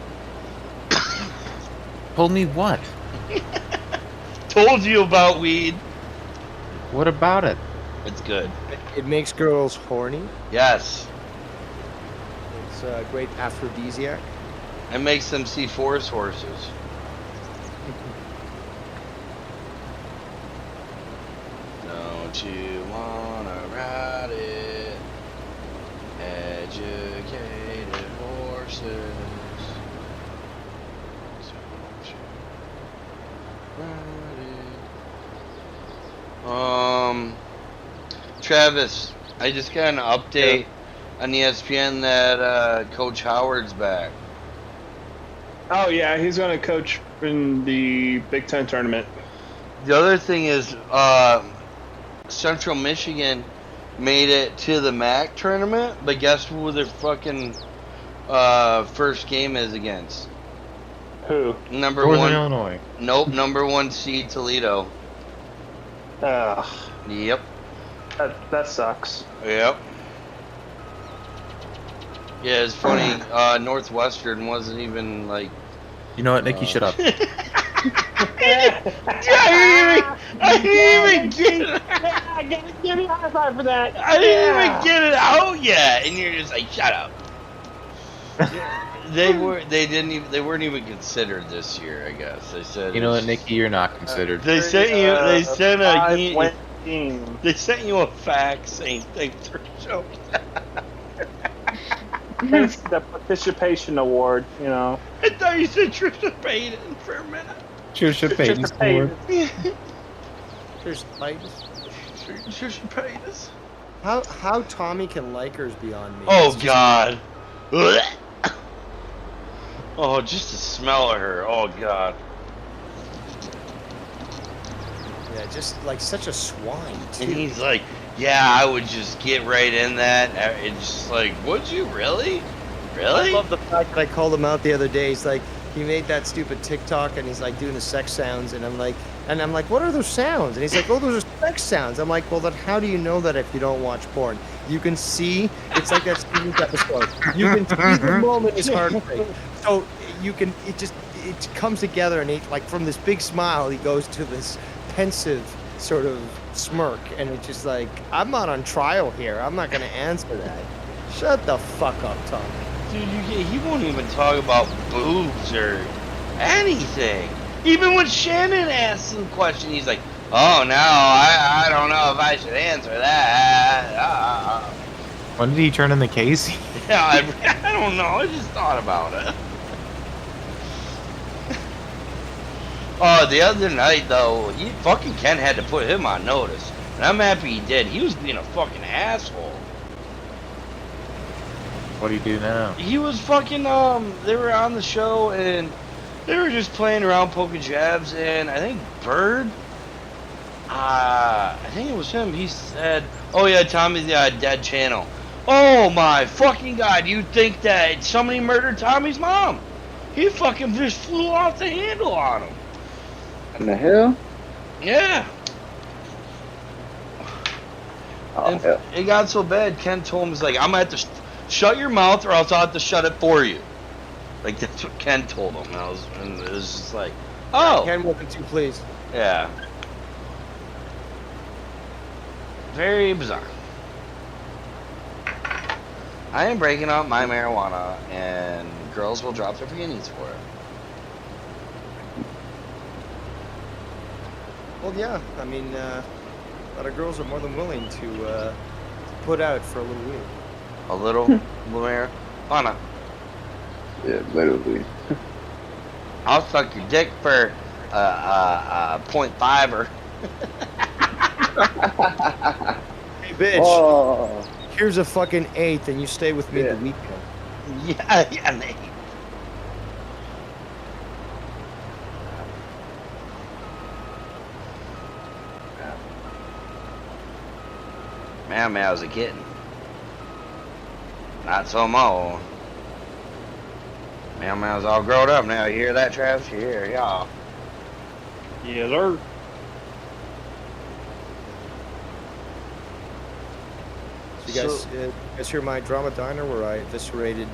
Told me what? Told you about weed. What about it? It's good. It makes girls horny. Yes. It's a great aphrodisiac. It makes them see forest horses. Don't you wanna ride it? Educated horses. Don't you ride it? Travis, I just got an update on ESPN that Coach Howard's back. Oh yeah, he's going to coach in the Big Ten tournament. The other thing is, Central Michigan made it to the MAC tournament, but guess who their fucking first game is against? Who? Northern Illinois. Nope, number 1 seed Toledo. Ugh. Yep. That sucks. Yep. Yeah, it's funny. Northwestern wasn't even like. You know what, Nikki? Shut up. I didn't even get it. I gotta give you a high five for that. I didn't even get it out yet, and you're just like, shut up. They weren't even considered this year. I guess they said. You know what, Nikki? You're not considered. They sent you. They sent a. Team. They sent you a fax saying thanks for showing. It's the participation award, you know. I thought you said Trisha Payton for a minute. Trisha Payton's award. Trisha Payton. Trisha Payton. How Tommy can like her is beyond me. Oh God. Oh, just the smell of her. Oh God. Yeah, just like such a swine too. And he's like, yeah, I would just get right in that. It's just like, would you really? Really? I love the fact that I called him out the other day. He's like, he made that stupid TikTok and he's like doing the sex sounds, and I'm like, what are those sounds? And he's like, oh, those are sex sounds. I'm like, well, then how do you know that if you don't watch porn? You can see, it's like that Stevens episode. You can see the moment his heart break. So you can, it comes together, and he, like, from this big smile, he goes to this pensive sort of smirk, and it's just like, I'm not on trial here. I'm not going to answer that. Shut the fuck up, Tom. Dude, he won't even talk about boobs or anything. Even when Shannon asks him a question, he's like, oh, no, I don't know if I should answer that. When did he turn in the case? Yeah, I don't know. I just thought about it. Oh, the other night, though, fucking Ken had to put him on notice. And I'm happy he did. He was being a fucking asshole. What do you do now? He was fucking, they were on the show, and they were just playing around, poking jabs, and I think Bird, I think it was him, he said, oh yeah, Tommy's dead channel. Oh my fucking God, you think that somebody murdered Tommy's mom? He fucking just flew off the handle on him. In the hell? Yeah. Oh, And hell. it got so bad, Ken told him, he's like, I'm gonna have to shut your mouth or else I'll have to shut it for you. Like, that's what Ken told him. And it was just like, oh. Ken, welcome to, please. Yeah. Very bizarre. I am breaking out my marijuana, and girls will drop their panties for it. Well, yeah, I mean, a lot of girls are more than willing to put out for a little weed. A little marijuana. Yeah, literally. I'll suck your dick for 0.5er. Hey, bitch. Oh. Here's a fucking 8th, and you stay with me the weekend. Yeah, Nate. Man, I was a kitten. Not so more. Man, I was all grown up now. You hear that, Travis? You hear, y'all? Yes, sir. So you guys hear my drama diner where I eviscerated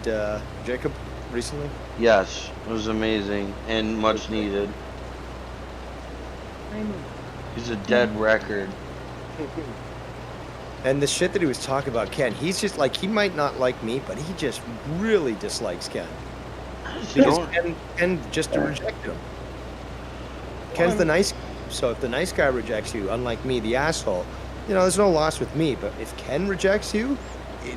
Jacob recently? Yes, it was amazing and much needed. He's a dead record. And the shit that he was talking about Ken, he's just like, he might not like me, but he just really dislikes Ken. Because Ken just rejected him. Ken's the nice guy. So if the nice guy rejects you, unlike me, the asshole, you know, there's no loss with me. But if Ken rejects you,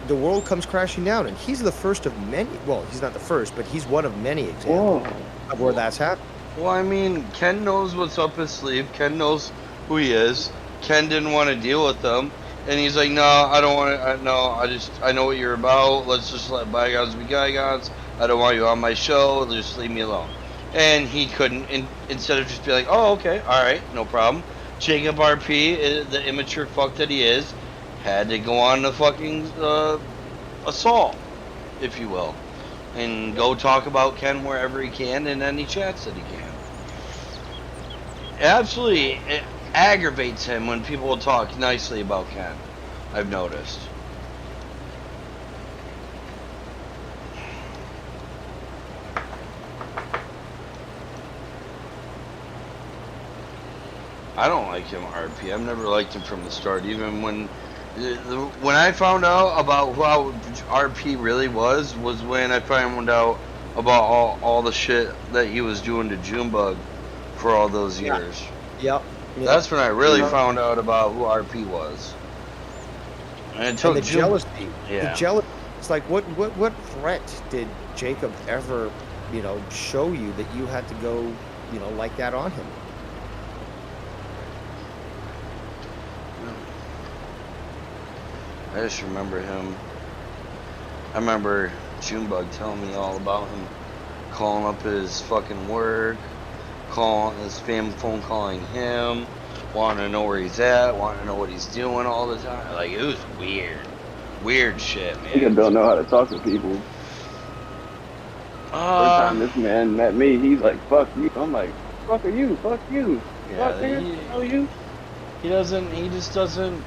the world comes crashing down. And he's the first of many. Well, he's not the first, but he's one of many examples of where that's happened. Well, I mean, Ken knows what's up his sleeve. Ken knows who he is. Ken didn't want to deal with them. And he's like, no, I don't want to. No, I know what you're about. Let's just let bygones be bygones. I don't want you on my show. Just leave me alone. And he couldn't. Instead of just be like, oh, okay, all right, no problem. Jacob RP, the immature fuck that he is, had to go on the fucking assault, if you will, and go talk about Ken wherever he can in any chats that he can. Absolutely. It aggravates him when people talk nicely about Ken. I've noticed. I don't like him, RP. I've never liked him from the start. Even when I found out about how RP really was when I found out about all the shit that he was doing to Junebug for all those years. Yep. That's when I really found out about who RP was. And the jealousy. Yeah. The jealousy. It's like, what threat did Jacob ever, show you that you had to go, like that on him? I just remember him. I remember Junebug telling me all about him, calling up his fucking work, calling his spam phone, calling him, wanting to know where he's at, wanting to know what he's doing all the time. Like, it was weird shit, man. Nigga don't know how to talk to people. First time this man met me, he's like, fuck you. I'm like, fuck are you? Fuck you. Yeah, fuck you. He just doesn't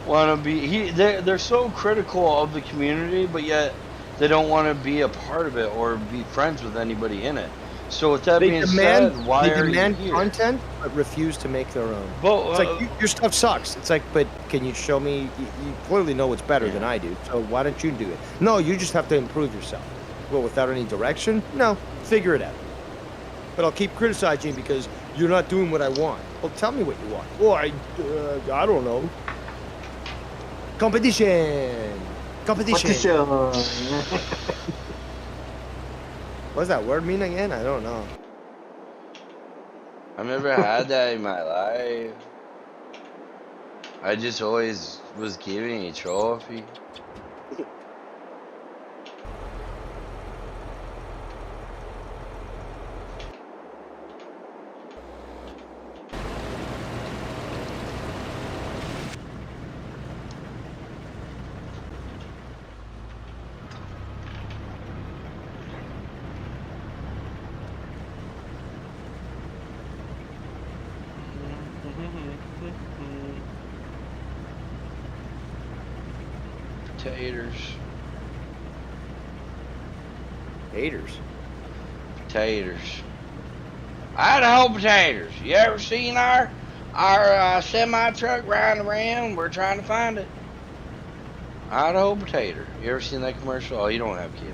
want to be. They're so critical of the community, but yet they don't want to be a part of it or be friends with anybody in it. So with that being said, why are you here? They demand content, but refuse to make their own. But, it's like, your stuff sucks. It's like, but can you show me? You clearly know what's better than I do, so why don't you do it? No, you just have to improve yourself. Well, without any direction? No, figure it out. But I'll keep criticizing because you're not doing what I want. Well, tell me what you want. Well, I don't know. Competition. What does that word mean again? I don't know. I've never had that in my life. I just always was giving a trophy. Potatoes. Idaho potatoes. You ever seen our semi truck riding around? We're trying to find it. Idaho potato. You ever seen that commercial? Oh, you don't have cable.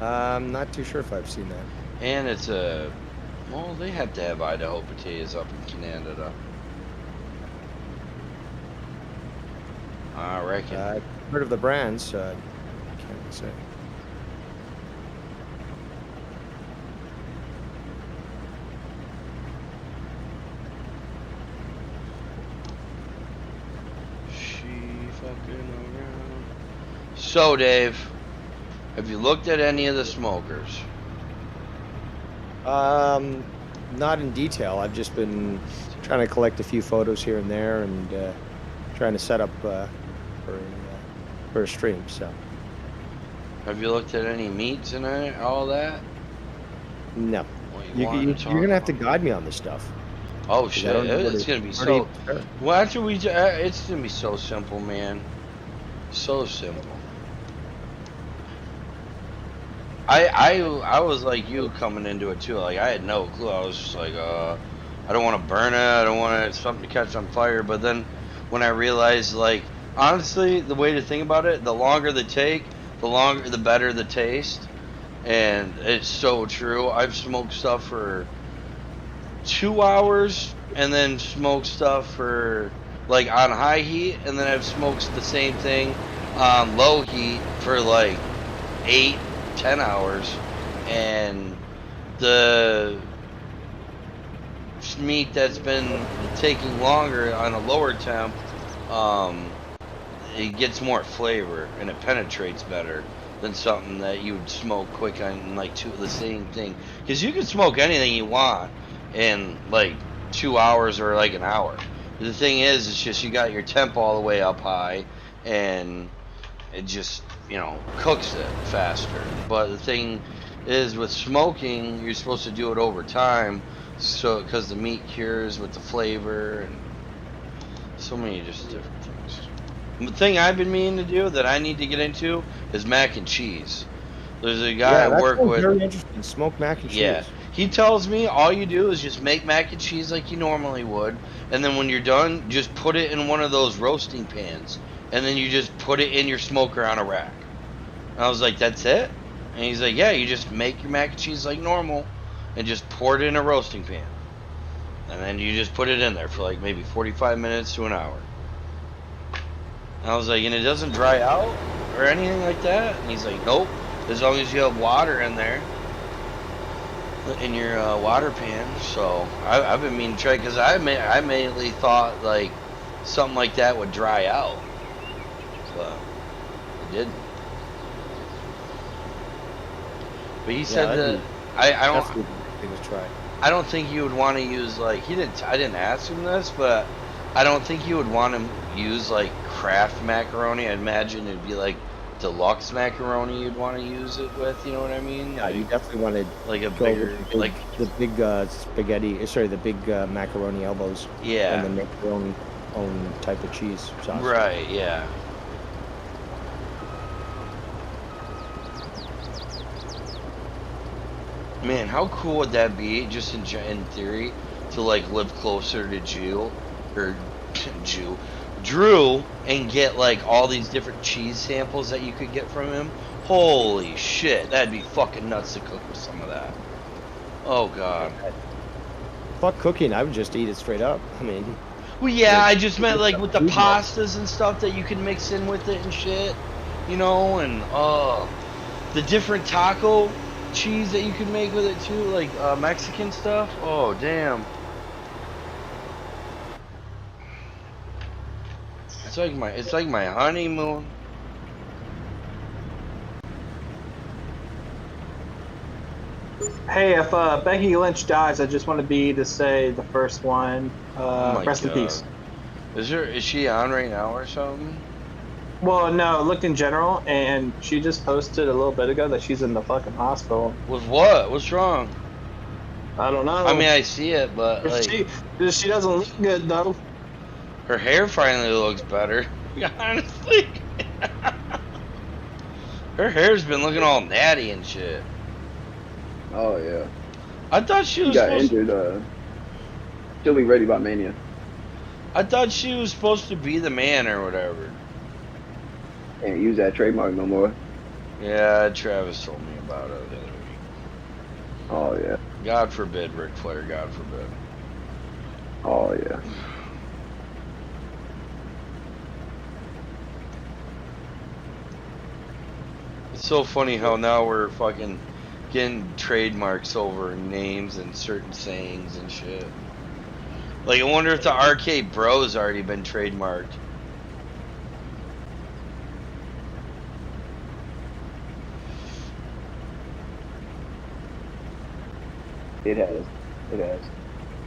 I'm not too sure if I've seen that. And it's well, they have to have Idaho potatoes up in Canada. I reckon. I've heard of the brands. Can't say. So, Dave, have you looked at any of the smokers? Not in detail. I've just been trying to collect a few photos here and there and trying to set up for a stream. So. Have you looked at any meats and all that? No. You're gonna have to guide me on this stuff. Oh shit! It's gonna be so. Well, after it's gonna be so simple, man. So simple. I was like you coming into it too. Like I had no clue. I was just like, I don't want to burn it. I don't want something to catch on fire. But then when I realized, like, honestly, the way to think about it, the longer the take, the better the taste. And it's so true. I've smoked stuff for 2 hours and then smoked stuff for like on high heat, and then I've smoked the same thing on low heat for like 8-10 hours, and the this meat that's been taking longer on a lower temp, it gets more flavor and it penetrates better than something that you would smoke quick on like the same thing. Because you can smoke anything you want in like 2 hours or like an hour. The thing is, it's just you got your temp all the way up high, and it just, you know, cooks it faster. But the thing is, with smoking, you're supposed to do it over time, so because the meat cures with the flavor and so many just different things. The thing I've been meaning to do that I need to get into is mac and cheese. There's a guy I work with. Very interesting. Smoked mac and cheese. Yeah, he tells me all you do is just make mac and cheese like you normally would, and then when you're done, just put it in one of those roasting pans, and then you just put it in your smoker on a rack. And I was like, that's it? And he's like, yeah, you just make your mac and cheese like normal, and just pour it in a roasting pan, and then you just put it in there for like maybe 45 minutes to an hour. And I was like, and it doesn't dry out or anything like that? And he's like, nope, as long as you have water in there, in your water pan. So I've been meaning to try, because I immediately thought like something like that would dry out, but it didn't. But he said that I don't think you would want to use like I didn't ask him this, but I don't think you would want to use like Kraft macaroni. I'd imagine it'd be like deluxe macaroni you'd want to use it with, you know what I mean? Yeah, you definitely want to like a bigger, like the big spaghetti. Sorry, the big macaroni elbows. Yeah. And then make your own type of cheese sauce. Right. Yeah. Man, how cool would that be? Just in theory, to like live closer to Drew, and get like all these different cheese samples that you could get from him. Holy shit, that'd be fucking nuts to cook with some of that. Oh god. Fuck cooking, I would just eat it straight up. I mean. Well, yeah, I just meant like with the pastas and stuff that you can mix in with it and shit, you know, and the different taco cheese that you can make with it too, like Mexican stuff. Oh damn. It's like my honeymoon. Hey, if Becky Lynch dies, I just want to be to say the first one. Rest in peace. Is she on right now or something? Well, no, looked in general, and she just posted a little bit ago that she's in the fucking hospital. With what? What's wrong? I don't know. I mean, I see it, but like, she doesn't look good though. Her hair finally looks better. Honestly, her hair's been looking all natty and shit. Oh yeah. I thought she was got injured. She'll be ready by Mania. I thought she was supposed to be the man or whatever. Can't use that trademark no more. Yeah, Travis told me about it the other week. Oh yeah. God forbid, Ric Flair. God forbid. Oh yeah. It's so funny how now we're fucking getting trademarks over names and certain sayings and shit. Like, I wonder if the Arcade Bro's already been trademarked. It has. It has.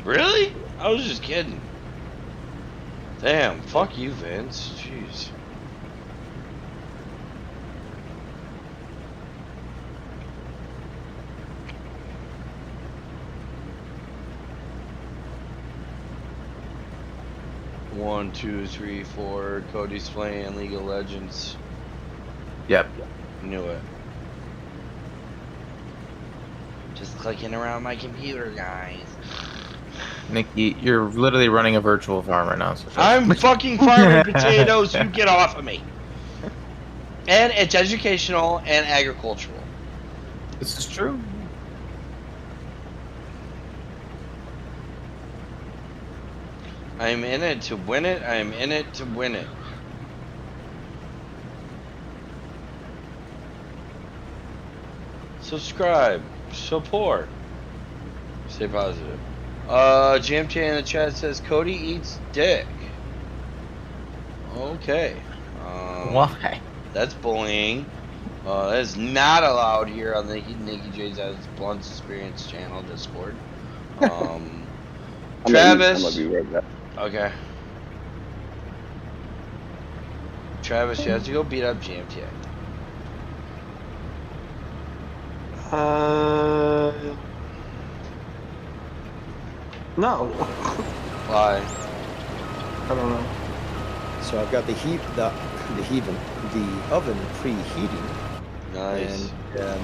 Really? I was just kidding. Damn, fuck you, Vince. Jeez. One, 2, 3, 4. Cody's playing League of Legends. Yep. Knew it. Just clicking around my computer, guys. Nikki, you're literally running a virtual farm right now. So I'm fucking farming potatoes. You get off of me. And it's educational and agricultural. This is true. I'm in it to win it. I'm in it to win it. Subscribe. Support. Stay positive. GMT in the chat says Cody eats dick. Okay. Why? That's bullying. That is not allowed here on the Nikki J's Blunts Experience channel Discord. Travis. I'm gonna be right back. Okay. Travis, you have to go beat up GMT. No. Why? I don't know. So I've got the oven preheating. Nice. And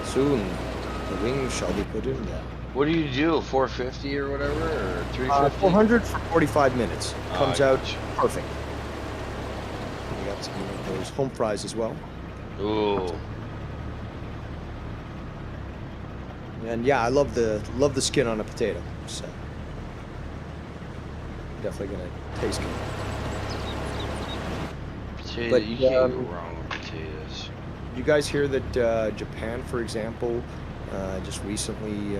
soon the wings shall be put in there. What do you do? 450 or whatever, or 350? 400 for 45 minutes. Comes out gotcha. perfect. We got some of those home fries as well. Ooh. And yeah, I love the skin on a potato. So definitely gonna taste good. Potato, But, you can't go wrong with potatoes. You guys hear that Japan, for example, just recently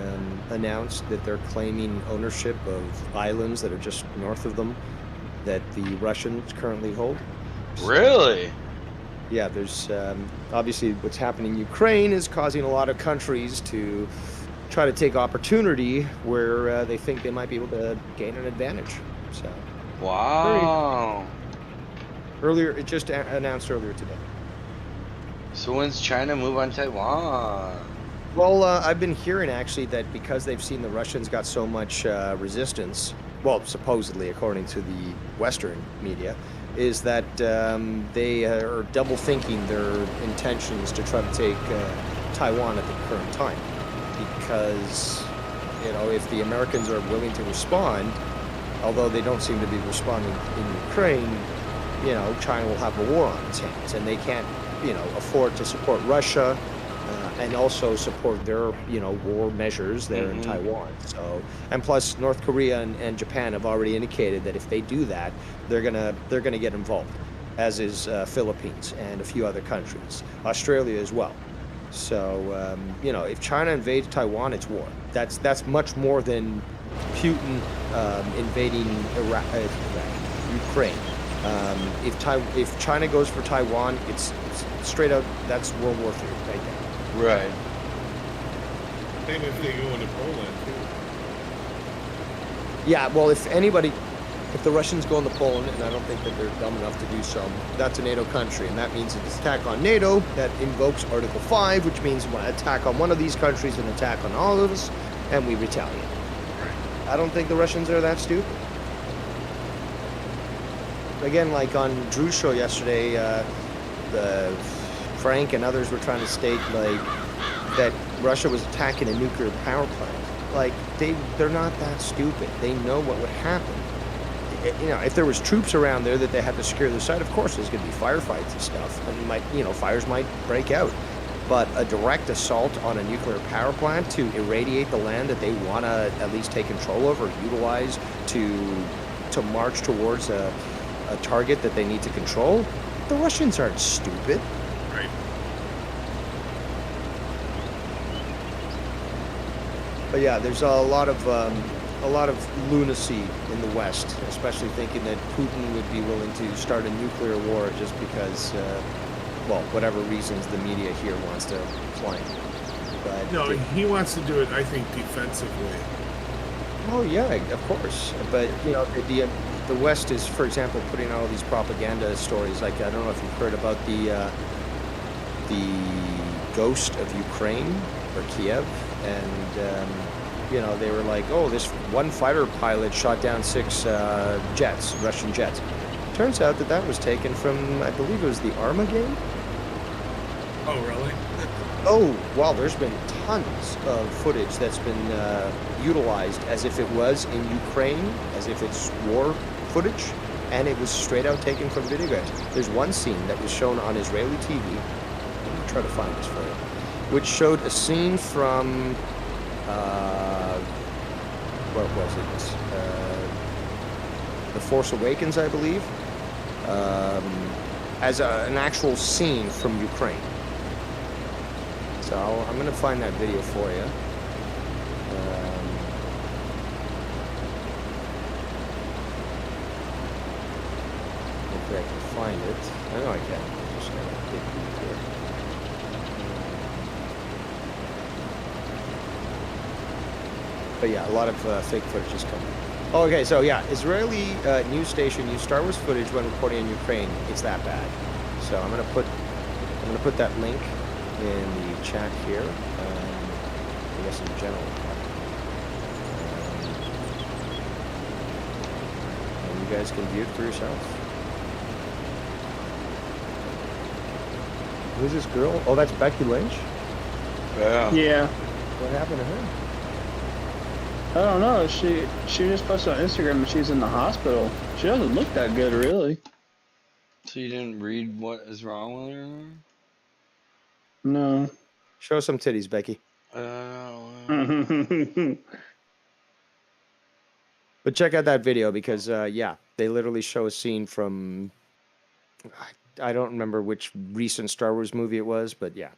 announced that they're claiming ownership of islands that are just north of them that the Russians currently hold? Really? Yeah, there's obviously what's happening in Ukraine is causing a lot of countries to try to take opportunity where they think they might be able to gain an advantage. So, wow. It just announced earlier today. So when's China move on Taiwan? Well, I've been hearing actually that because they've seen the Russians got so much resistance, well, supposedly according to the Western media, is that they are double thinking their intentions to try to take Taiwan at the current time. Because, if the Americans are willing to respond, although they don't seem to be responding in Ukraine, China will have a war on its hands, and they can't, afford to support Russia and also support their, war measures there in Taiwan. So, and plus North Korea and Japan have already indicated that if they do that, they're gonna get involved, as is Philippines and a few other countries, Australia as well. So, if China invades Taiwan, it's war. That's much more than Putin invading Ukraine. If China goes for Taiwan, it's straight out. That's World War III right there. Right. Same if they go into Poland too. Yeah. Well, if the Russians go into Poland, and I don't think that they're dumb enough to do so, that's a NATO country, and that means it's an attack on NATO. That invokes Article 5, which means when an attack on one of these countries, an attack on all of us, and we retaliate. I don't think the Russians are that stupid. Again, like on Drew's show yesterday, Frank and others were trying to state that Russia was attacking a nuclear power plant. They're not that stupid. They know what would happen. If there was troops around there that they had to secure the site, of course there's going to be firefights and stuff, and fires might break out. But a direct assault on a nuclear power plant to irradiate the land that they want to at least take control of or utilize to march towards a target that they need to control, the Russians aren't stupid. Right. But yeah, there's a lot of lunacy in the West, especially thinking that Putin would be willing to start a nuclear war just because, whatever reasons the media here wants to claim. But no, he wants to do it, I think, defensively. Oh yeah, of course. But the West is, for example, putting out all these propaganda stories. Like, I don't know if you've heard about the ghost of Ukraine or Kiev, and they were like, oh, this one fighter pilot shot down 6 jets, Russian jets. Turns out that was taken from, I believe it was the Arma game. Oh, really? Oh, wow, there's been tons of footage that's been utilized as if it was in Ukraine, as if it's war footage, and it was straight out taken from video games. There's one scene that was shown on Israeli TV, let me try to find this for you, which showed a scene from, what was it? The Force Awakens, I believe, as an actual scene from Ukraine. So I'm going to find that video for you. Hopefully I can find it. I know I can. I'm just gonna dig deep here. But yeah, a lot of fake footage is coming. Oh, okay, so yeah, Israeli news station used Star Wars footage when reporting in Ukraine. It's that bad. So I'm gonna put that link in the chat here. I guess in general. And you guys can view it for yourself. Who's this girl? Oh, that's Becky Lynch? Yeah. What happened to her? I don't know. She just posted on Instagram that she's in the hospital. She doesn't look that good, really. So you didn't read what is wrong with her? No. Show some titties, Becky. But check out that video because, yeah, they literally show a scene from... I don't remember which recent Star Wars movie it was, but yeah.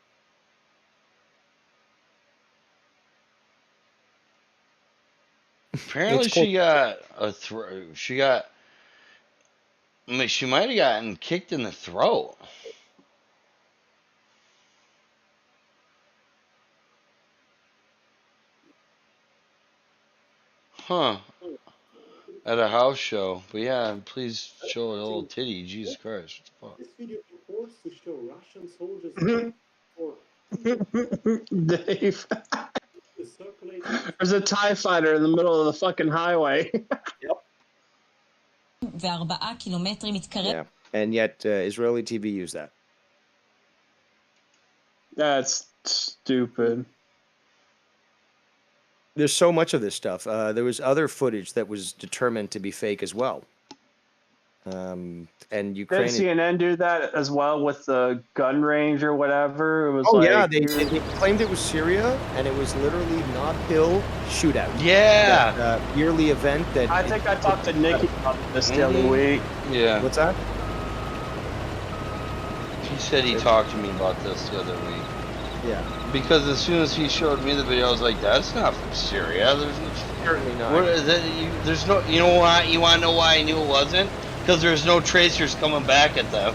Apparently she got a she might have gotten kicked in the throat. Huh. At a house show. But yeah, please show a little titty. Jesus Christ. What the fuck? This video purports to show Russian soldiers Dave. There's a TIE fighter in the middle of the fucking highway. Yeah, and yet Israeli TV used that. That's stupid. There's so much of this stuff. There was other footage that was determined to be fake as well. And Ukraine. Did CNN do that as well with the gun range or whatever? It was yeah, they claimed it was Syria, and it was literally an uphill shootout. Yeah. That, yearly event that. I think I talked to Nikki about this the other week. Yeah. What's that? He said he talked to me about this the other week. Yeah. Because as soon as he showed me the video, I was like, "That's not from Syria. There's certainly not. What is it? There's no. You know why? You want to know why I knew it wasn't? Because there's no tracers coming back at them."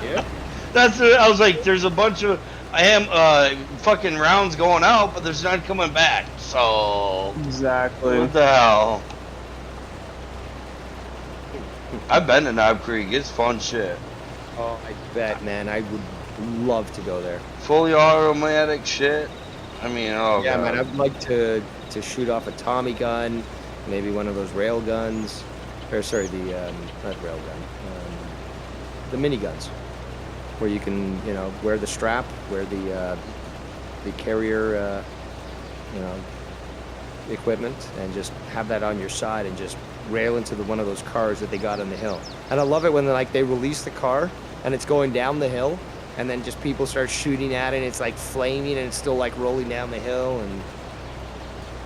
Yeah. That's it. I was like, "There's a bunch of fucking rounds going out, but there's none coming back." So exactly. What the hell? I've been to Knob Creek. It's fun shit. Oh, I bet, man. I would love to go there. Fully automatic shit. I mean, oh yeah, God. man. I'd like to shoot off a Tommy gun, maybe one of those rail guns, or sorry, the not rail gun, the miniguns, where you can wear the strap, wear the carrier, equipment, and just have that on your side and just rail into one of those cars that they got on the hill. And I love it when they release the car and it's going down the hill, and then just people start shooting at it, and it's like flaming, and it's still like rolling down the hill, and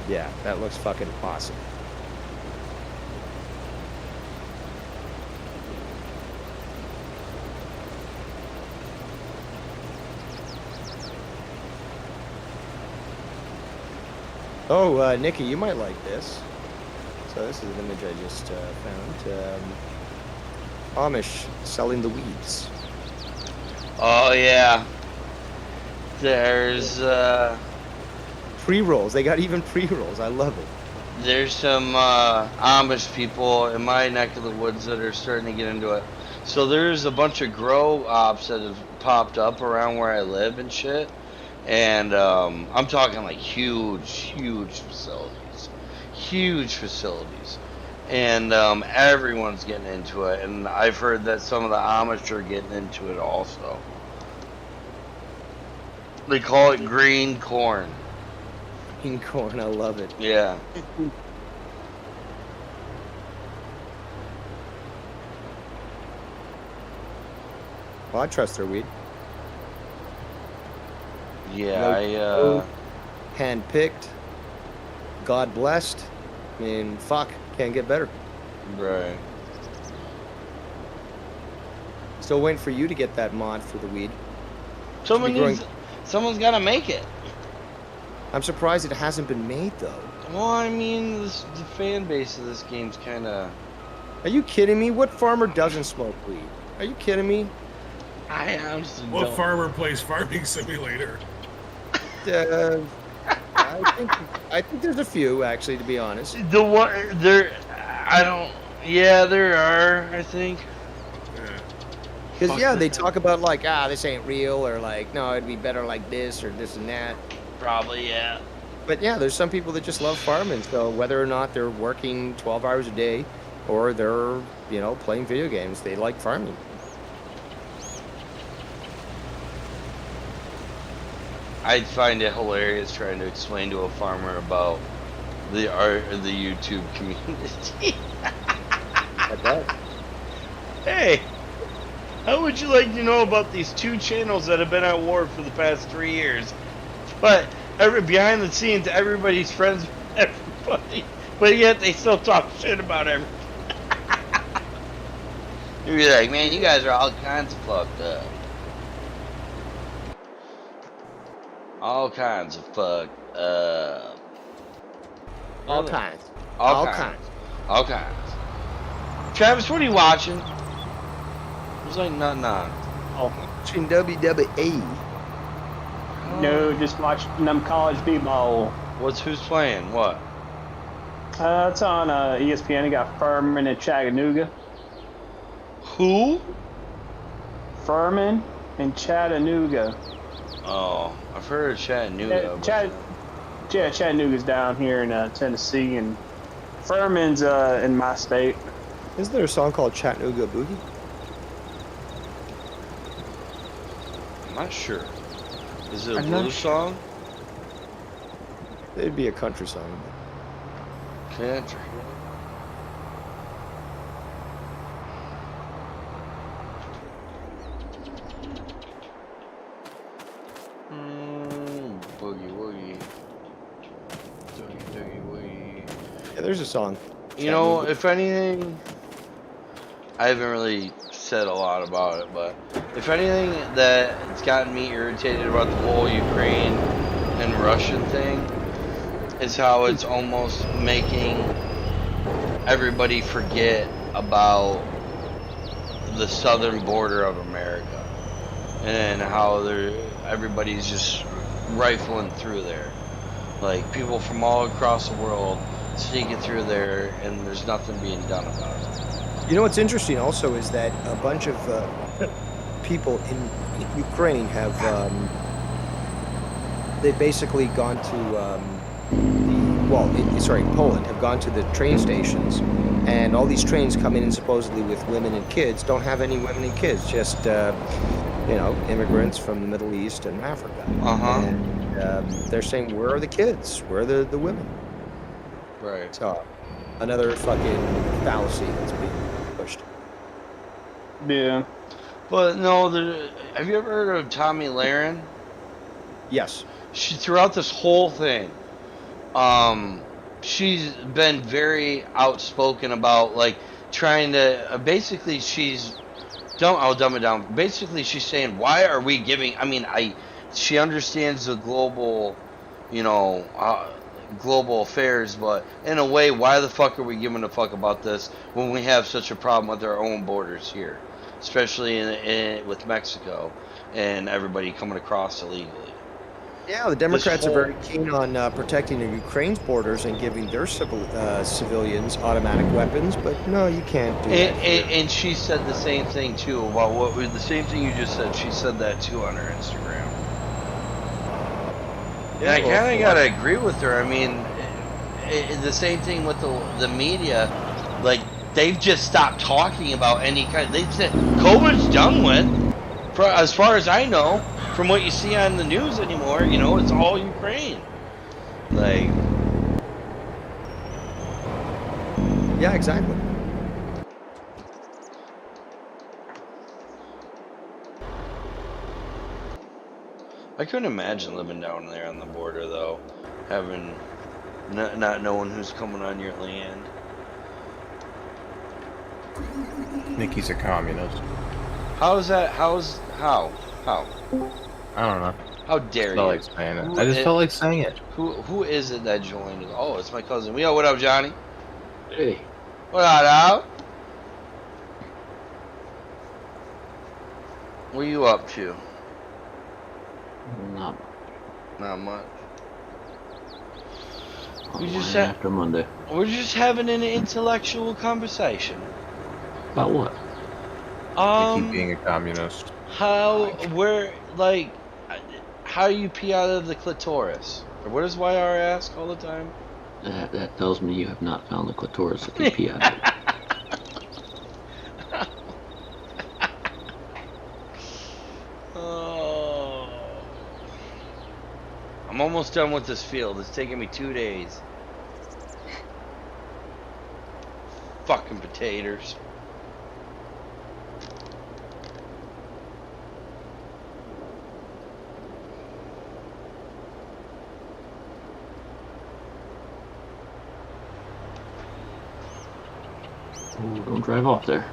yeah, that looks fucking awesome. Oh, Nikki, you might like this. So this is an image I just found. Amish selling the weeds. Oh yeah. There's pre-rolls. They got even pre-rolls. I love it. There's some Amish people in my neck of the woods that are starting to get into it. So there's a bunch of grow ops that have popped up around where I live and shit. And I'm talking like huge facilities. Huge facilities. And everyone's getting into it. And I've heard that some of the Amish are getting into it also. They call it green corn. Green corn, I love it. Yeah. Well, I trust their weed. Yeah, hand-picked, God blessed. I mean, fuck, can't get better. Right. Still waiting for you to get that mod for the weed. Someone's got to make it. I'm surprised it hasn't been made though. Well, I mean, the fan base of this game's kind of Are you kidding me? What farmer doesn't smoke weed? Are you kidding me? I honestly What don't. farmer plays Farming Simulator? I think there's a few, actually, to be honest. The one there, I don't. Yeah, there are. I think. Because they talk about like, this ain't real, or like, no, it'd be better like this, or this and that. Probably, yeah. But yeah, there's some people that just love farming. So whether or not they're working 12 hours a day, or they're playing video games, they like farming. I find it hilarious trying to explain to a farmer about the art of the YouTube community. I bet. Hey, how would you like to know about these 2 channels that have been at war for the past 3 years? But behind the scenes, everybody's friends with everybody, but yet they still talk shit about everything. You'd be like, man, you guys are all kinds of fucked up. All kinds of fucked up. All kinds. All kinds. Travis, what are you watching? There's like nothing on. Watching WWE. No, just watching them college b-ball. Who's playing? What? It's on ESPN. You got Furman and Chattanooga. Who? Furman and Chattanooga. Oh, I've heard of Chattanooga. Chattanooga's down here in Tennessee, and Furman's in my state. Isn't there a song called Chattanooga Boogie? I'm not sure. Is it a blues song? It'd be a country song. Country. Boogie woogie. Doogie woogie. Yeah, there's a song. You know, if anything, I haven't really said a lot about it, but if anything that's gotten me irritated about the whole Ukraine and Russian thing is how it's almost making everybody forget about the southern border of America and how everybody's just rifling through there. Like, people from all across the world sneaking through there, and there's nothing being done about it. You know what's interesting also is that a bunch of people in Ukraine have they've basically gone to Poland have gone to the train stations, and all these trains come in supposedly with women and kids. Don't have any women and kids, just immigrants from the Middle East and Africa. And they're saying, where are the kids? Where are the women? Right. So another fucking fallacy that's being pushed. Yeah. But no, have you ever heard of Tommy Lahren? Yes. She, throughout this whole thing, she's been very outspoken about, like, trying to, basically I'll dumb it down. Basically, she's saying, why are we giving, she understands the global, global affairs, but in a way, why the fuck are we giving a fuck about this when we have such a problem with our own borders here, especially with Mexico and everybody coming across illegally? Yeah, the Democrats are very keen on protecting the Ukraine's borders and giving their civilians automatic weapons, but no, you can't do that. And she said the same thing too about the same thing you just said. She said that too on her Instagram. And I kind of gotta agree with her. I mean, the same thing with the media. Like, they've just stopped talking about any kind. They said COVID's done with, as far as I know. From what you see on the news anymore, it's all Ukraine. Like, yeah, exactly. I couldn't imagine living down there on the border, though, having not knowing who's coming on your land. Nikki's a communist. How is that? How? I don't know. How dare you? I just felt like saying it. Who is it that joined? Oh, it's my cousin. What up, Johnny? Hey. What up? What are you up to? Not much. We just after Monday. We're just having an intellectual conversation. About what? Keep being a communist. How you pee out of the clitoris? Or what does YR ask all the time? That tells me you have not found the clitoris if you pee out of it. Oh. I'm almost done with this field. It's taking me 2 days. Fucking potatoes. Ooh, don't drive off there.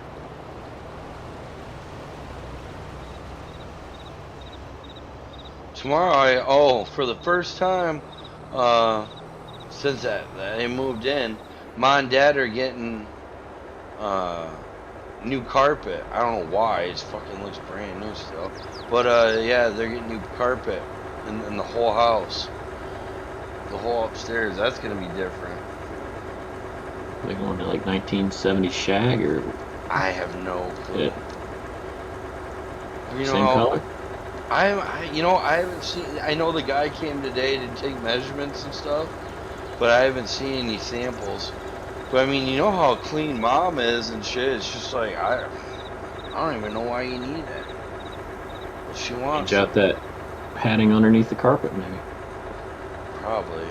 Tomorrow, for the first time since they moved in, Mom and Dad are getting new carpet. I don't know why. It fucking looks brand new still. But yeah, they're getting new carpet in the whole house. The whole upstairs. That's gonna be different. Are they going to like 1970 shag or? I have no clue. Yeah. You Same color? I haven't seen. I know the guy came today to take measurements and stuff, but I haven't seen any samples. But I mean, you know how clean Mom is and shit. It's just like I don't even know why you need it. What she wants. Change out that padding underneath the carpet, maybe. Probably.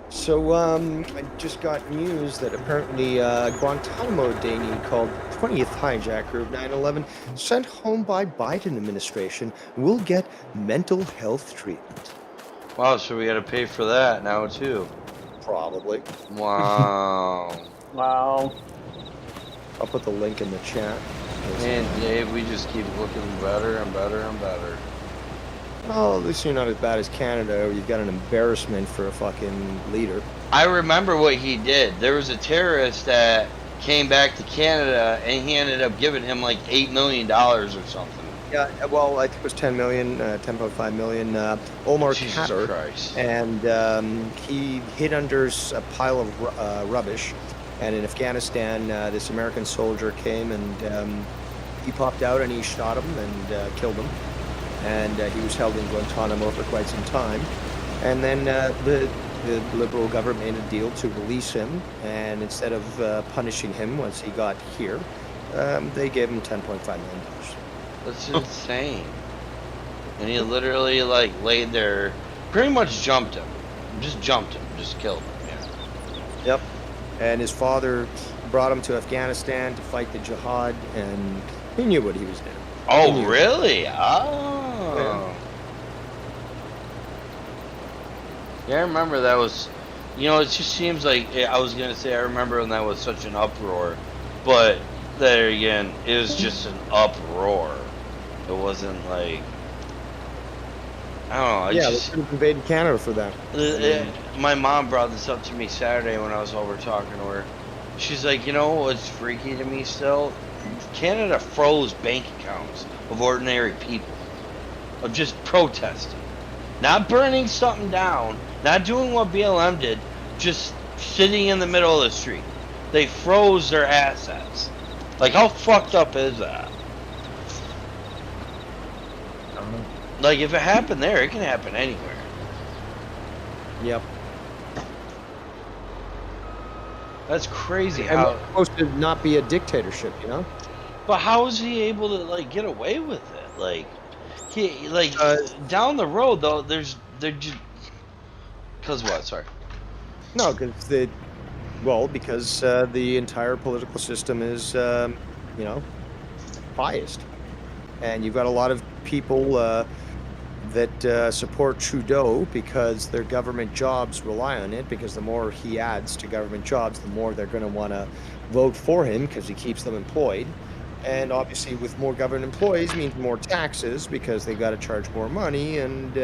So, I just got news that apparently Guantanamo Day called 20th hijack group 9/11 sent home by Biden administration will get mental health treatment. Wow, so we got to pay for that now too. Probably. Wow. Wow. I'll put the link in the chat. Man, Dave, we just keep looking better and better and better. Oh, at least you're not as bad as Canada, or you've got an embarrassment for a fucking leader. I remember what he did. There was a terrorist that came back to Canada, and he ended up giving him like $8 million or something. Yeah, well, I think it was 10 million, 10.5 million. Omar Jesus Khadr, Christ. And he hid under a pile of rubbish. And in Afghanistan, this American soldier came and he popped out and he shot him and killed him. And he was held in Guantanamo for quite some time. And then the Liberal government made a deal to release him. And instead of punishing him once he got here, they gave him $10.5 million. That's insane. And he literally like laid there, pretty much jumped him. Just killed him, yeah. Yep. And his father brought him to Afghanistan to fight the jihad, and he knew what he was doing. Oh, really? Oh. Yeah, I remember that was, it just seems like, I was going to say, I remember when that was such an uproar, but there again, it was just an uproar. It wasn't like, I don't know. They should have invaded Canada for that. My mom brought this up to me Saturday when I was over talking to her. She's like, what's freaky to me still? Canada froze bank accounts of ordinary people, of just protesting. Not burning something down, not doing what BLM did, just sitting in the middle of the street. They froze their assets. Like, how fucked up is that? Like, if it happened there, it can happen anywhere. Yep. That's crazy. And it's supposed to not be a dictatorship, But how is he able to like get away with it? Like, he down the road though. They're just because what? Sorry. No, because because the entire political system is biased, and you've got a lot of people that support Trudeau because their government jobs rely on it, because the more he adds to government jobs, the more they're going to want to vote for him because he keeps them employed. And obviously with more government employees means more taxes because they've got to charge more money, and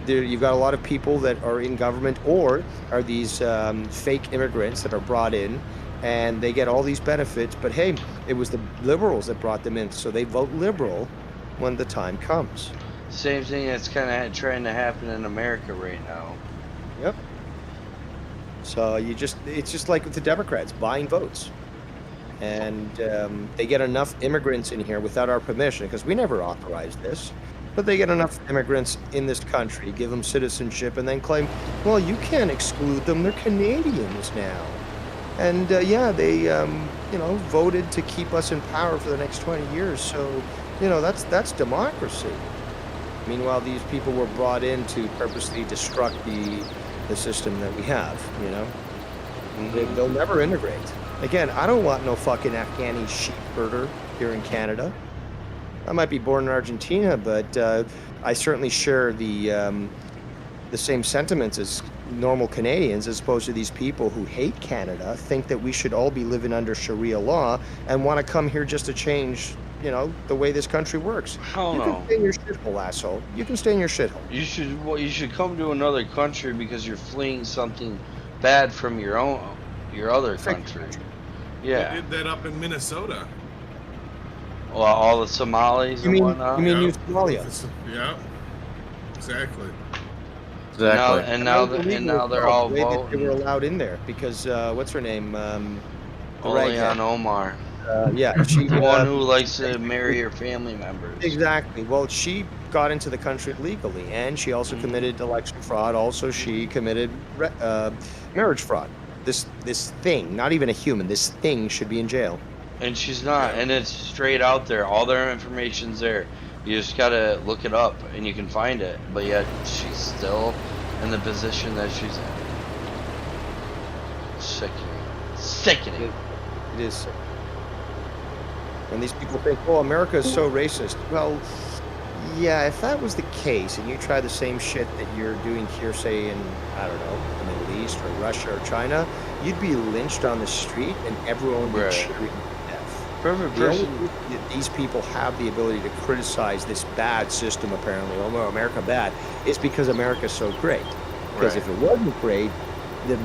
you've got a lot of people that are in government or are these fake immigrants that are brought in, and they get all these benefits. But hey, it was the liberals that brought them in, so they vote liberal when the time comes. Same thing that's kind of trying to happen in America right now. Yep. So it's just like with the Democrats buying votes. And they get enough immigrants in here without our permission, because we never authorized this. But they get enough immigrants in this country, give them citizenship, and then claim, well, you can't exclude them. They're Canadians now. And yeah, they voted to keep us in power for the next 20 years. So, that's democracy. Meanwhile, these people were brought in to purposely destruct the system that we have, And they'll never integrate. Again, I don't want no fucking Afghani sheep herder here in Canada. I might be born in Argentina, but I certainly share the same sentiments as normal Canadians, as opposed to these people who hate Canada, think that we should all be living under Sharia law and want to come here just to change, the way this country works. Hell no. You can stay in your shithole, asshole. You can stay in your shithole. You should come to another country because you're fleeing something bad from your other country. Yeah. They did that up in Minnesota. Well, all the Somalis and whatnot. You mean New Somalia? Yeah. Exactly. Exactly. And now they're all voting. They were allowed in there because what's her name? Ilhan Omar. Yeah, she the one who likes to marry her family members. Exactly. Well, she got into the country legally, and she also committed election fraud. Also, she committed marriage fraud. This thing, not even a human, this thing should be in jail. And she's not, and it's straight out there. All their information's there. You just gotta look it up, and you can find it. But yet, she's still in the position that she's in. Sickening. Sickening. It is sick. And these people think, oh, America is so racist. Well, yeah, if that was the case, and you try the same shit that you're doing here, say in, I don't know, the Middle East or Russia or China, you'd be lynched on the street and everyone would be cheering you to death. Perfect the person. only reason that these people have the ability to criticize this bad system, apparently, oh, America bad, is because America's so great. Because if it wasn't great, the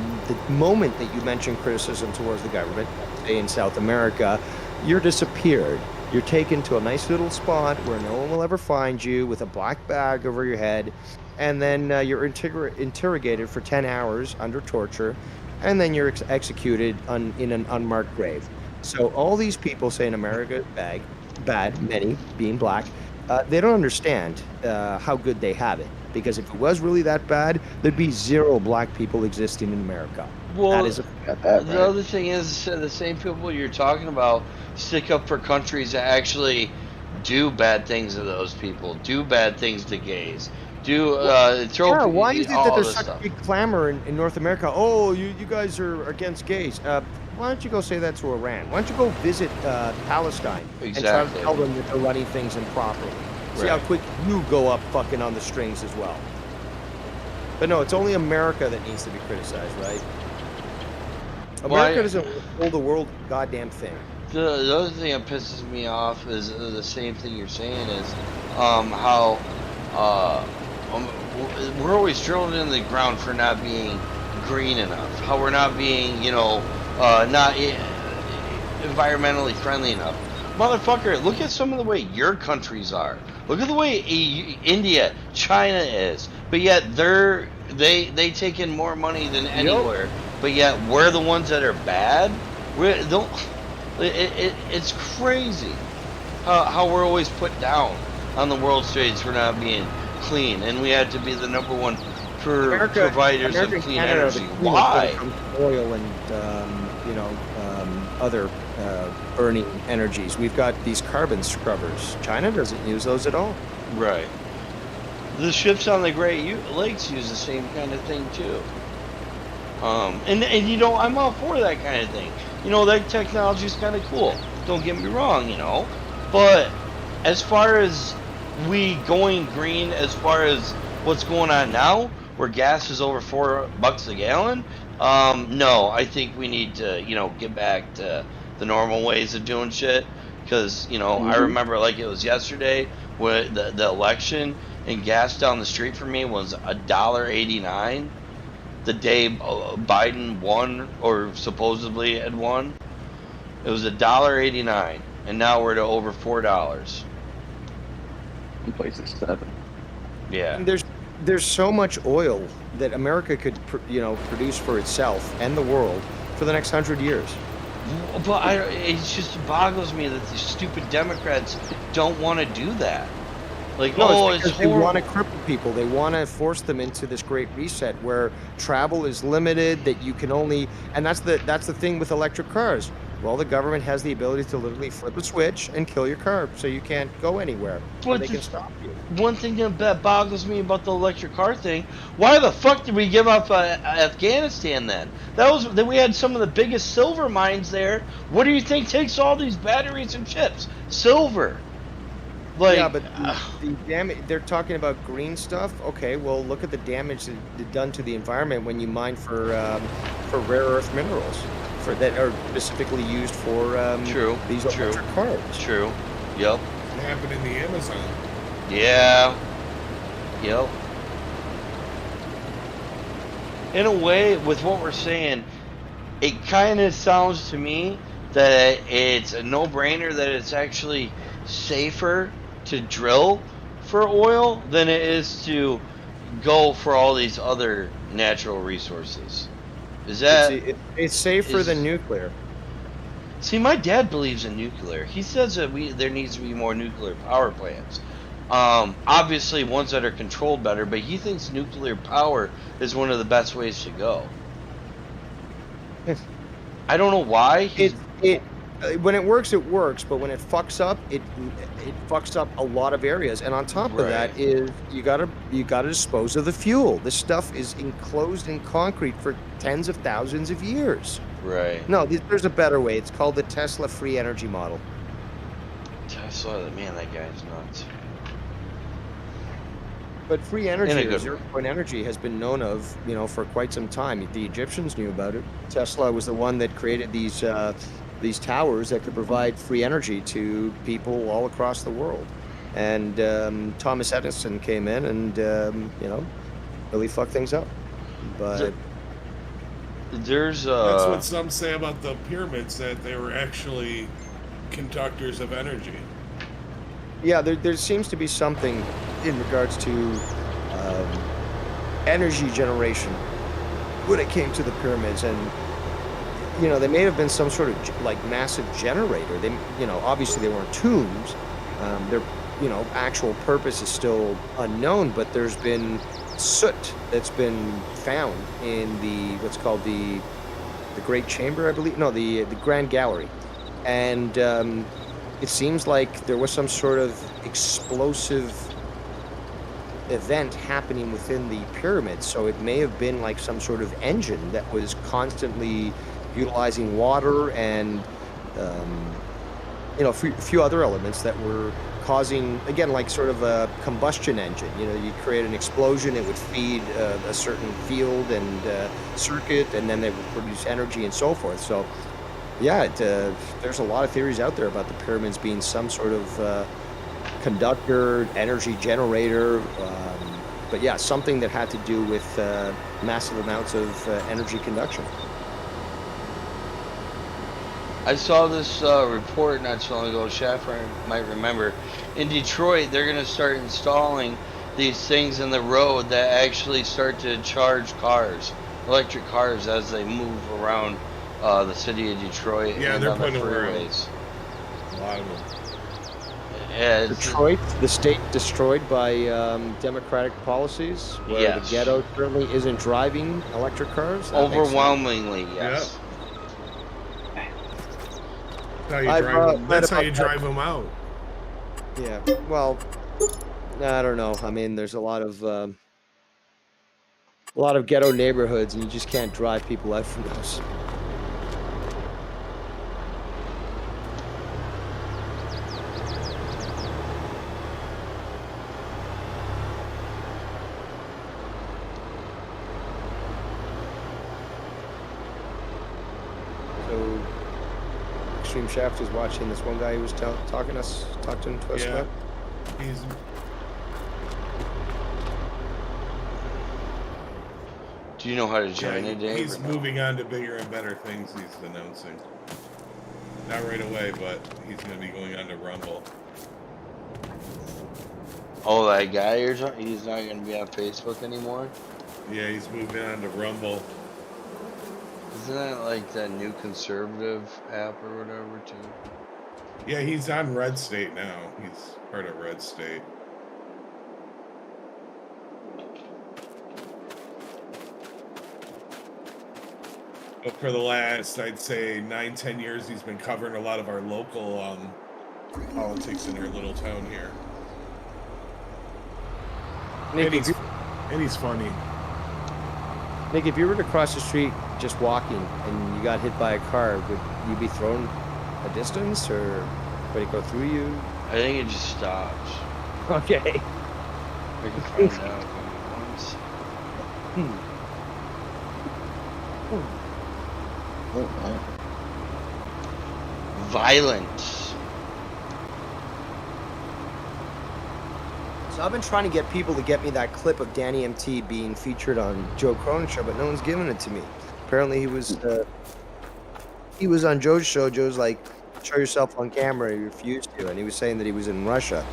moment that you mention criticism towards the government, say in South America, you're disappeared. You're taken to a nice little spot where no one will ever find you with a black bag over your head, and then you're interrogated for 10 hours under torture, and then you're executed in an unmarked grave. So all these people saying America is bad, many being black, they don't understand how good they have it. Because if it was really that bad, there'd be 0 black people existing in America. Well, that is the other thing is the same people you're talking about stick up for countries that actually do bad things to those people, do bad things to gays, throw. Yeah, why is it that there's such stuff. a big clamor in North America? Oh, you guys are against gays. Why don't you go say that to Iran? Why don't you go visit Palestine and try to tell them that they're running things improperly? See how quick you go up fucking on the strings as well. But no, it's only America that needs to be criticized, right? America doesn't hold the world goddamn thing. The other thing that pisses me off is the same thing you're saying is how we're always drilling in the ground for not being green enough. How we're not being, not environmentally friendly enough. Motherfucker, look at some of the way your countries are. Look at the way India, China is. But yet they take in more money than anywhere. But yet we're the ones that are bad. It's crazy how we're always put down on the world stage for not being clean, and we had to be the #1 providers of clean energy. Why? Oil and other burning energies. We've got these carbon scrubbers. China doesn't use those at all. Right. The ships on the Great Lakes use the same kind of thing too. And I'm all for that kind of thing. That technology is kind of cool. Don't get me wrong, But as far as we going green, as far as what's going on now, where gas is over $4 a gallon, no, I think we need to, get back to the normal ways of doing shit. Because, you know, I remember like it was yesterday when the election, and gas down the street from me was $1.89 the day Biden won, or supposedly had won. It was $1.89, and now we're to over $4. Some places $7. Yeah. And there's so much oil that America could produce for itself and the world for the next 100 years. But it just boggles me that these stupid Democrats don't want to do that. Like, no, it's because they want to cripple people. They want to force them into this great reset where travel is limited, that you can only, and that's the thing with electric cars. Well, the government has the ability to literally flip a switch and kill your car, so you can't go anywhere. But they can stop you. One thing that boggles me about the electric car thing: why the fuck did we give up Afghanistan then? We had some of the biggest silver mines there. What do you think takes all these batteries and chips? Silver. Like, yeah, but the damage, they're talking about green stuff. Okay, well, look at the damage that done to the environment when you mine for rare earth minerals that are specifically used for these electric cars. True. Yep. It happened in the Amazon. Yeah. Yep. In a way, with what we're saying, it kind of sounds to me that it's a no-brainer that it's actually safer to drill for oil than it is to go for all these other natural resources. Is that it's safer than nuclear? See, my dad believes in nuclear. He says that there needs to be more nuclear power plants. Obviously ones that are controlled better, but he thinks nuclear power is one of the best ways to go. I don't know why. When it works, but when it fucks up, it fucks up a lot of areas. And on top of that is you gotta dispose of the fuel. This stuff is enclosed in concrete for tens of thousands of years. Right. No, there's a better way. It's called the Tesla free energy model. Tesla, man, that guy's nuts. But free energy, or zero-point energy, has been known of, for quite some time. The Egyptians knew about it. Tesla was the one that created these towers that could provide free energy to people all across the world. And Thomas Edison came in and, really fucked things up. But that's what some say about the pyramids, that they were actually conductors of energy. Yeah, there seems to be something in regards to energy generation when it came to the pyramids, and they may have been some sort of massive generator. They, obviously they weren't tombs. Their, actual purpose is still unknown. But there's been soot that's been found in what's called the Great Chamber, I believe. No, the Grand Gallery, and it seems like there was some sort of explosive event happening within the pyramid. So it may have been like some sort of engine that was constantly utilizing water and a few other elements that were causing, again, like sort of a combustion engine. You create an explosion, it would feed a certain field and circuit, and then they would produce energy and so forth. So yeah, there's a lot of theories out there about the pyramids being some sort of conductor, energy generator, but yeah, something that had to do with massive amounts of energy conduction. I saw this report not so long ago, Shaffer might remember. In Detroit, they're going to start installing these things in the road that actually start to charge cars, electric cars, as they move around the city of Detroit. Yeah, and they're on putting the them around. freeways. A lot of them. Yeah, Detroit, the state destroyed by democratic policies, where the ghetto currently isn't driving electric cars. Overwhelmingly, yes. Yep. That's how you drive them out. Yeah. Well, I don't know. I mean, there's a lot of ghetto neighborhoods, and you just can't drive people out from those. Extreme Shaft is watching this one guy who was talking to us about. He's. Do you know how to join it, Dave? He's moving on to bigger and better things. He's announcing. Not right away, but he's going to be going on to Rumble. Oh, that guy or something? He's not going to be on Facebook anymore? Yeah, he's moving on to Rumble. Isn't that like that new conservative app or whatever, too? Yeah, he's on Red State now. He's part of Red State. But for the last, I'd say, 9-10 years, he's been covering a lot of our local politics in our little town here. Nick, and he's funny. Nick, if you were to cross the street just walking and you got hit by a car, would you be thrown a distance or would it go through you? I think it just stops. Okay. I can find out once. Violence. So I've been trying to get people to get me that clip of Danny MT being featured on Joe Cronin's show, but no one's giving it to me. Apparently he was on Joe's show. Joe's like, show yourself on camera. He refused to, and he was saying that he was in Russia.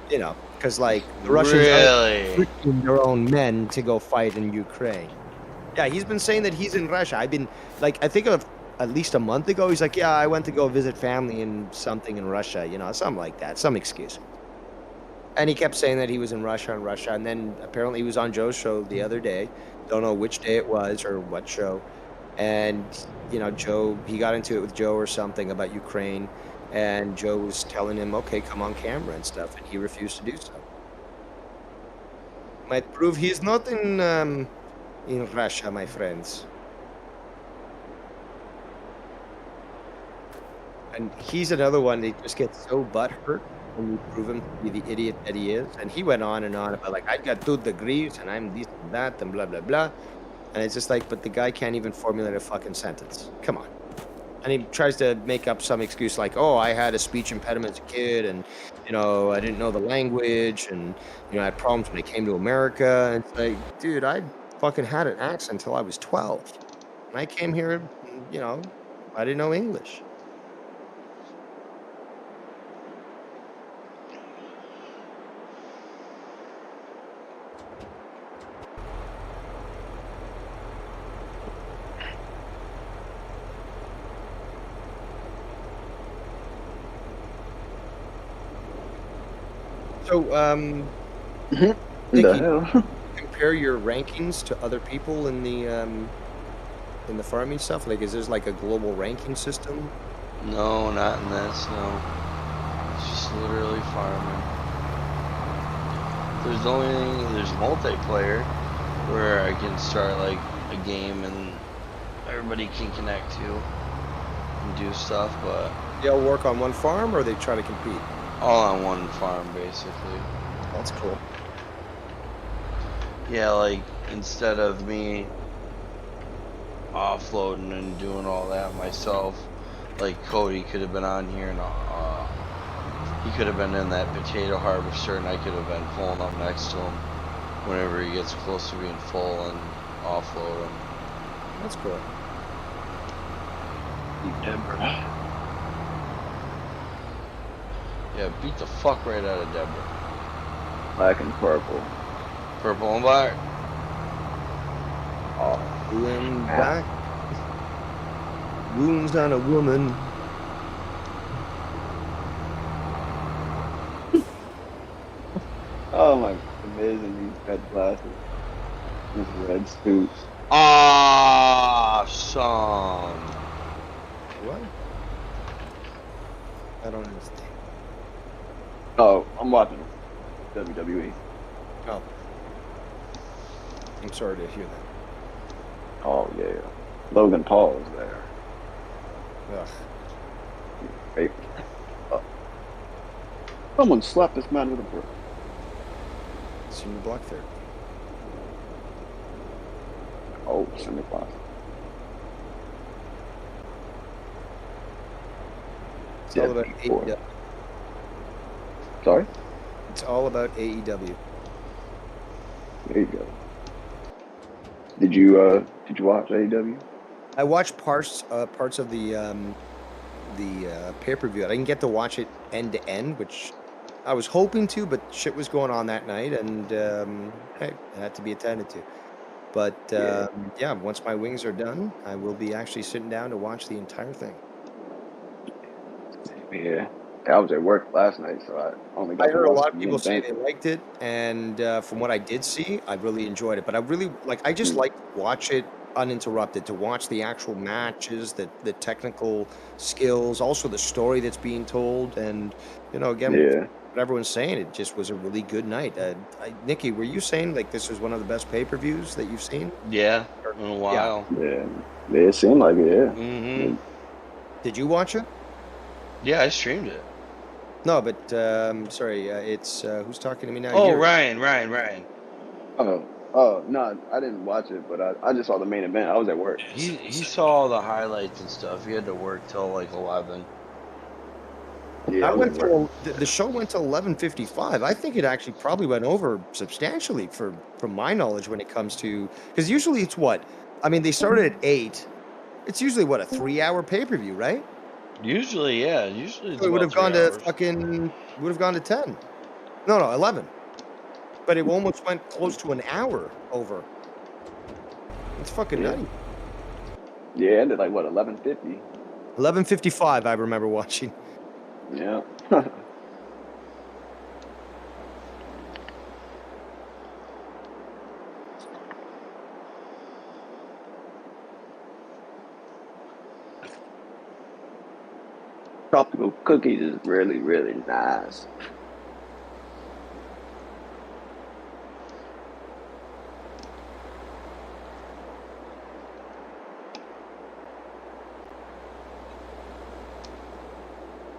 You know, because like the Russians are recruiting their own men to go fight in Ukraine. Yeah, he's been saying that he's in Russia. I've been like, I think of at least a month ago, he's like, yeah, I went to go visit family in something in Russia, you know, something like that, some excuse. And he kept saying that he was in Russia, and then apparently he was on Joe's show the other day. Don't know which day it was or what show. And, you know, Joe, he got into it with Joe or something about Ukraine, and Joe was telling him, okay, come on camera and stuff, and he refused to do so. Might prove he's not in Russia, my friends. And he's another one that just gets so butthurt when you prove him to be the idiot that he is. And he went on and on about, like, I got 2 degrees and I'm this and that and blah, blah, blah. And it's just like, but the guy can't even formulate a fucking sentence. Come on. And he tries to make up some excuse like, oh, I had a speech impediment as a kid and, you know, I didn't know the language and, you know, I had problems when I came to America. And it's like, dude, I fucking had an accent until I was 12. And I came here, you know, I didn't know English. So, Nicky, compare your rankings to other people in the farming stuff. Like, is there like a global ranking system? No, not in this. No, it's just literally farming. There's multiplayer where I can start like a game and everybody can connect to and do stuff, but they all work on one farm or they try to compete? All on one farm, basically. That's cool. Yeah, like, instead of me offloading and doing all that myself, like, Cody could have been on here and he could have been in that potato harvester and I could have been pulling up next to him whenever he gets close to being full and offload him. That's cool. Deborah. Yeah, beat the fuck right out of Deborah. Black and purple. Purple and black. Oh, blue and black. Wounds on a woman. Oh my, amazing, these red glasses. These red suits. Awesome. What? I don't understand. Oh, I'm watching WWE. Oh. I'm sorry to hear that. Oh, yeah. Logan Paul is there. Ugh. Hey. Someone slapped this man with a brick. Senior block there. Oh, Santa Claus. It's all about AEW. Sorry? It's all about AEW. There you go. Did you watch AEW? I watched parts of the pay-per-view. I didn't get to watch it end to end, which I was hoping to, but shit was going on that night, and hey, it had to be attended to. But yeah, once my wings are done, I will be actually sitting down to watch the entire thing. Yeah, I was at work last night, so I only got. I heard a lot of people say they liked it, and from what I did see, I really enjoyed it. But I really I just like to watch it uninterrupted, to watch the actual matches, the technical skills, also the story that's being told, and again, what everyone's saying, it just was a really good night. Nikki, were you saying like this was one of the best pay-per-views that you've seen? Yeah, in a while. Yeah, it seemed like it. Yeah. Mm-hmm. Did you watch it? Yeah, I streamed it. No, but sorry, it's who's talking to me now? Oh, Ryan. Oh, no, I didn't watch it, but I just saw the main event. I was at work. He saw all the highlights and stuff. He had to work till like 11. Yeah, the show went to 11:55. I think it actually probably went over substantially from my knowledge when it comes to, because usually it's what? I mean, they started at 8. It's usually what, a 3-hour pay-per-view, right? Usually, yeah. Usually it's it would have gone hours. to 10. No, 11. But it almost went close to an hour over. It's fucking nutty. Yeah, it ended like what, 11:50? 11:55. I remember watching. Yeah. Tropical cookies is really, really nice.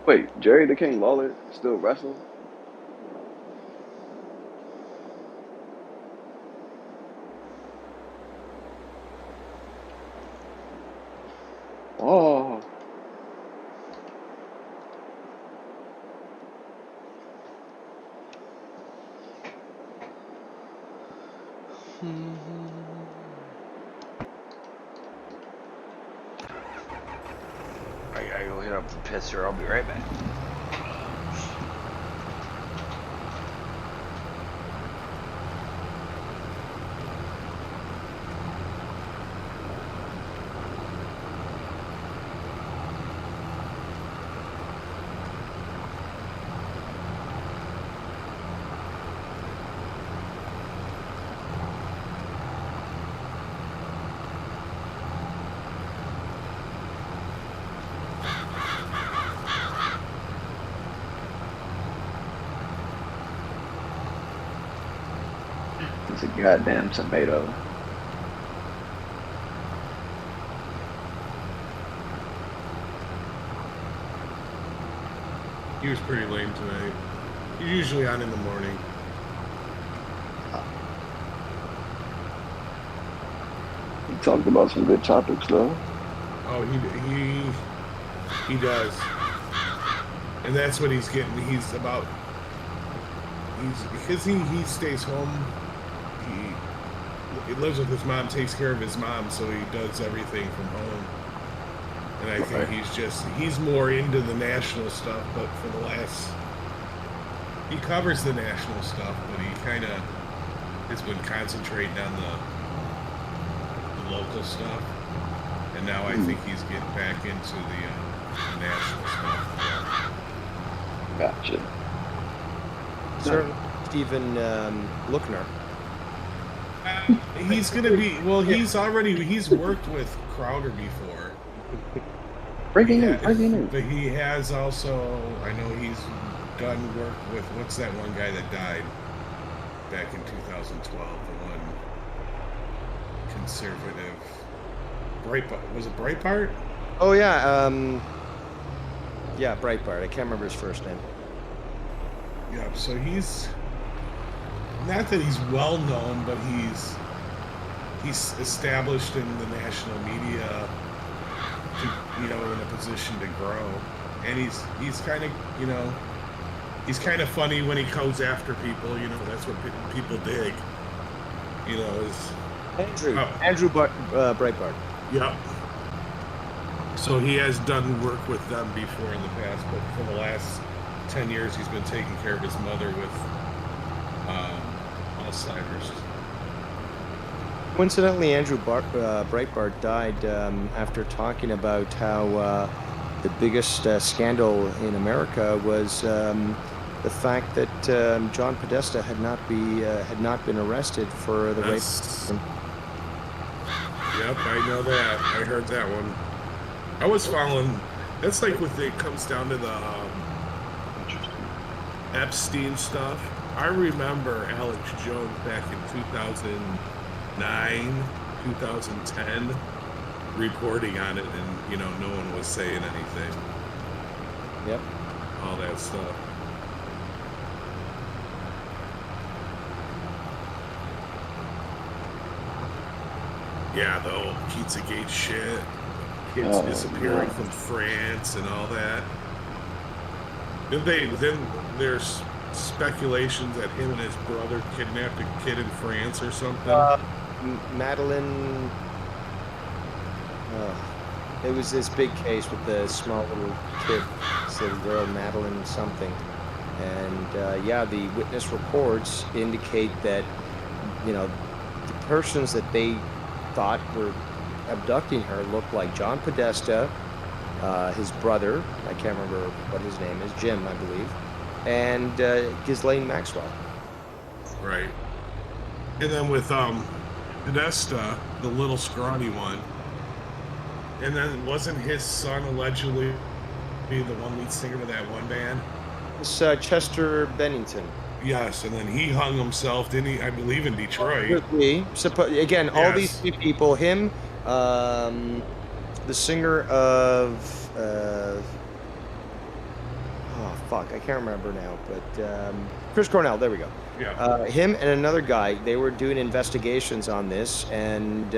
Wait, Jerry the King Lawler still wrestling? Oh. I gotta go hit up the pisser. I'll be right back. It's a goddamn tomato. He was pretty lame tonight. He's usually on in the morning. He talked about some good topics though. Oh, he does. And that's what he's getting. Because he stays home. He lives with his mom, takes care of his mom, so he does everything from home. And I think he's more into the national stuff, but he covers the national stuff, but he kind of has been concentrating on the local stuff. And now I think he's getting back into the national stuff. Gotcha. Sir Stephen Lookner. He's gonna be he's worked with Crowder before. Breaking news. But he has also, I know he's done work with, what's that one guy that died back in 2012? The one conservative Breitbart. Was it Breitbart? Oh yeah, yeah, Breitbart. I can't remember his first name. Yeah, so he's not that he's well known, but he's established in the national media, in a position to grow. and he's kind of, you know, he's kind of funny when he goes after people. You know, that's what people dig. You know, is Andrew Breitbart. Yep. So he has done work with them before in the past, but for the last 10 years, he's been taking care of his mother with Alzheimer's. Coincidentally, Andrew Breitbart died after talking about how the biggest scandal in America was the fact that John Podesta had not been arrested for the rape. Yep, I know that. I heard that one. I was following. That's like when it comes down to the Epstein stuff. I remember Alex Jones back in 2009, 2010, reporting on it, and you know, no one was saying anything. Yep. All that stuff. Yeah, the old Pizzagate shit. Kids disappearing from France and all that. Then there's speculations that him and his brother kidnapped a kid in France or something. Madeline. It was this big case with the small little kid, this little girl, Madeline something. And yeah, the witness reports indicate that, you know, the persons that they thought were abducting her looked like John Podesta, his brother, I can't remember what his name is, Jim, I believe, and Ghislaine Maxwell. Right. And then with Podesta, the little scrawny one, and then wasn't his son allegedly the one lead singer of that one band? It's Chester Bennington. Yes, and then he hung himself, didn't he? I believe in Detroit. Again, all these three people, him, the singer of, oh fuck, I can't remember now, but Chris Cornell, there we go. Yeah. Him and another guy, they were doing investigations on this, and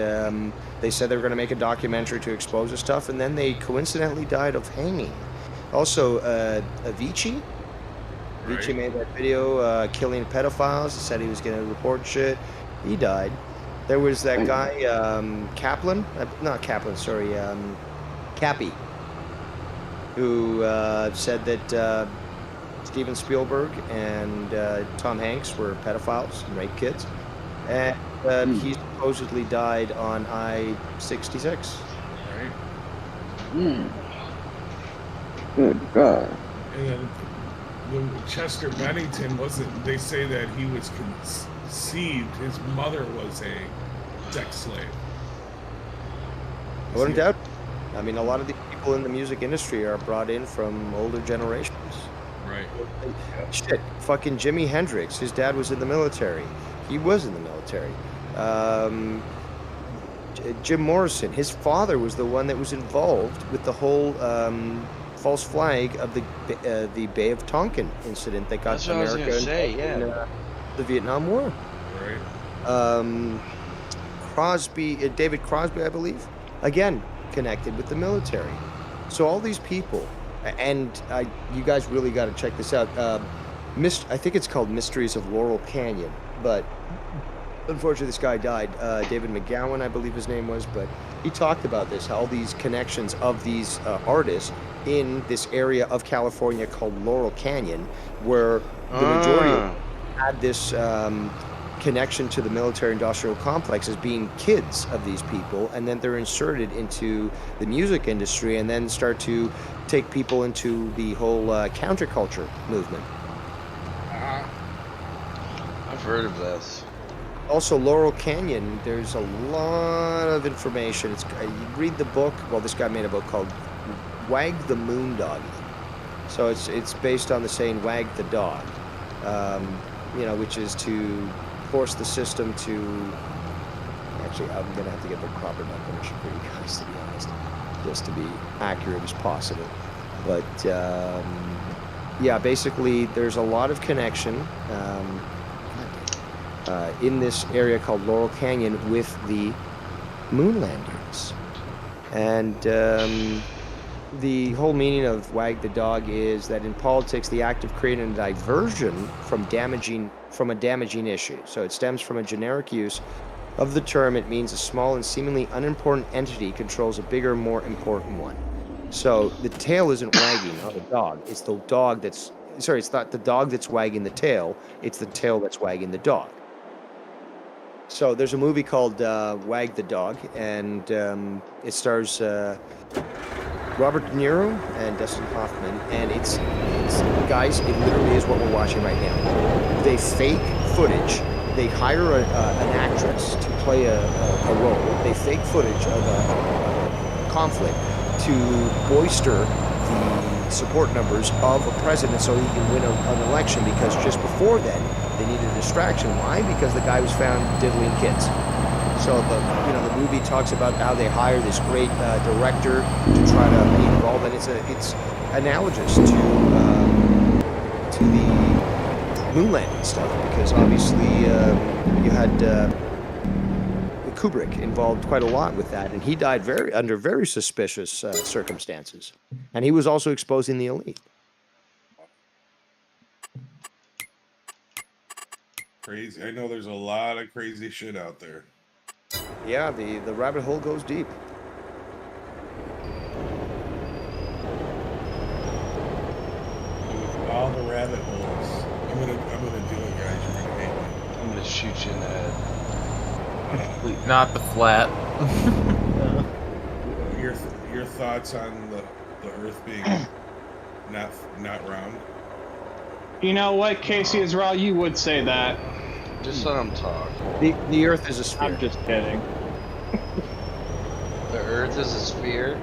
they said they were going to make a documentary to expose the stuff, and then they coincidentally died of hanging. Also, Avicii. Avicii made that video killing pedophiles. He said he was going to report shit. He died. There was that guy, Kaplan, not Kaplan, sorry, Cappy, who said that Steven Spielberg and Tom Hanks were pedophiles and rape kids. And he supposedly died on I-66. Right. Good God. And when Chester Bennington wasn't, they say that he was conceived, his mother was a sex slave. I wouldn't doubt. I mean, a lot of the people in the music industry are brought in from older generations. Right. Shit, fucking Jimi Hendrix, his dad was in the military. He was in the military. Jim Morrison, his father was the one that was involved with the whole false flag of the Bay of Tonkin incident that got America in the Vietnam War. Right. David Crosby, I believe, again connected with the military. So all these people, and you guys really got to check this out. I think it's called Mysteries of Laurel Canyon, but unfortunately this guy died. David McGowan, I believe his name was, but he talked about this, how all these connections of these artists in this area of California called Laurel Canyon, where the majority of them had this connection to the military-industrial complex as being kids of these people, and then they're inserted into the music industry and then start to take people into the whole counterculture movement. I've heard of this. Also, Laurel Canyon, there's a lot of information. You read the book. Well, this guy made a book called Wag the Moondoggy. So it's based on the saying "wag the dog," which is to force the system to. Actually, I'm gonna have to get the proper definition for you guys, to be honest, just to be accurate as possible. But yeah, basically, there's a lot of connection. In this area called Laurel Canyon with the moon landings. And the whole meaning of wag the dog is that in politics, the act of creating a diversion from a damaging issue. So it stems from a generic use of the term. It means a small and seemingly unimportant entity controls a bigger, more important one. So the tail isn't wagging on the dog. It's the dog that's sorry. It's not the dog that's wagging the tail. It's the tail that's wagging the dog. So there's a movie called Wag the Dog, and it stars Robert De Niro and Dustin Hoffman, and it's guys, it literally is what we're watching right now. They fake footage. They hire an actress to play a role. They fake footage of a conflict to bolster the support numbers of a president so he can win an election, because just before then, they needed a distraction. Why? Because the guy was found diddling kids. So the movie talks about how they hire this great director to try to be involved, and it's analogous to the moon landing stuff, because obviously you had Kubrick involved quite a lot with that, and he died under very suspicious circumstances, and he was also exposing the elite. Crazy. I know there's a lot of crazy shit out there. Yeah, the rabbit hole goes deep. With all the rabbit holes, I'm gonna do it, guys. You're gonna hate me. I'm gonna shoot you in the head. Not the flat. Your thoughts on the Earth being not round? You know what, Casey Israel, you would say that. Just let him talk. The Earth is a sphere. I'm just kidding. The Earth is a sphere?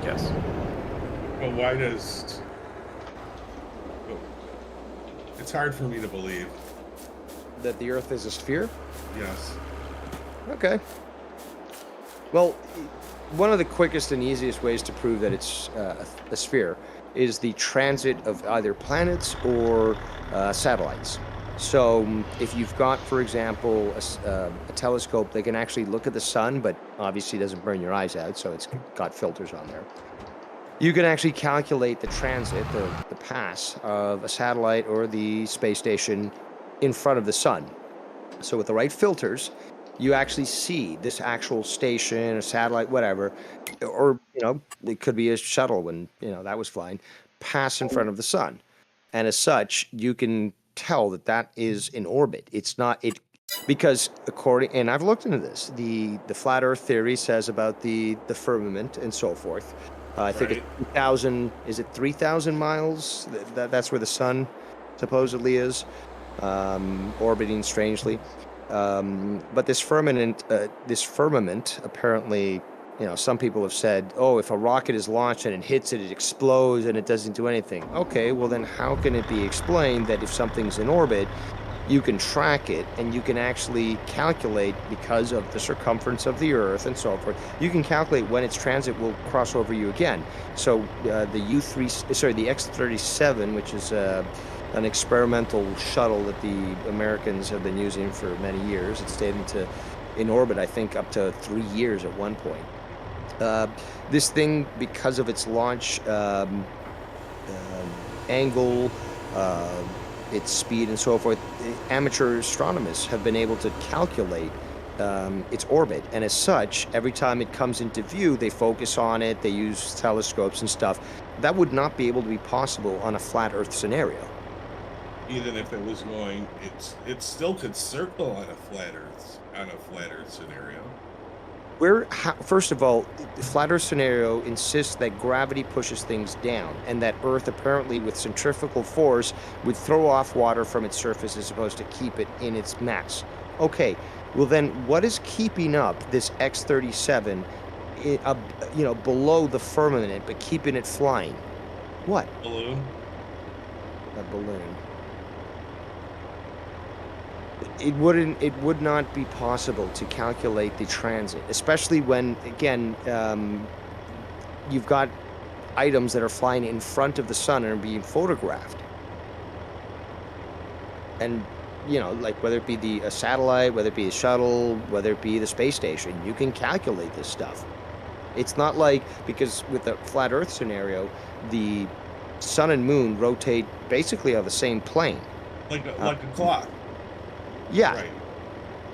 Yes. Well, why does... It's hard for me to believe. That the Earth is a sphere? Yes. Okay. Well, one of the quickest and easiest ways to prove that it's a sphere is the transit of either planets or satellites. So if you've got, for example, a telescope that can actually look at the sun, but obviously doesn't burn your eyes out, so it's got filters on there, you can actually calculate the transit, the pass of a satellite or the space station in front of the sun. So with the right filters, you actually see this actual station, a satellite, whatever, or, it could be a shuttle when, that was flying, pass in front of the sun. And as such, you can tell that is in orbit. It's not, because and I've looked into this, the flat Earth theory says about the firmament and so forth. I think it's 3,000, is it 3,000 miles? That's where the sun supposedly is, orbiting strangely. But this firmament apparently, some people have said, oh, if a rocket is launched and it hits it, it explodes and it doesn't do anything. Okay, well then how can it be explained that if something's in orbit, you can track it and you can actually calculate, because of the circumference of the Earth and so forth, you can calculate when its transit will cross over you again. So the X-37, which is an experimental shuttle that the Americans have been using for many years. It stayed in orbit, I think, up to 3 years at one point. This thing, because of its launch angle, its speed and so forth, amateur astronomers have been able to calculate its orbit. And as such, every time it comes into view, they focus on it, they use telescopes and stuff. That would not be able to be possible on a flat Earth scenario. Even if it was going, it still could circle on a flat Earth scenario. First of all, the flat Earth scenario insists that gravity pushes things down, and that Earth apparently with centrifugal force would throw off water from its surface as opposed to keep it in its mass. Okay, well then what is keeping up this X-37 below the firmament but keeping it flying? What? Balloon? A balloon. It would not be possible to calculate the transit, especially when, again, you've got items that are flying in front of the sun and are being photographed. And, like whether it be a satellite, whether it be a shuttle, whether it be the space station, you can calculate this stuff. It's not like, because with the flat Earth scenario, the sun and moon rotate basically on the same plane. Like a clock. Yeah. Right.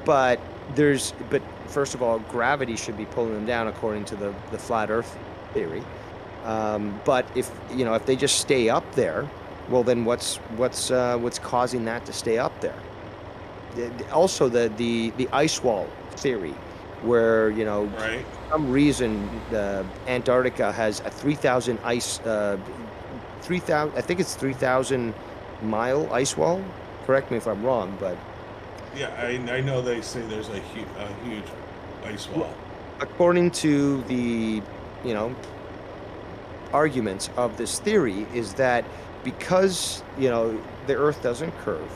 But first of all, gravity should be pulling them down according to the flat Earth theory. But if they just stay up there, well, then what's causing that to stay up there? Also, the ice wall theory, where right. for some reason Antarctica has a 3,000 ice, 3,000. I think it's 3,000 mile ice wall. Correct me if I'm wrong, but yeah, I know they say there's a huge ice wall. According to the arguments of this theory, is that because the Earth doesn't curve,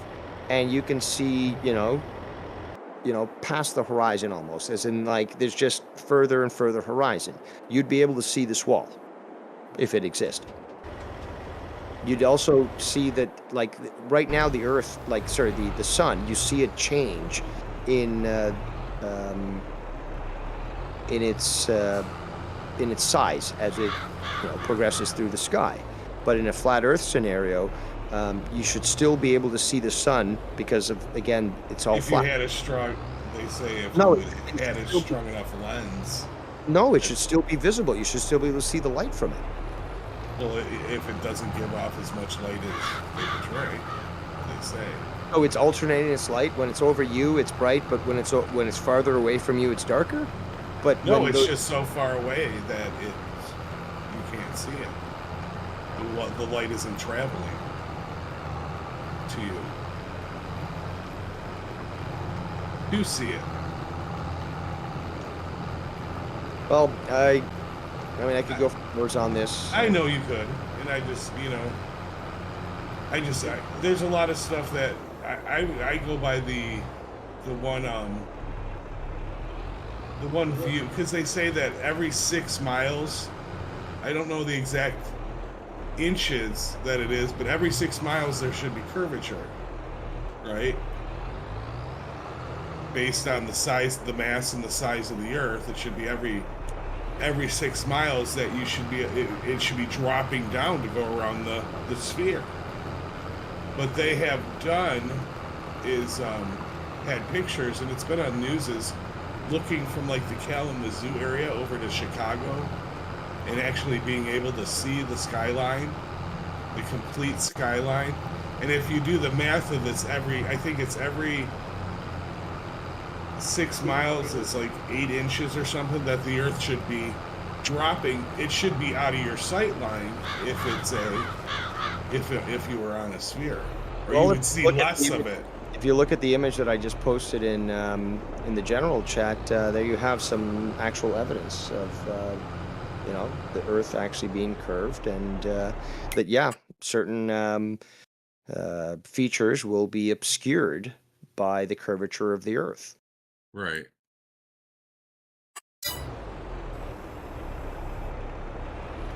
and you can see past the horizon almost, as in like there's just further and further horizon, you'd be able to see this wall if it existed. You'd also see that, like, right now the Earth, the sun, you see it change in its size as it progresses through the sky. But in a flat Earth scenario, you should still be able to see the sun because of, again, it's all flat. If you had a strong, they say if you had a strong enough lens. No, it should still be visible. You should still be able to see the light from it. Well, if it doesn't give off as much light as they portray, they say. Oh, it's alternating its light. When it's over you, it's bright, but when it's farther away from you, it's darker. But no, it's just so far away that you can't see it. The light isn't traveling to you. You see it. Well, I mean, I could go for words on this. I know you could, and I just, there's a lot of stuff that I go by the one view, because they say that every 6 miles, I don't know the exact inches that it is, but every 6 miles there should be curvature, right? Based on the size, the mass, and the size of the Earth, it should be every 6 miles that you should be, it should be dropping down to go around the sphere. What they have done is had pictures, and it's been on news, is looking from like the Kalamazoo area over to Chicago and actually being able to see the skyline, the complete skyline. And if you do the math of this, I think it's every 6 miles is like 8 inches or something that the Earth should be dropping. It should be out of your sight line if it's if you were on a sphere, or you would see less of it. If you look at the image that I just posted in the general chat, there you have some actual evidence of the Earth actually being curved, and that certain features will be obscured by the curvature of the Earth. Right.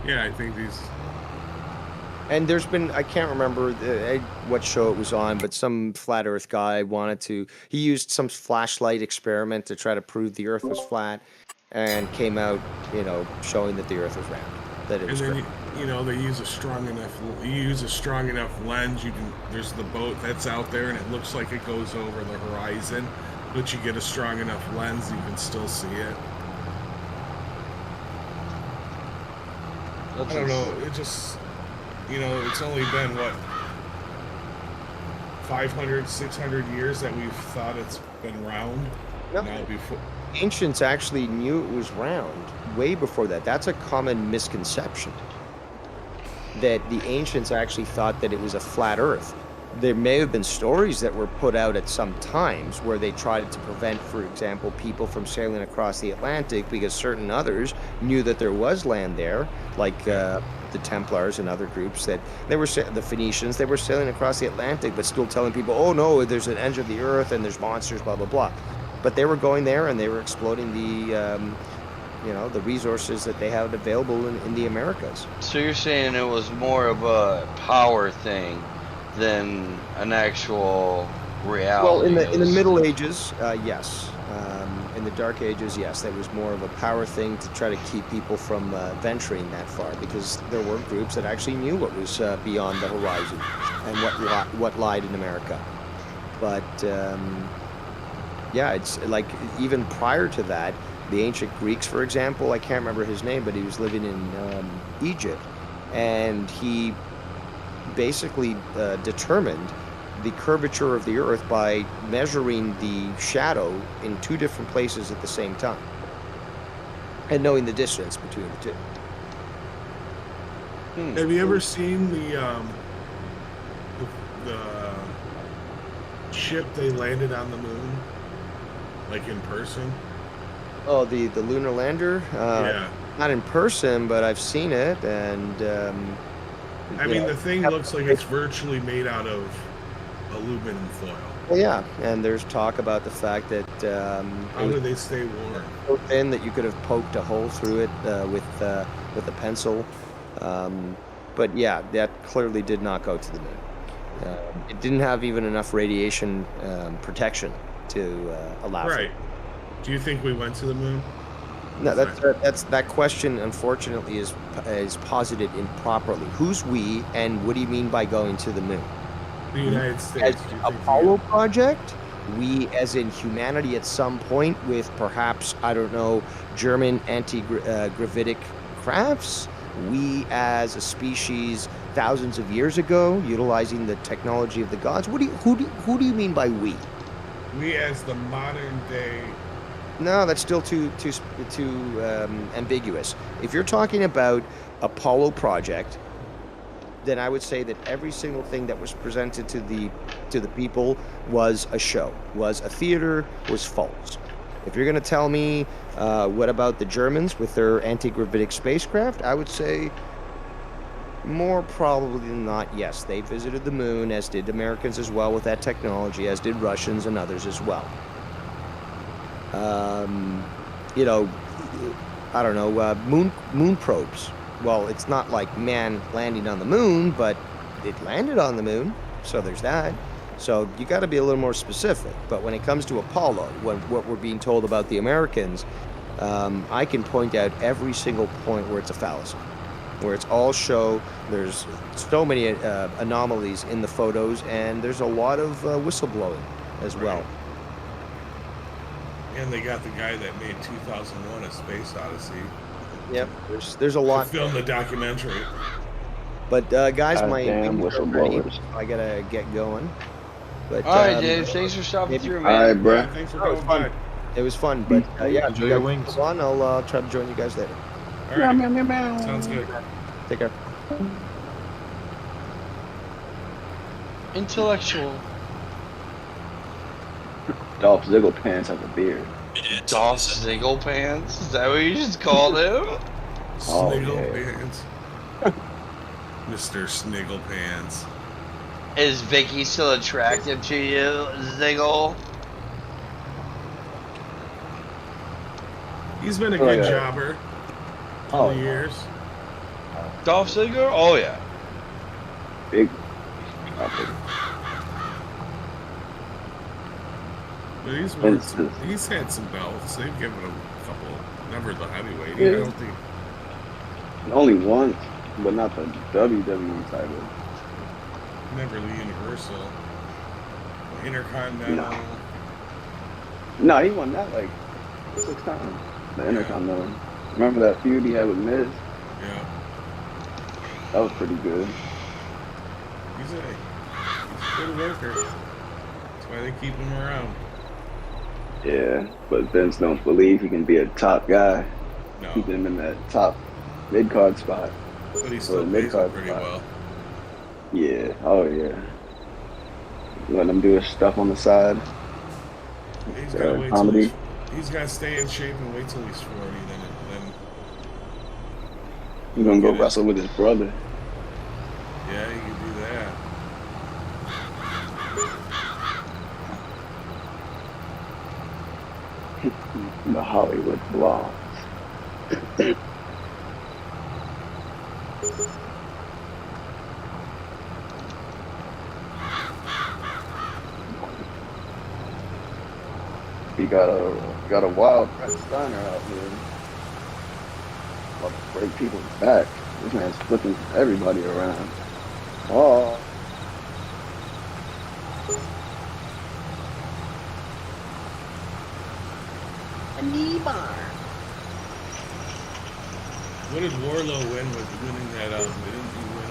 Yeah, I think these. And there's been, I can't remember what show it was on, but some flat Earth guy he used some flashlight experiment to try to prove the Earth was flat, and came out, showing that the Earth was round, that it was. And then they use a strong enough. You use a strong enough lens. There's the boat that's out there, and it looks like it goes over the horizon, but you get a strong enough lens, you can still see it. I don't know. It just. It's only been, 500, 600 years that we've thought it's been round. Yep. Now before. Ancients actually knew it was round way before that. That's a common misconception, that the ancients actually thought that it was a flat Earth. There may have been stories that were put out at some times where they tried to prevent, for example, people from sailing across the Atlantic, because certain others knew that there was land there, like the Templars and other groups, that the Phoenicians, they were sailing across the Atlantic, but still telling people, oh no, there's an edge of the Earth and there's monsters, blah, blah, blah. But they were going there and they were exploiting the resources that they had available in the Americas. So you're saying it was more of a power thing than an actual reality? Well, in the Middle Ages, yes. In in the Dark Ages, yes, that was more of a power thing to try to keep people from venturing that far, because there were groups that actually knew what was beyond the horizon and what lied in America. But yeah, it's like even prior to that, the ancient Greeks, for example, I can't remember his name, but he was living in Egypt, and he basically determined the curvature of the Earth by measuring the shadow in 2 different places at the same time, and knowing the distance between the two. Have you ever seen the ship they landed on the moon, like in person? Oh, the lunar lander? Yeah. Not in person, but I've seen it, and I mean, the thing looks like it's virtually made out of aluminum foil. Well, yeah, and there's talk about the fact that how do they stay warm? So thin that you could have poked a hole through it with a pencil. But yeah, that clearly did not go to the moon. It didn't have even enough radiation protection to allow. Right. Do you think we went to the moon? No, that question, unfortunately, is posited improperly. Who's we, and what do you mean by going to the moon? The United States. As Apollo project, we as in humanity at some point with perhaps, I don't know, German anti-gravitic crafts, we as a species thousands of years ago utilizing the technology of the gods. Who do you mean by we? We as the modern day. No, that's still too ambiguous. If you're talking about Apollo project, then I would say that every single thing that was presented to the people was a show, was a theater, was false. If you're going to tell me what about the Germans with their anti-gravitic spacecraft, I would say more probably than not, yes, they visited the moon, as did Americans as well with that technology, as did Russians and others as well. You know, I don't know, moon probes. Well, it's not like man landing on the moon, but it landed on the moon, so there's that. So you got to be a little more specific. But when it comes to Apollo, what we're being told about the Americans, I can point out every single point where it's a fallacy, where it's all show. There's so many anomalies in the photos, and there's a lot of whistleblowing as well. And they got the guy that made 2001: A Space Odyssey. Yep, there's a lot. To film the documentary. But guys, my whistleblowers. I gotta get going. But all right, Dave. Thanks for stopping through, man. All right, bro. Yeah, thanks for coming by. It was fun, but yeah, enjoy your wings. I'll try to join you guys later. All right. Sounds good. Take care. Intellectual. Dolph Ziggler pants have a beard. Dolph Ziggler pants? Is that what you just called him? Sniggle yeah. Pants. Mr. Sniggle Pants. Is Vicky still attractive to you, Ziggler? He's been a good jobber for years. Dolph Ziggler? Oh, yeah. Big. But he's had some belts. They've given him a couple. Never the heavyweight. Yeah. I don't think. Only once, but not the WWE title. Never the Universal. Intercontinental. No, he won that like 6 times. The Intercontinental. Remember that feud he had with Miz? Yeah. That was pretty good. He's a good worker. That's why they keep him around. Yeah, but Vince don't believe he can be a top guy. No. Keeping him in that top mid-card spot. But he still pays him pretty well. Yeah, oh yeah. Letting him do his stuff on the side. He's got to wait comedy. He's got to stay in shape and wait till he's 40. Then he's gonna go wrestle with his brother. Yeah, he can do that. The Hollywood blogs. We got a Got a wild Steiner out here. About to break people's back. This man's flipping everybody around. Oh. A knee bar. What did Warlow win with winning that? Didn't he win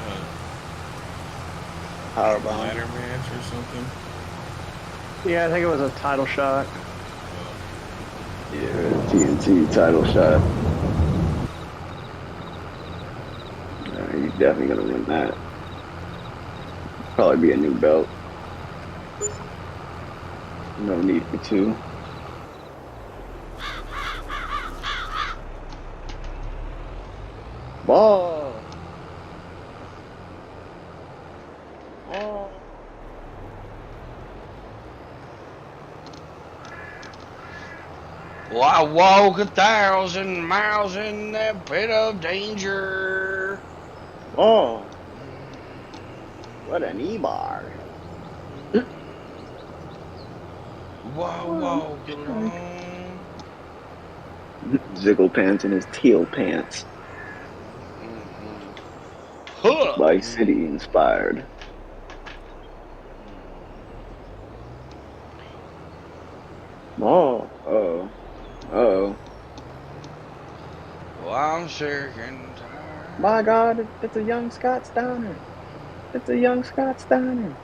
a ladder match or something? Yeah, I think it was a title shot. Yeah, TNT title shot. He's definitely gonna win that. Probably be a new belt. No need for two. Ball. Oh. Well, I walk 1,000 miles in that pit of danger. Oh. What an E-bar. Whoa, get on. Ziggle pants in his teal pants. Vice City inspired. Oh, oh, oh. Well, I'm sick and tired. My God, it's a young Scott Steiner. It's a young Scott Steiner.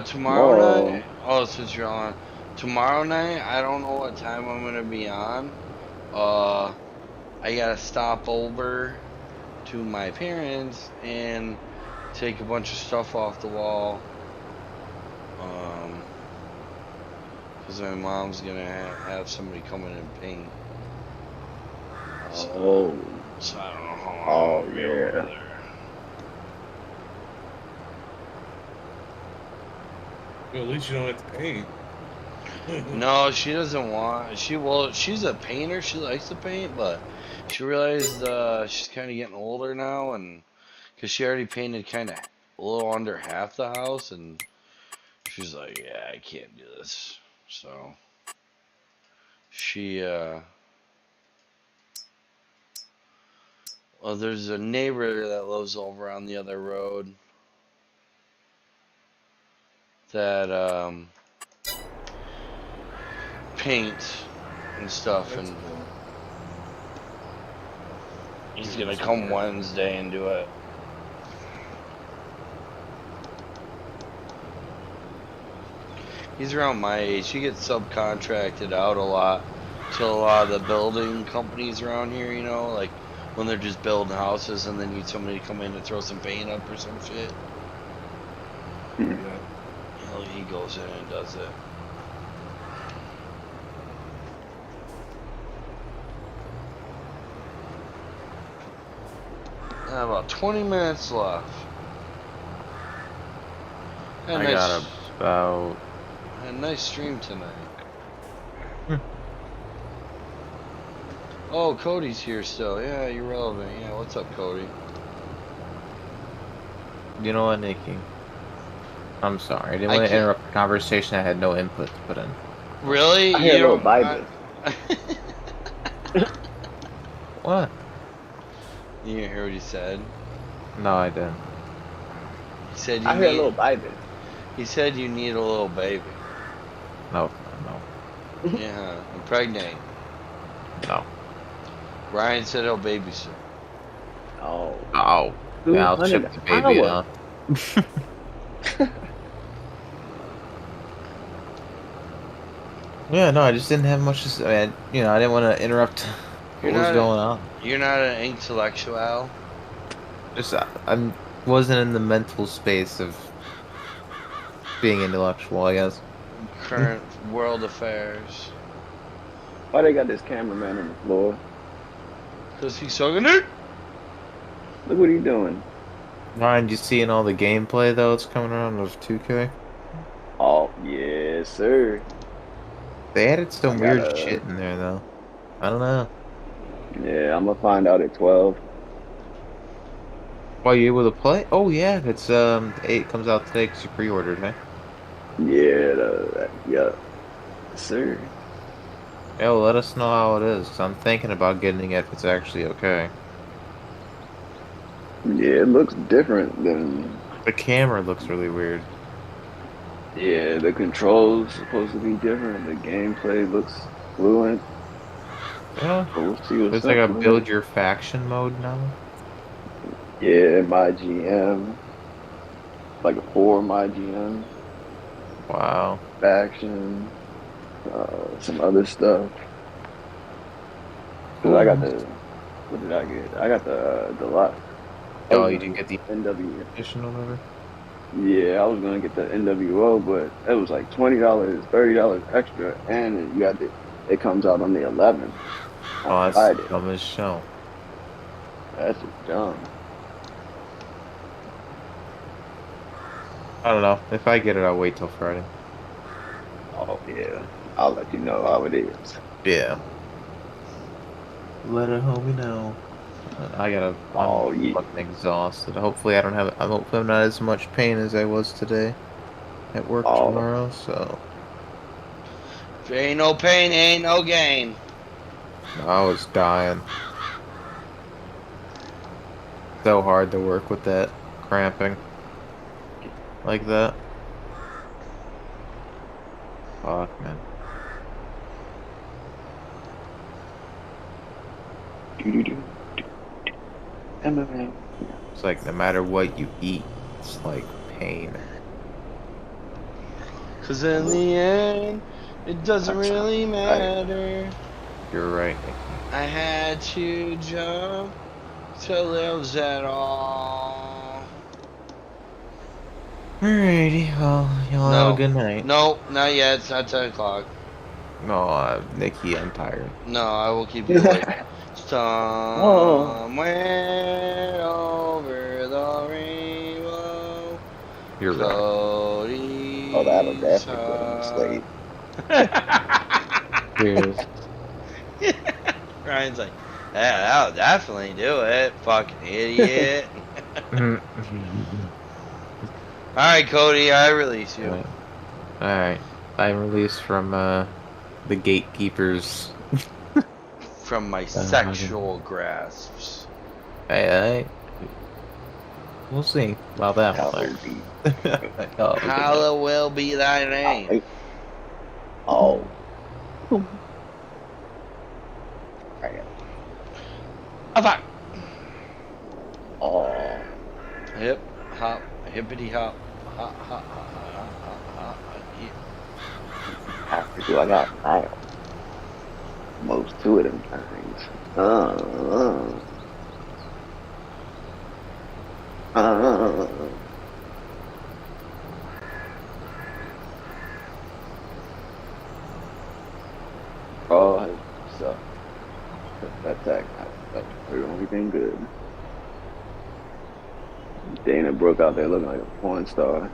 Tomorrow night. Oh, since you're on. Tomorrow night, I don't know what time I'm gonna be on. I gotta stop over to my parents and take a bunch of stuff off the wall. Because my mom's gonna have somebody come in and paint. So I don't know how long I'll be over there. Well, at least you don't have to paint. No, she doesn't want. She's a painter. She likes to paint, but she realized she's kind of getting older now, and because she already painted kind of a little under half the house, and she's like, "Yeah, I can't do this." So she well, there's a neighbor that lives over on the other road that paints and stuff, and he's gonna come Wednesday and do it. He's around my age. He gets subcontracted out a lot to a lot of the building companies around here, you know, like when they're just building houses and they need somebody to come in and throw some paint up or some shit. He goes in and does it. About 20 minutes left. I got about a nice stream tonight. Oh, Cody's here still. Yeah, you're relevant. Yeah, what's up, Cody? You know what, Nikki? I'm sorry. I didn't want to interrupt the conversation. I had no input to put in. Really? I hear a little Bible. What? You didn't hear what he said? No, I didn't. He said you I hear a little Bible. He said you need a little baby. No. Yeah, impregnate. No. Ryan said he'll babysit. Oh. Yeah, I'll chip the baby out. Yeah, no, I just didn't have much to say. I didn't want to interrupt what was going on. You're not an intellectual? Just, I wasn't in the mental space of being intellectual, I guess. Current world affairs. Why they got this cameraman on the floor? Because he's sucking it? Look what he's doing. Ryan, you seeing all the gameplay, though, that's coming around of 2K? Oh, yes, sir. They added some weird shit in there, though. I don't know. Yeah, I'm gonna find out at 12. Are you able to play? Oh, yeah, it's, 8 comes out today because you pre-ordered, man. Yeah, yeah. Yes, sir. Yeah, well, let us know how it is. 'Cause I'm thinking about getting it if it's actually okay. Yeah, it looks different than. The camera looks really weird. Yeah, the controls supposed to be different. The gameplay looks fluent. Yeah. But we'll see what's There's like up, a man. build your faction mode now. Yeah, my GM. Like a 4 my GM. Wow. Faction. Some other stuff. Cause I got the. What did I get? I got the deluxe. Oh, you didn't get the NW edition or whatever? Yeah, I was gonna get the NWO, but it was like $20, $30 extra, and you got it comes out on the 11th. Oh, that's Friday. dumb as show. That's just dumb. I don't know. If I get it, I'll wait till Friday. Oh yeah, I'll let you know how it is. Yeah. Let a homie know. I'm fucking exhausted. Hopefully I don't have. Hopefully I'm not as much pain as I was today at work tomorrow. So. If there ain't no pain, ain't no gain. I was dying. So hard to work with that cramping like that. Fuck, man. It's like no matter what you eat, it's like pain. Cause in the end, it doesn't really matter. You're right, Nicky. I had to jump to live at all. Alrighty, well, y'all have a good night. No, not yet. It's not 10 o'clock. No, Nikki, I'm tired. No, I will keep you awake. Somewhere over the rainbow. You're right. Oh, that'll definitely put him to sleep. Cheers. Ryan's like, yeah, that'll definitely do it. Fucking idiot. Alright, Cody, I release you. Alright. I'm released from the gatekeepers. From my sexual grasps. Hey, we'll see about that one. Hallowed will be thy name. Oh. Fuck. Oh. Hip, hop, hippity hop, hop, hop, hop, hop, hop, hop. After I got now. Most two of them things. Oh, so that's the only thing good. Dana Brooke out there looking like a porn star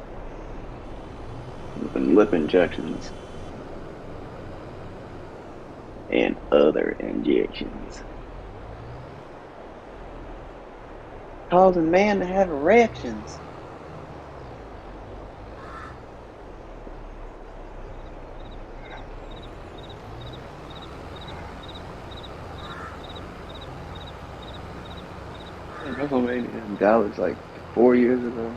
with lip injections and other injections, causing man to have erections. WrestleMania in Dallas like 4 years ago.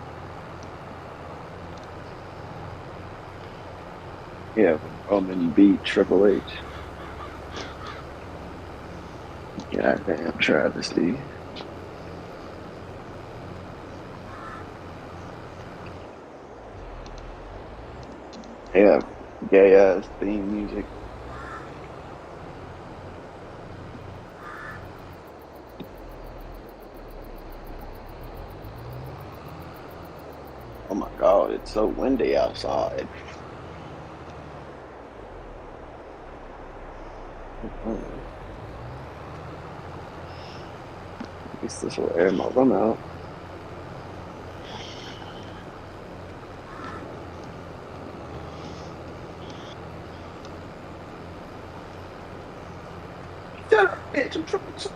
Yeah, Roman beat Triple H. Goddamn travesty. Yeah, gay ass theme music. Oh my god, it's so windy outside. At least this will air my room out. Shut up, bitch, I'm tripping so.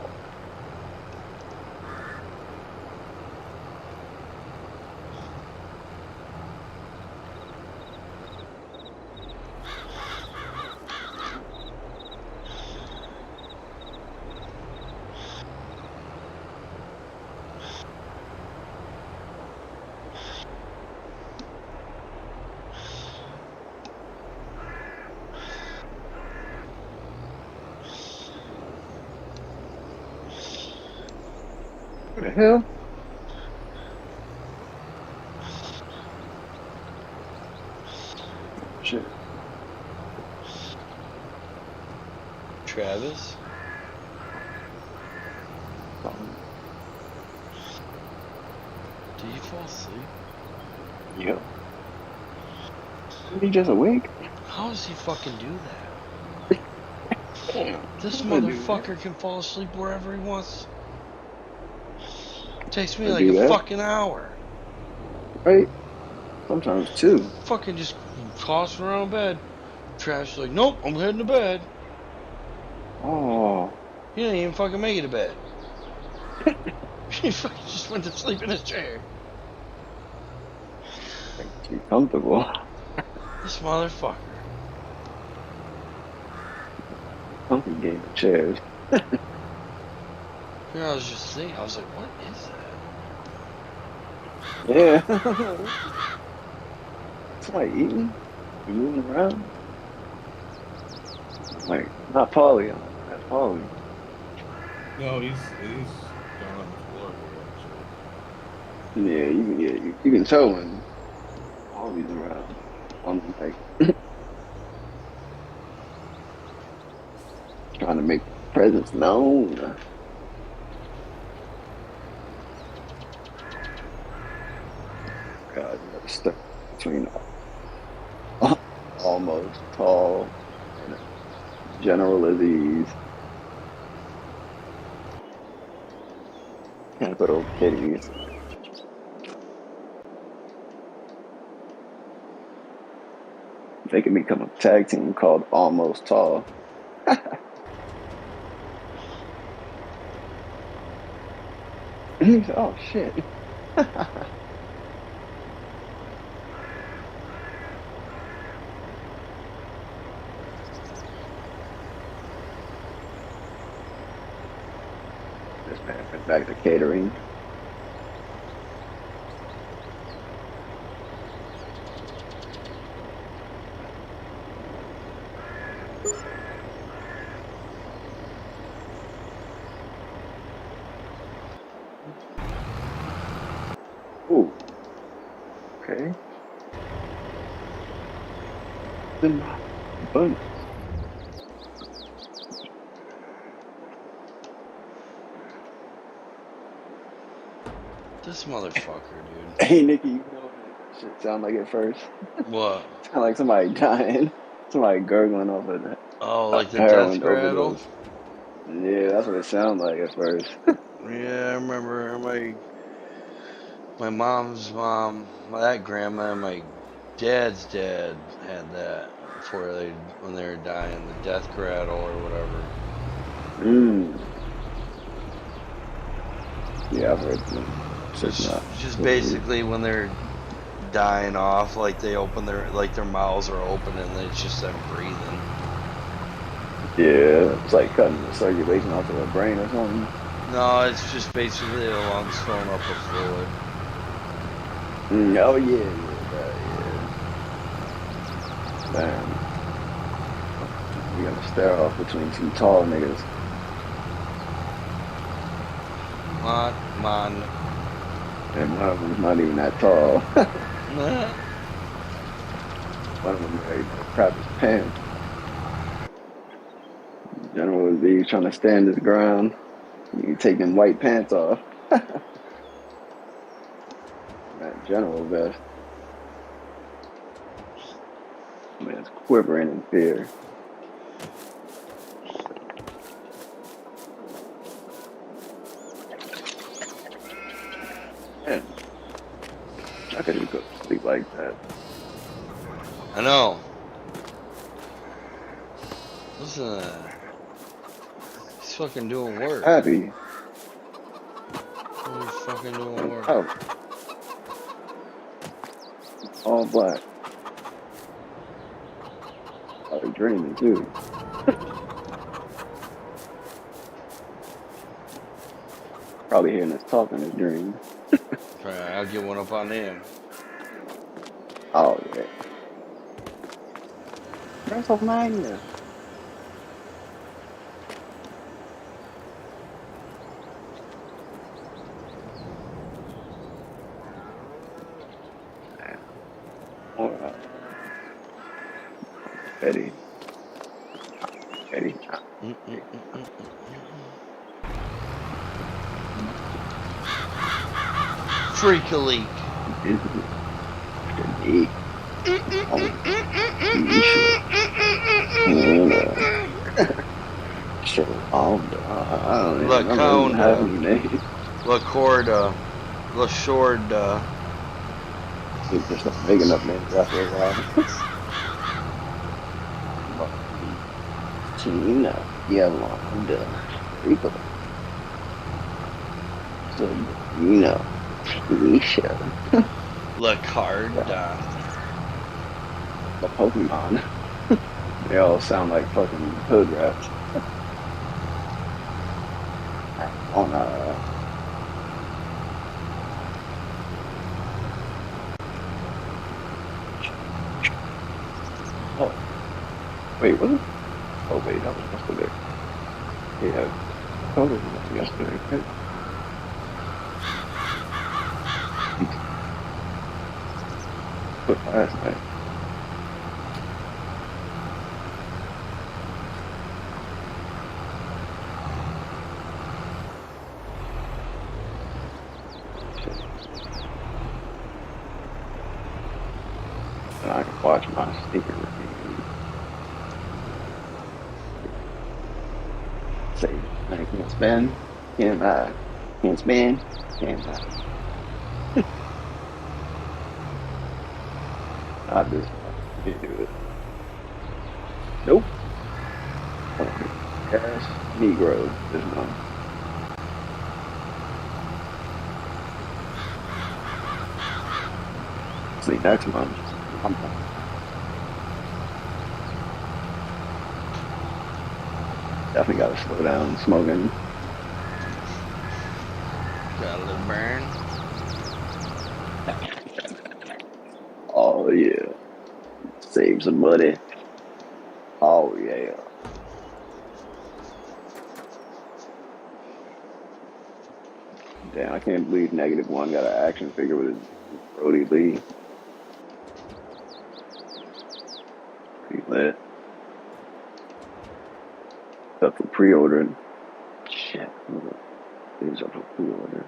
What the hell? Shit. Travis? Do you fall asleep? Yep. Is he just awake? How does he fucking do that? Damn. This motherfucker can fall asleep wherever he wants. It takes me like a fucking hour. Right? Sometimes two. Fucking just tossing around bed. Travis like, nope, I'm heading to bed. Oh. He didn't even fucking make it to bed. He fucking just went to sleep in his chair. Too comfortable. This motherfucker. Comfy game of chairs. You know, I was just thinking, I was like, what is that? Yeah. Somebody eating? You moving around? Like, not Paulie. That's Paulie. No, he's down on the floor Yeah, you can tell when Paulie's around. I'm like trying to make presence known. God, you're stuck between almost tall and general Aziz. Can't put old kitties. They can become a tag team called Almost Tall. Oh shit. This man went back to catering. Ooh. Okay. Then boom. This motherfucker, dude. Hey Nikki, you know what that shit sound like at first? What? Sound like somebody dying. Somebody gurgling off of that. Oh, like the death rattle? Yeah, that's what it sounded like at first. Yeah, I remember my mom's mom, that grandma, and my dad's dad had that when they were dying, the death rattle or whatever. Yeah, I've heard them. Just basically when they're dying off, like they open their mouths are open and it's just them breathing. Yeah, it's like cutting the circulation off of the brain or something. No, it's just basically the lungs filling up with fluid. Oh yeah. Man, you gotta stare off between some tall niggas. Man. And one of them's not even that tall. One of them ready to crap his pants. General is he's trying to stand his ground. You take them white pants off. That general vest. Man's quivering in fear. Man, I couldn't go to sleep like that. I know. Listen to that. He's fucking doing work. Happy. He's fucking doing work. Oh. All black. Oh, he's dreaming too. Probably hearing us talk in his dream. Alright, I'll get one up on him. Oh, yeah. That's of mine, yeah. Eddie. Freak a leak. Laconda. Lacorda. Lashorda. There's not big enough names after a while. Tina, Yolanda, Rico, Sabrina, Nisha, Lacarda. The Pokemon. They all sound like fucking hood rats. On oh, wait, what? Oh wait, that was yesterday. Yeah, that was yesterday. Right? But last night. And I can watch my sneaker review. Say, I can't spend, can't buy, can't spend, can't buy. I just can't do it. Nope. Cash Negro, there's none. See, next month, I'm done. Definitely gotta slow down smoking. Got a little burn. Oh yeah. Save some money. Oh yeah. Damn, I can't believe -1 got an action figure with Brody Lee. Pretty lit. Up for pre-ordering. Shit. These up for pre-order.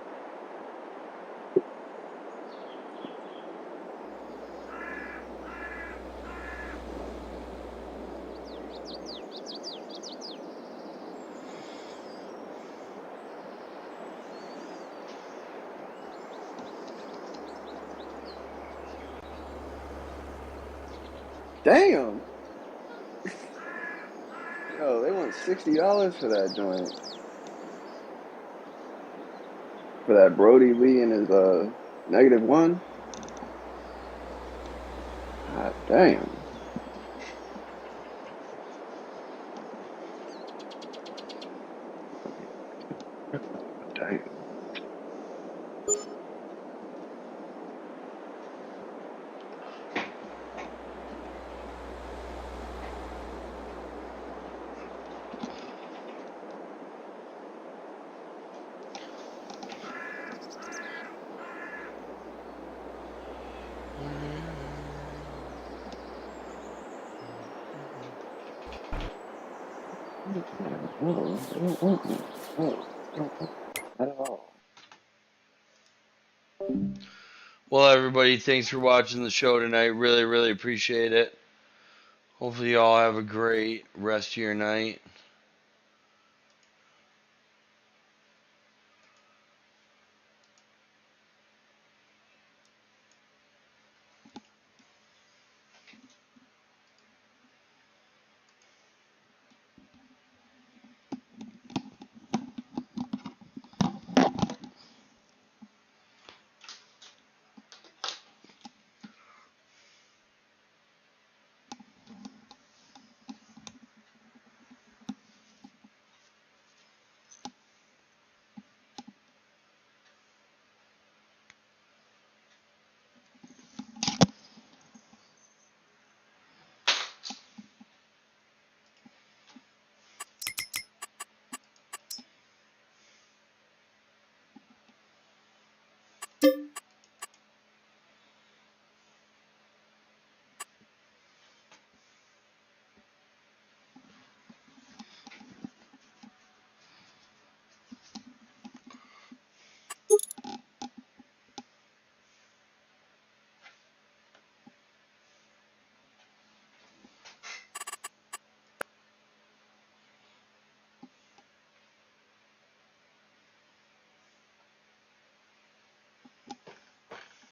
Damn! Yo, they want $60 for that joint. For that Brody Lee and his -1. God damn. Damn. At all. Well, everybody, thanks for watching the show tonight. Really, really appreciate it. Hopefully, you all have a great rest of your night.